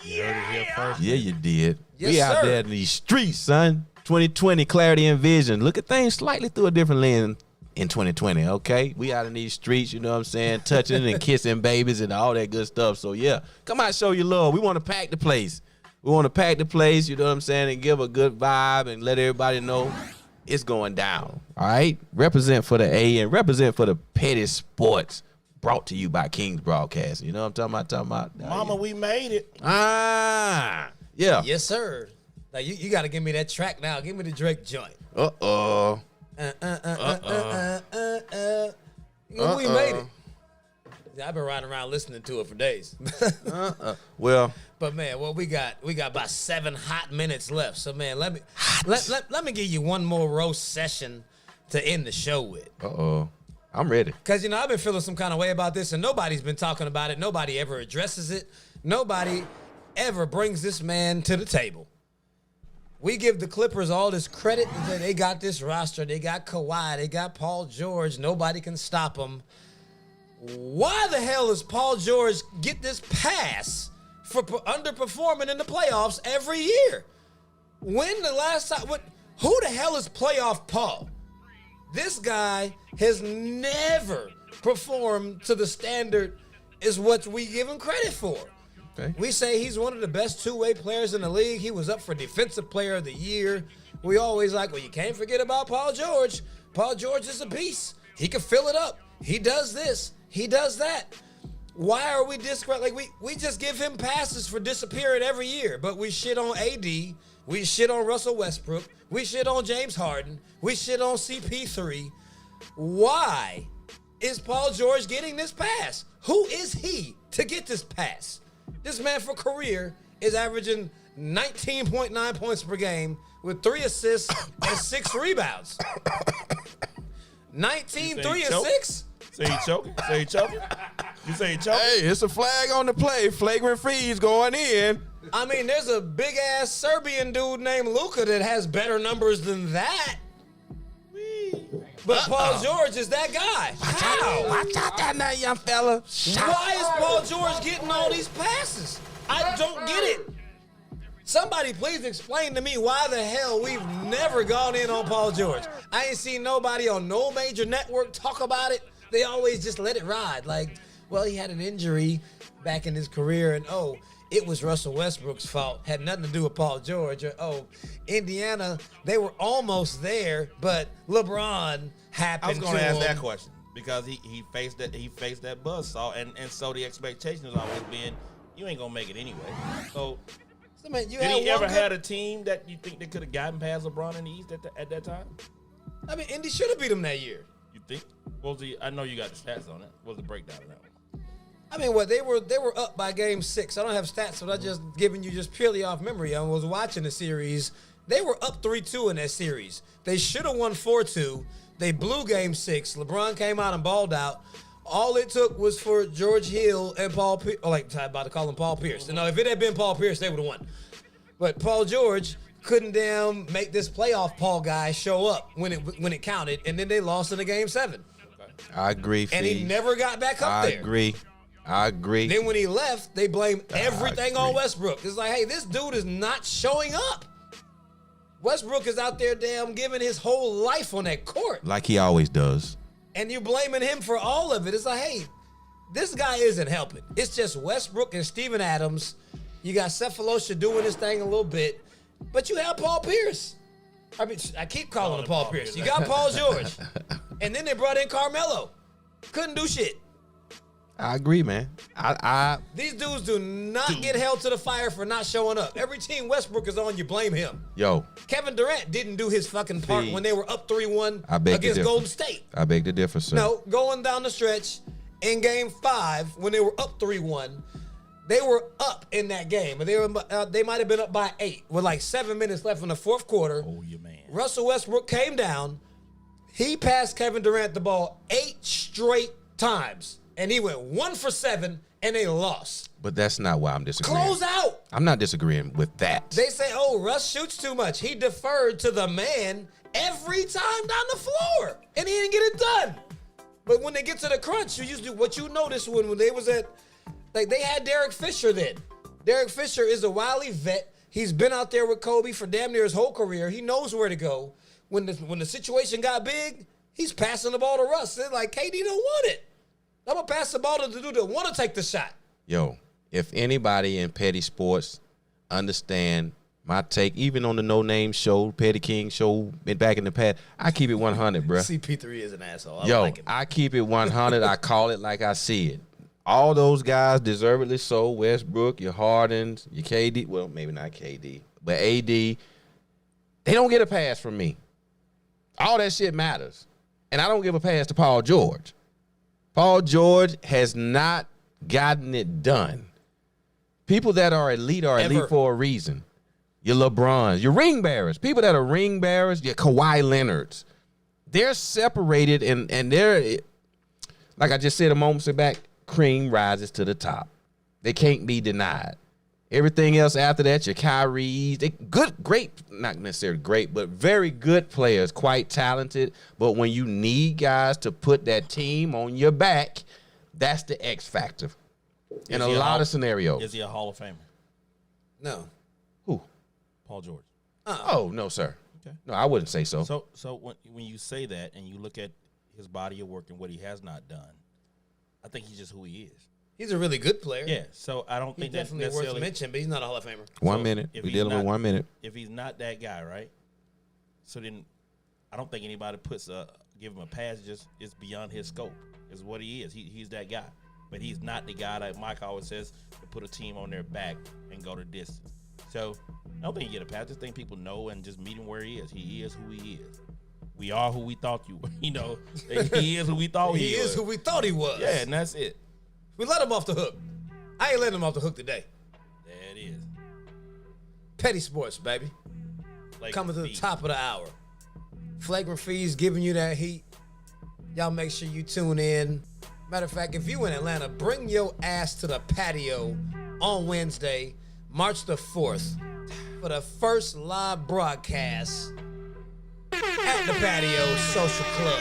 You heard it here first. Yeah, you did. Yes, we out sir. there in these streets, son. 2020, clarity and vision. Look at things slightly through a different lens in 2020, okay? We out in these streets, you know what I'm saying? Touching and kissing babies and all that good stuff. So, yeah, come out, show your love. We want to pack the place. We want to pack the place, you know what I'm saying, and give a good vibe and let everybody know it's going down. All right? Represent for the A and represent for the Petty Sports. Brought to you by King's Broadcasting. You know what I'm talking about? Mama, we made it. Ah, yeah. Yes, sir. Now you got to give me that track now. Give me the Drake joint. Uh-oh. We made it. I've been riding around listening to it for days. Well, but man, what we got about 7 hot minutes left. So man, let me give you one more roast session to end the show with. uh-oh. I'm ready. Because, I've been feeling some kind of way about this, and nobody's been talking about it. Nobody ever addresses it. Nobody ever brings this man to the table. We give the Clippers all this credit that they got this roster. They got Kawhi. They got Paul George. Nobody can stop them. Why the hell does Paul George get this pass for underperforming in the playoffs every year? When the last time? Who the hell is playoff Paul? This guy has never performed to the standard is what we give him credit for. Okay. We say he's one of the best two-way players in the league. He was up for Defensive Player of the Year. We always well, you can't forget about Paul George. Paul George is a beast. He can fill it up. He does this. He does that. Why are we we just give him passes for disappearing every year, but we shit on AD. We shit on Russell Westbrook. We shit on James Harden. We shit on CP3. Why is Paul George getting this pass? Who is he to get this pass? This man for career is averaging 19.9 points per game with 3 assists and 6 rebounds. 19, 3 and 6? Say he choking? Say he choking? You say he choking? Hey, it's a flag on the play. Flagrant freeze going in. I mean, there's a big-ass Serbian dude named Luka that has better numbers than that. But Paul George is that guy. How? Watch out that now, young fella. Why is Paul George getting all these passes? I don't get it. Somebody please explain to me why the hell we've never gone in on Paul George. I ain't seen nobody on no major network talk about it. They always just let it ride. Well, he had an injury back in his career, and it was Russell Westbrook's fault. Had nothing to do with Paul George. Or, Indiana, they were almost there, but LeBron happened. I was going to him. ask that question because he faced that buzzsaw, and so the expectation has always been you ain't gonna make it anyway. So man, did he ever had a team that you think they could have gotten past LeBron in the East at that time? I mean, Indy should have beat him that year. You think? I know you got the stats on it. What's the breakdown of that one? I mean, they were up by game 6. I don't have stats, but I'm just giving you just purely off memory. I was watching the series. They were up 3-2 in that series. They should have won 4-2. They blew game 6. LeBron came out and balled out. All it took was for George Hill and Paul Pierce. I'm about to call him Paul Pierce. No, if it had been Paul Pierce, they would have won. But Paul George couldn't damn make this playoff Paul guy show up when it counted, and then they lost in the game 7. I agree, and he never got back up there. I agree. Then when he left, they blamed everything on Westbrook. It's like, hey, this dude is not showing up. Westbrook is out there damn giving his whole life on that court. Like he always does. And you're blaming him for all of it. It's like, hey, this guy isn't helping. It's just Westbrook and Steven Adams. You got Cephalosha doing his thing a little bit. But you have Paul Pierce. I keep calling him Paul Pierce. You got Paul George. And then they brought in Carmelo. Couldn't do shit. I agree, man. These dudes do not get held to the fire for not showing up. Every team Westbrook is on, you blame him. Yo. Kevin Durant didn't do his fucking part when they were up 3-1 against Golden State. I beg to differ, sir. No, going down the stretch in game 5 when they were up 3-1, they were up in that game. They might have been up by 8 with like 7 minutes left in the fourth quarter. Oh, you man. Russell Westbrook came down. He passed Kevin Durant the ball 8 straight times. And he went 1 for 7, and they lost. But that's not why I'm disagreeing. Close out. I'm not disagreeing with that. They say, Russ shoots too much. He deferred to the man every time down the floor, and he didn't get it done. But when they get to the crunch, what you notice when they was at, they had Derek Fisher then. Derek Fisher is a wily vet. He's been out there with Kobe for damn near his whole career. He knows where to go. When the situation got big, he's passing the ball to Russ. They're like, KD don't want it. I'm going to pass the ball to the dude that want to take the shot. Yo, if anybody in petty sports understand My take, even on the No Name show, Petty King show, back in the past, I keep it 100, bro. CP3 is an asshole. I Yo, like him. I keep it 100. I call it like I see it. All those guys, deservedly so. Westbrook, your Hardens, your KD. Well, maybe not KD, but AD. They don't get a pass from me. All that shit matters. And I don't give a pass to Paul George. Paul George has not gotten it done. People that are elite for a reason. Your LeBrons, your ring bearers. People that are ring bearers, your Kawhi Leonards. They're separated and they're, like I just said a moment back, cream rises to the top. They can't be denied. Everything else after that, your Kyries, they great, not necessarily great, but very good players, quite talented. But when you need guys to put that team on your back, that's the X factor in a lot of scenarios. Is he a Hall of Famer? No. Who? Paul George. Oh, no, sir. Okay. No, I wouldn't say so. So when you say that and you look at his body of work and what he has not done, I think he's just who he is. He's a really good player. Yeah, so I don't He's think that's definitely necessarily worth mention, but he's not a Hall of Famer. 1 minute. if We're he's dealing with not- 1 minute. If he's not that guy, right? So then I don't think anybody give him a pass. Just it's beyond his scope. Is what he is. He's that guy, but he's not the guy that Mike always says to put a team on their back and go the distance. So I don't think you get a pass. I just think people know and just meet him where he is. He is who he is. We are who we thought you were. You know, he is who we thought he was. He is who we thought he was. Yeah, and that's it. We let him off the hook. I ain't letting him off the hook today. There it is. Petty Sports, baby. Like Coming to the feet. top of the hour. Flagrant Fees giving you that heat. Y'all make sure you tune in. Matter of fact, if you in Atlanta, bring your ass to the patio on Wednesday, March the 4th, for the first live broadcast at the Patio Social Club.